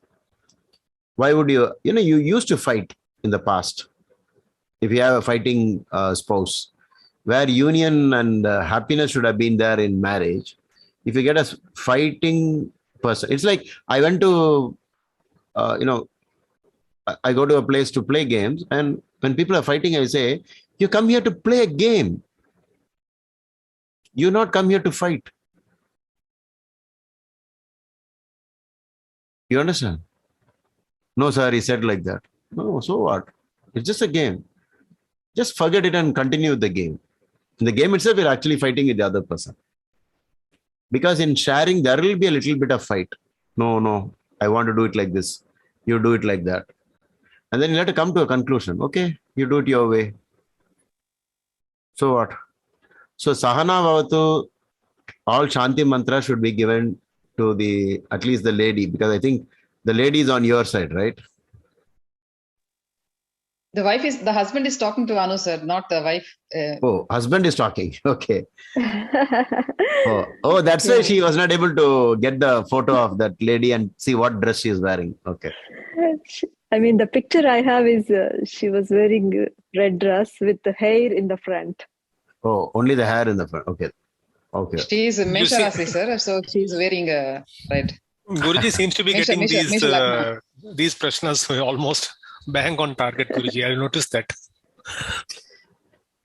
Why would you used to fight in the past. If you have a fighting spouse, where union and happiness should have been there in marriage, if you get a fighting person, it's like I went to, I go to a place to play games, and when people are fighting, I say, you come here to play a game. You not come here to fight. You understand? No, sir, he said like that. No, so what? It's just a game. Just forget it and continue with the game. In the game itself, you're actually fighting with the other person. Because in sharing, there will be a little bit of fight. No, I want to do it like this. You do it like that. And then you have to come to a conclusion. Okay, you do it your way. So what? So Sahana Bhavatu, all Shanti mantra should be given to at least the lady, because I think the lady is on your side, right? The husband is talking to Anu, sir, not the wife. Oh, husband is talking. Okay. Oh, that's why she was not able to get the photo of that lady and see what dress she is wearing. Okay. I mean, the picture I have is she was wearing red dress with the hair in the front. Oh, only the hair in the front. Okay. She is a Mesha Rasi, sir, so she is wearing red. Guruji seems to be getting these prashnas almost bang on target, Guruji. I noticed that.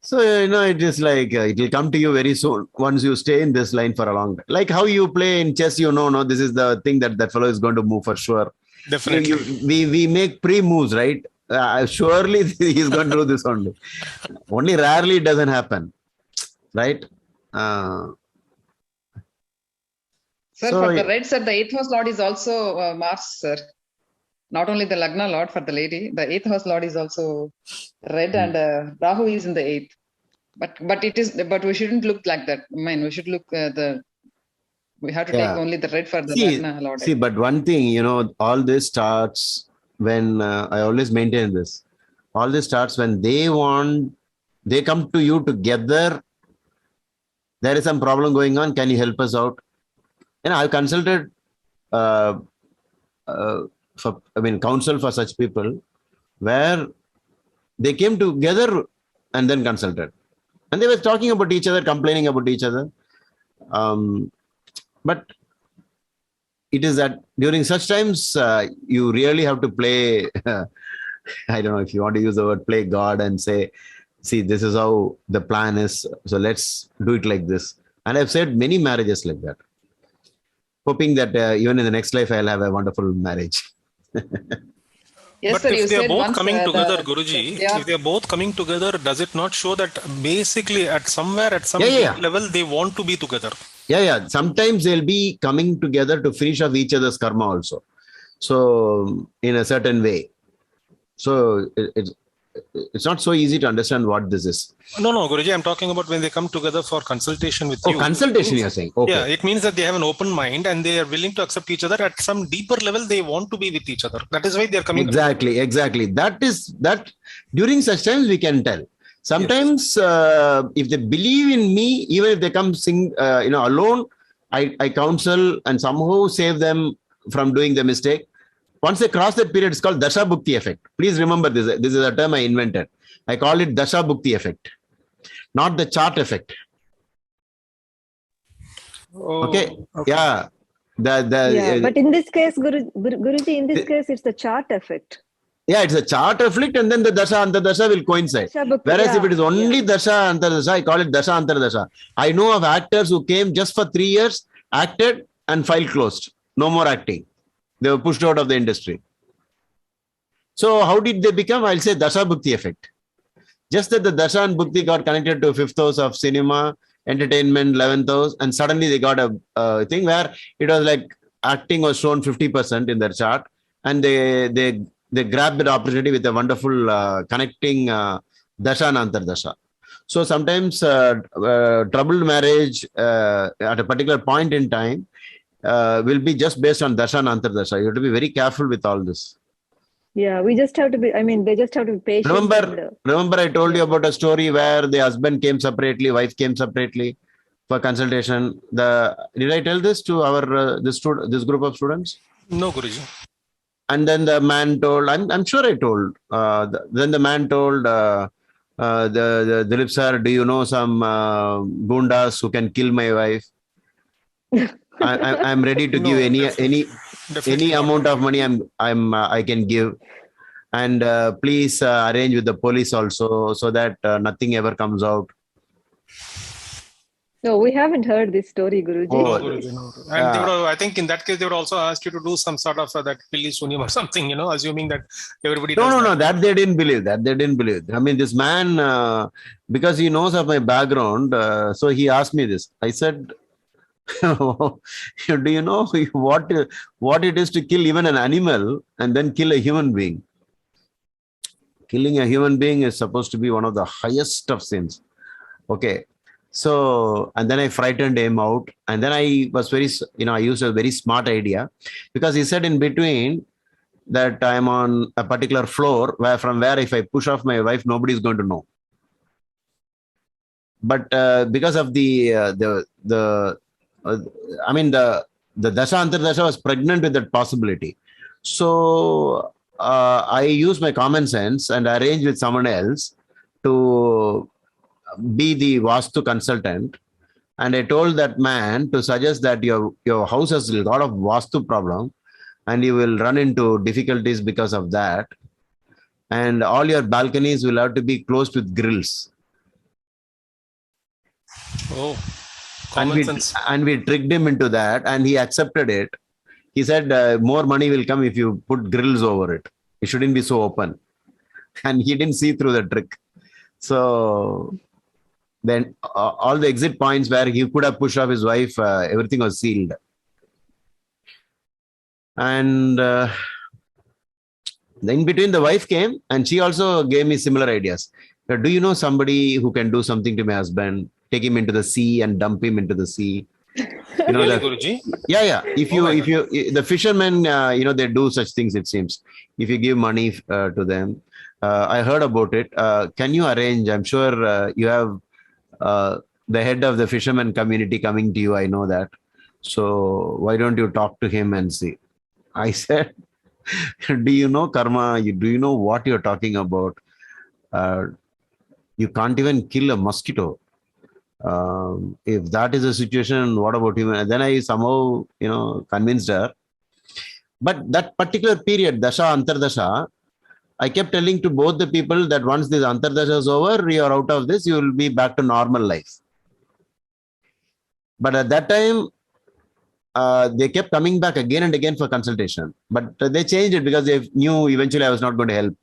So, it is like, it will come to you very soon once you stay in this line for a long time. Like how you play in chess, no, this is the thing that fellow is going to move for sure. Definitely. We make pre-moves, right? Surely he's going to do this only. Only rarely it doesn't happen, right? Sir, for the red, sir, the 8th house lord is also Mars, sir. Not only the Lagna lord for the lady, the 8th house lord is also red, and Rahu is in the 8th. But we shouldn't look like that. I mean, we should look we have to take only the red for the Lagna lord. See, but one thing, all this starts when I always maintain this. All this starts when they come to you together. There is some problem going on. Can you help us out? I've consulted counsel for such people where they came together and then consulted. And they were talking about each other, complaining about each other. But it is that during such times, you really have to play, I don't know if you want to use the word play God and say, see, this is how the plan is. So let's do it like this. And I've said many marriages like that, hoping that even in the next life, I'll have a wonderful marriage. Yes, but sir, if they are both coming together, Guruji, if they are both coming together, does it not show that basically at some level they want to be together? Yeah. Sometimes they'll be coming together to finish off each other's karma also. So in a certain way. So it's not so easy to understand what this is. No, Guruji, I'm talking about when they come together for consultation with you. Oh, consultation, you're saying. Okay. Yeah, it means that they have an open mind and they are willing to accept each other. At some deeper level, they want to be with each other. That is why they are coming. Exactly. That during such times we can tell. Sometimes if they believe in me, even if they come alone, I counsel and somehow save them from doing the mistake. Once they cross that period, it's called Dasha Bhukti effect. Please remember this. This is a term I invented. I call it Dasha Bhukti effect, not the chart effect. Okay. Yeah. But in this case, Guruji, in this case, it's the chart effect. Yeah, it's a chart effect, and then the Dasha Antardasha will coincide. Whereas if it is only Dasha Antardasha, I call it Dasha Antardasha. I know of actors who came just for 3 years, acted, and file closed. No more acting. They were pushed out of the industry. So how did they become? I'll say Dasha Bhukti effect. Just that the Dasha and Bhukti got connected to 5th house of cinema, entertainment, 11th house, and suddenly they got a thing where it was like acting was shown 50% in their chart, and they grabbed that opportunity with a wonderful connecting Dasha and Antardasha. So sometimes troubled marriage at a particular point in time will be just based on Dasha and Antardasha. You have to be very careful with all this. Yeah, we just have to be, they just have to be patient. Remember I told you about a story where the husband came separately, wife came separately for consultation. Did I tell this to our this group of students? No, Guruji. And then the man told, I'm sure I told, then the man told the Dhilip sir, do you know some gundas who can kill my wife? I'm ready to give any amount of money I can give, and please arrange with the police also so that nothing ever comes out. No, we haven't heard this story, Guruji. Oh, Guruji, no. And I think in that case, they would also ask you to do some sort of that Pilli Sunyam or something, assuming that everybody does No, that they didn't believe. I mean, this man, because he knows of my background, so he asked me this. I said, do you know what it is to kill even an animal and then kill a human being? Killing a human being is supposed to be one of the highest of sins. Okay. So, and then I frightened him out. And then I was I used a very smart idea, because he said in between that I'm on a particular floor from where if I push off my wife, nobody is going to know. But because of the Dasha Antardasha was pregnant with that possibility. So I used my common sense and arranged with someone else to be the Vastu consultant. And I told that man to suggest that your house has a lot of Vastu problem and you will run into difficulties because of that. And all your balconies will have to be closed with grills. Oh. And we tricked him into that, and he accepted it. He said more money will come if you put grills over it. It shouldn't be so open. And he didn't see through the trick. So then all the exit points where he could have pushed off his wife, everything was sealed. And in between, the wife came and she also gave me similar ideas. Do you know somebody who can do something to my husband? Take him into the sea and dump him into the sea. Really, Guruji? Yeah. If the fishermen, they do such things, it seems. If you give money to them, I heard about it. Can you arrange? I'm sure you have the head of the fisherman community coming to you. I know that. So why don't you talk to him and see? I said, do you know karma? Do you know what you're talking about? You can't even kill a mosquito. If that is the situation, what about him? And then I somehow, convinced her. But that particular period, Dasha, Antardasha, I kept telling to both the people that once this Antardasha is over, you are out of this, you will be back to normal life. But at that time, they kept coming back again and again for consultation. But they changed it because they knew eventually I was not going to help.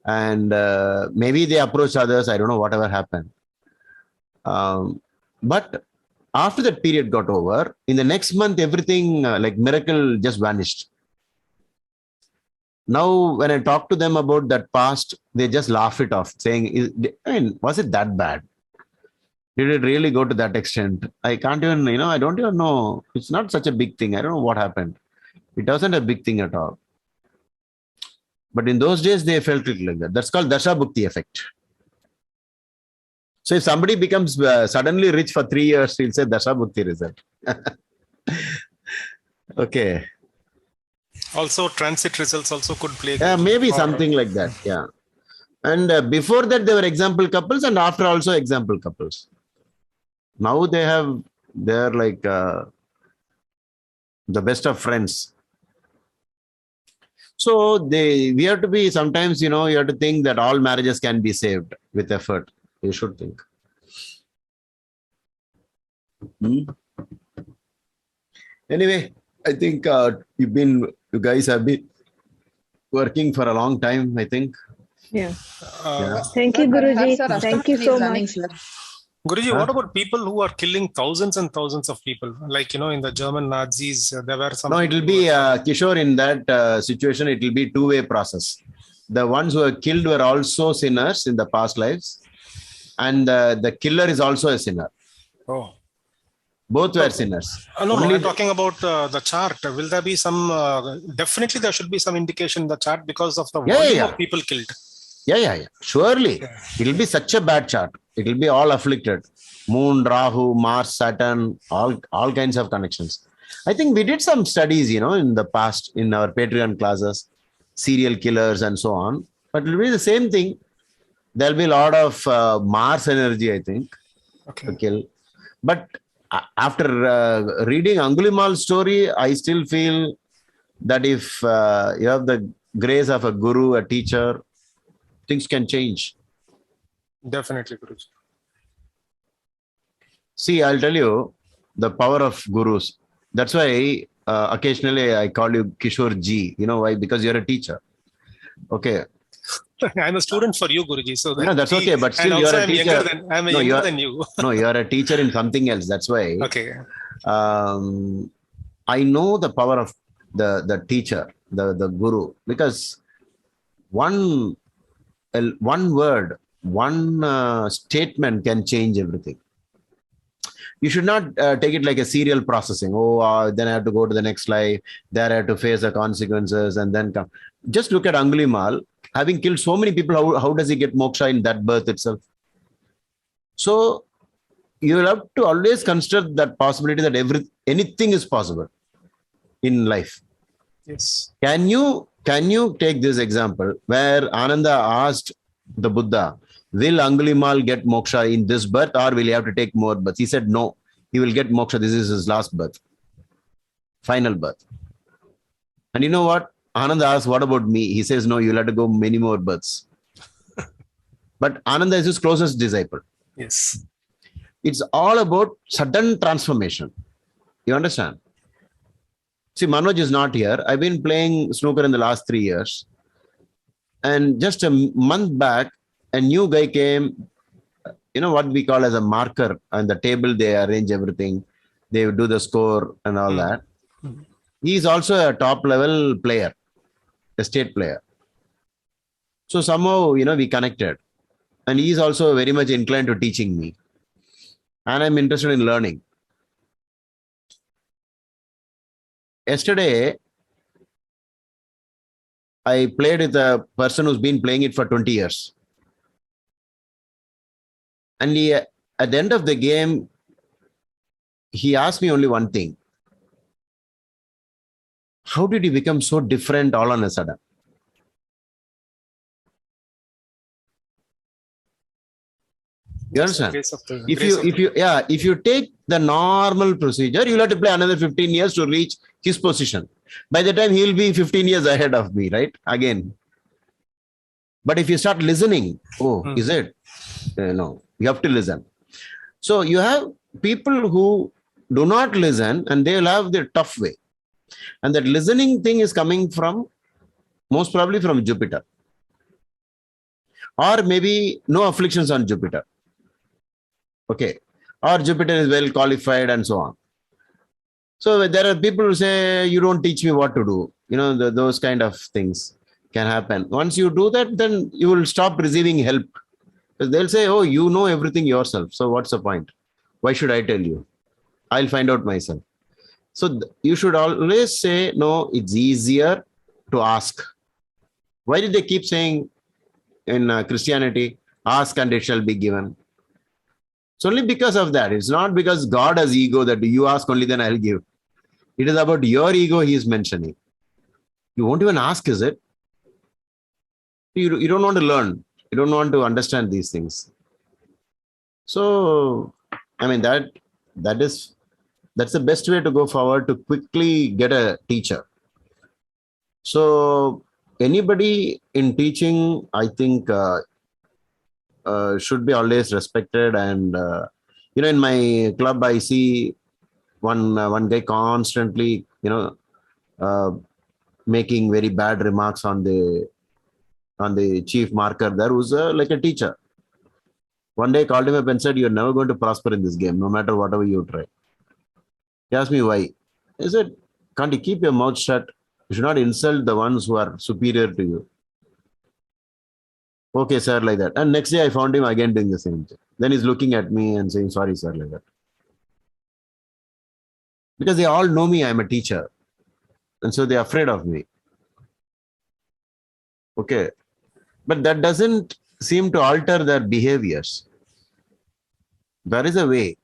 And maybe they approached others. I don't know whatever happened. But After that period got over, in the next month, everything like miracle just vanished. Now, when I talk to them about that past, they just laugh it off, saying, was it that bad? Did it really go to that extent? I can't even, I don't even know. It's not such a big thing. I don't know what happened. It wasn't a big thing at all. But in those days, they felt it like that. That's called Dasha Bhukti effect. So if somebody becomes suddenly rich for 3 years, he'll say Dasha Bhukti result. Okay. Also, transit results also could play. Maybe something like that. Yeah. And before that, they were example couples, and after also example couples. Now they're like the best of friends. So we have to be sometimes, you have to think that all marriages can be saved with effort. You should think. Anyway, I think you guys have been working for a long time, I think. Yeah. Thank you, Guruji. Thank you so much. Guruji, what about people who are killing thousands and thousands of people? Like, in the German Nazis, there were some... No, it will be, Kishore, in that situation, it will be two-way process. The ones who were killed were also sinners in the past lives. And the killer is also a sinner. Oh. Both were sinners. No, I'm talking about the chart. Will there be some... definitely there should be some indication in the chart because of the volume of people killed. Yeah. Surely. Yeah. It will be such a bad chart. It will be all afflicted. Moon, Rahu, Mars, Saturn, all kinds of connections. I think we did some studies, in the past in our Patreon classes, serial killers and so on. But it will be the same thing. There'll be a lot of Mars energy, I think, to kill. But after reading Angulimal's story, I still feel that if you have the grace of a guru, a teacher, things can change. Definitely, Guruji. See, I'll tell you the power of gurus. That's why occasionally I call you Kishore Ji. You know why? Because you're a teacher. Okay. I'm a student for you, Guruji. So that's okay. But still, you're a teacher. I'm younger than you. No, you're a teacher in something else. That's why. Okay. I know the power of the teacher, the guru, because one word, one statement can change everything. You should not take it like a serial processing. Then I have to go to the next life. There I have to face the consequences and then come. Just look at Angulimal. Having killed so many people, how does he get moksha in that birth itself? So you will have to always consider that possibility that anything is possible in life. Yes. Can you take this example where Ananda asked the Buddha, will Angulimal get moksha in this birth or will he have to take more births? He said, no, he will get moksha. This is his last birth, final birth. And you know what? Ananda asks, what about me? He says, no, you'll have to go many more births. But Ananda is his closest disciple. Yes. It's all about sudden transformation. You understand? See, Manoj is not here. I've been playing snooker in the last 3 years. And just a month back, a new guy came, what we call as a marker on the table. They arrange everything. They do the score and all that. He's also a top level player, a state player. So somehow, we connected. And he's also very much inclined to teaching me. And I'm interested in learning. Yesterday, I played with a person who's been playing it for 20 years. And at the end of the game, he asked me only one thing. How did you become so different all on a sudden? You understand? If you take the normal procedure, you'll have to play another 15 years to reach his position. By the time he'll be 15 years ahead of me, right? Again. But if you start listening, is it? No, you have to listen. So you have people who do not listen and they'll have their tough way. And that listening thing is coming from, most probably from Jupiter. Or maybe no afflictions on Jupiter. Okay. or Jupiter is well qualified and so on. So there are people who say, you don't teach me what to do. Those kind of things can happen. Once you do that, then you will stop receiving help. Because they'll say, oh, you know everything yourself. So what's the point? Why should I tell you? I'll find out myself. So you should always say, no, it's easier to ask. Why did they keep saying in Christianity, ask and it shall be given? It's only because of that. It's not because God has ego that you ask only, then I'll give. It is about your ego he is mentioning. You won't even ask, is it? You don't want to learn. You don't want to understand these things. So, I mean, that's the best way to go forward, to quickly get a teacher. So anybody in teaching, I think, should be always respected. And in my club, I see one guy constantly, making very bad remarks on the chief marker there, who's like a teacher. One day I called him up and said, you're never going to prosper in this game, no matter whatever you try. He asked me why. I said, can't you keep your mouth shut? You should not insult the ones who are superior to you. Okay, sir, like that. And next day I found him again doing the same thing. Then he's looking at me and saying, sorry, sir, like that. Because they all know me, I'm a teacher. And so they're afraid of me. Okay. But that doesn't seem to alter their behaviors. There is a way.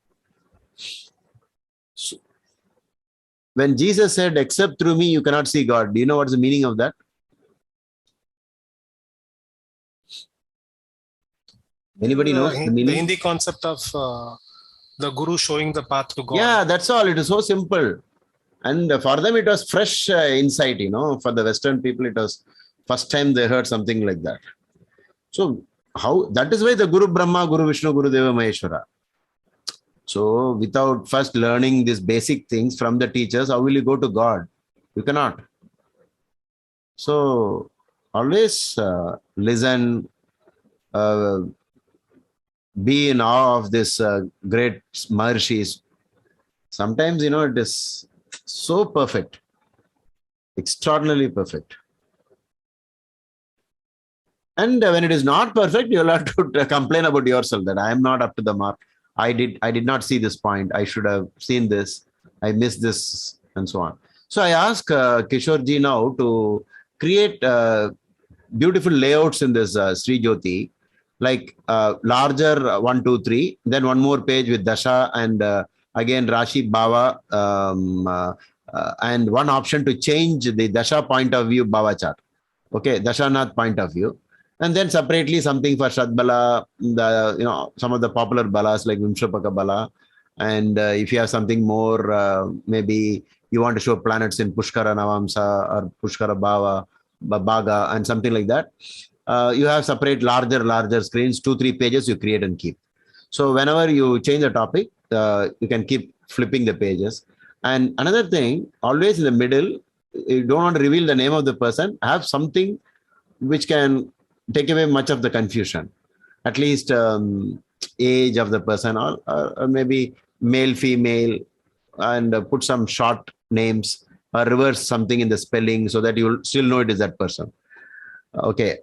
So, when Jesus said, except through me, you cannot see God. Do you know what's the meaning of that? Anybody knows the meaning? The Hindi concept of the Guru showing the path to God. Yeah, that's all. It is so simple. And for them, it was fresh insight, For the Western people, it was first time they heard something like that. So that is why the Guru Brahma, Guru Vishnu, Guru Deva Maheshwara. So without first learning these basic things from the teachers, how will you go to God? You cannot. So always listen, be in awe of this great Maharshis. Sometimes, it is so perfect, extraordinarily perfect. And when it is not perfect, you'll have to complain about yourself that I am not up to the mark. I did not see this point. I should have seen this. I missed this, and so on. So I ask Kishore ji now to create beautiful layouts in this Sri Jyoti, like larger 1, 2, 3, then one more page with Dasha and again Rashi Bhava, and one option to change the Dasha point of view Bhava chart. Okay, Dashanath point of view. And then separately something for Shadbala, some of the popular balas like Vimshapaka Bala. And if you have something more, maybe you want to show planets in Pushkara Navamsa or Pushkara Bhava, Bhaga, and something like that. You have separate larger screens, 2-3 pages you create and keep. So whenever you change the topic, you can keep flipping the pages. And another thing, always in the middle, you don't want to reveal the name of the person, have something which can take away much of the confusion. At least age of the person, or maybe male, female, and put some short names or reverse something in the spelling so that you'll still know it is that person. Okay.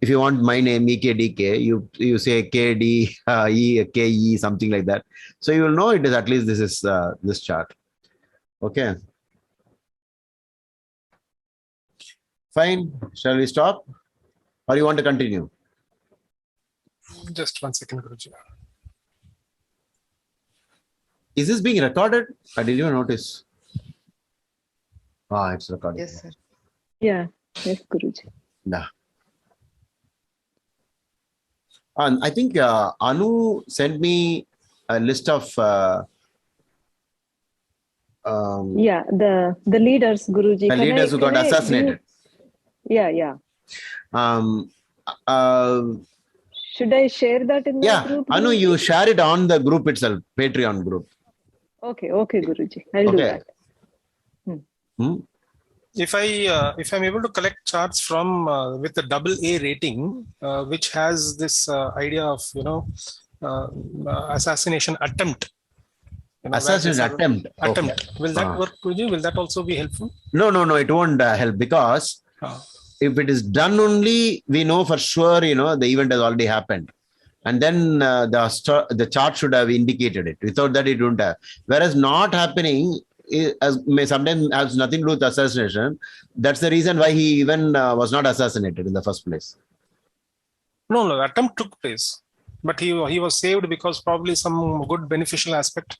If you want my name, EKDK, you say KD, E, KE, something like that. So you will know it is at least this is this chart. Okay. Fine. Shall we stop? Or you want to continue? Just 1 second, Guruji. Is this being recorded? I didn't even notice. It's recorded. Yes, sir. Yeah. Yes, Guruji. Yeah. And I think Anu sent me a list of yeah, the leaders, Guruji. The leaders who got assassinated. Yeah. Should I share that in the group? Anu, you share it on the group itself, Patreon group. Okay, Guruji. I'll do that. If I'm able to collect charts from with the AA rating, which has this idea of assassination attempt. Assassination attempt. Attempt. Okay. Will that work, Guruji? Will that also be helpful? No, it won't help, because if it is done only, we know for sure, the event has already happened. And then the chart should have indicated it. Without that, it wouldn't have. Whereas not happening may sometimes has nothing to do with assassination. That's the reason why he even was not assassinated in the first place. No, attempt took place, but he was saved because probably some good beneficial aspect.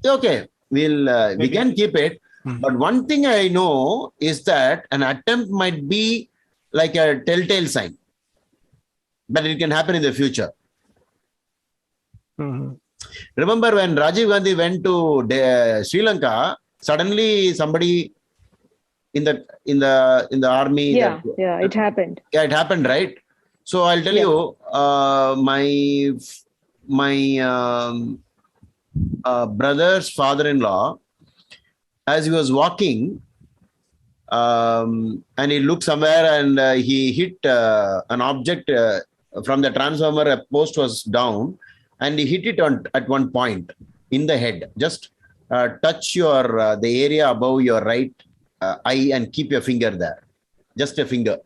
Okay, we can keep it. But one thing I know is that an attempt might be like a telltale sign that it can happen in the future. Remember when Rajiv Gandhi went to Sri Lanka, suddenly somebody in the army. It happened. Yeah, it happened, right? So I'll tell you, my brother's father-in-law, as he was walking, and he looked somewhere and he hit an object from the transformer. A post was down, and he hit it at one point in the head. Just touch the area above your right eye and keep your finger there. Just a finger.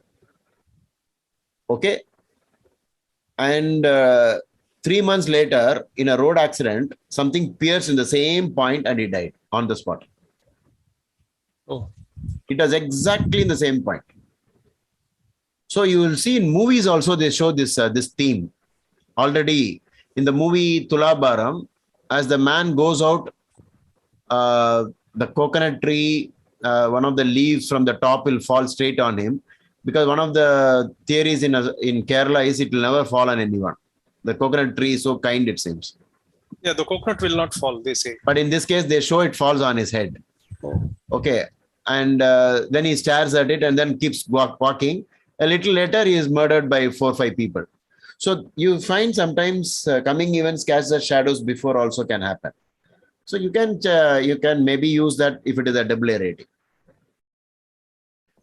Okay. And 3 months later, in a road accident, something pierced in the same point and he died on the spot. Oh. It was exactly in the same point. So you will see in movies also, they show this theme. Already in the movie Tulabharam, as the man goes out, the coconut tree, one of the leaves from the top will fall straight on him, because one of the theories in Kerala is it will never fall on anyone. The coconut tree is so kind, it seems. Yeah, the coconut will not fall, they say. But in this case, they show it falls on his head. Okay. And then he stares at it and then keeps walking. A little later, he is murdered by 4 or 5 people. So you find sometimes coming events cast the shadows before also can happen. So you can maybe use that if it is a AA rating.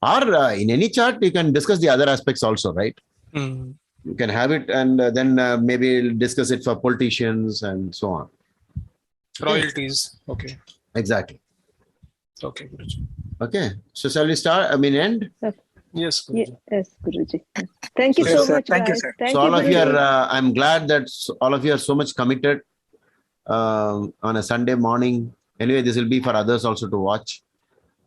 Or in any chart, you can discuss the other aspects also, right? You can have it and then maybe discuss it for politicians and so on. Royalties. Okay. Exactly. Okay, Guruji. Okay. So shall we start? End? Yes, Guruji. Yes, Guruji. Thank you so much, Thank you, guys. sir. Thank So you, all of you Guruji. are, I'm glad that all of you are so much committed on a Sunday morning. Anyway, this will be for others also to watch.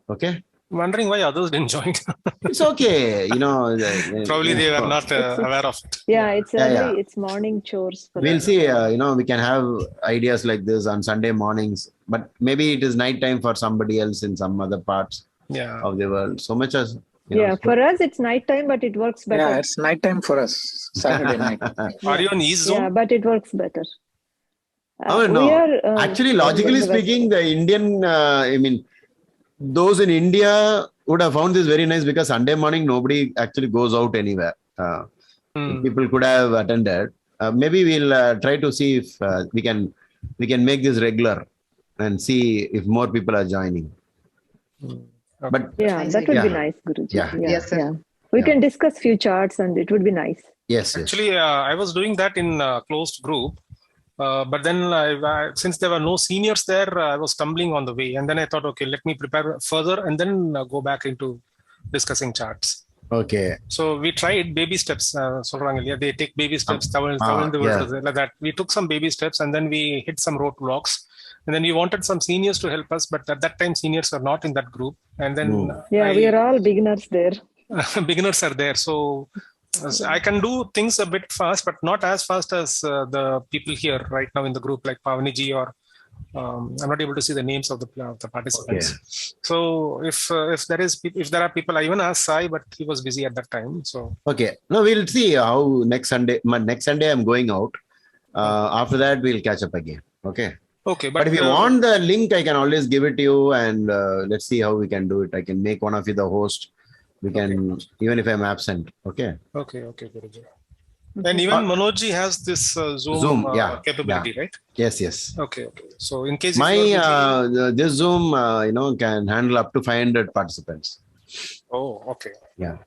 Okay. Wondering why others didn't join. It's okay. Probably they were not aware of it. Yeah, it's early. Yeah. It's morning chores. For We'll us. see. We can have ideas like this on Sunday mornings, but maybe it is night time for somebody else in some other parts of the world. So much as For us it's night time, but it works better. Yeah, it's night time for us. Saturday night. Are you on East Zone? Yeah, but it works better. No. Actually, logically speaking, the Indian, those in India would have found this very nice, because Sunday morning nobody actually goes out anywhere. People could have attended. Maybe we'll try to see if we can make this regular and see if more people are joining. But that would be nice, Guruji. Yes, sir. We can discuss few charts and it would be nice. Yes. Actually, I was doing that in a closed group. But then since there were no seniors there, I was stumbling on the way. And then I thought, okay, let me prepare further and then go back into discussing charts. Okay. So we tried baby steps. They take baby steps. Like that. We took some baby steps and then we hit some roadblocks. And then we wanted some seniors to help us. But at that time, seniors were not in that group. And then we are all beginners there. Beginners are there. So I can do things a bit fast, but not as fast as the people here right now in the group, like Pavaniji, or I'm not able to see the names of the participants. Okay. So if there are people, I even asked Sai, but he was busy at that time. So okay, no, we'll see how next Sunday. Next Sunday I'm going out. After that we'll catch up again. Okay. Okay, but if you want the link, I can always give it to you, and let's see how we can do it. I can make one of you the host. We can, even if I'm absent. Okay. Okay, Guruji. And even Manojji has this Zoom capability, right? Yes. Okay. So in case this Zoom, can handle up to 500 participants. Oh, okay. Yeah.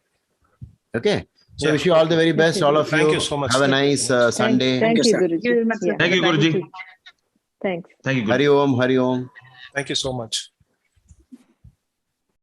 Okay. So Yeah. wish you all the very best, all of you. Thank you so much. Have a nice Sunday. Thank you, sir. Guruji. Thank you very much, sir. Yeah. Thank you, Bye-bye. Guruji. Thanks. Thank you, Guruji. Hari Om, Hari Om. Thank you so much.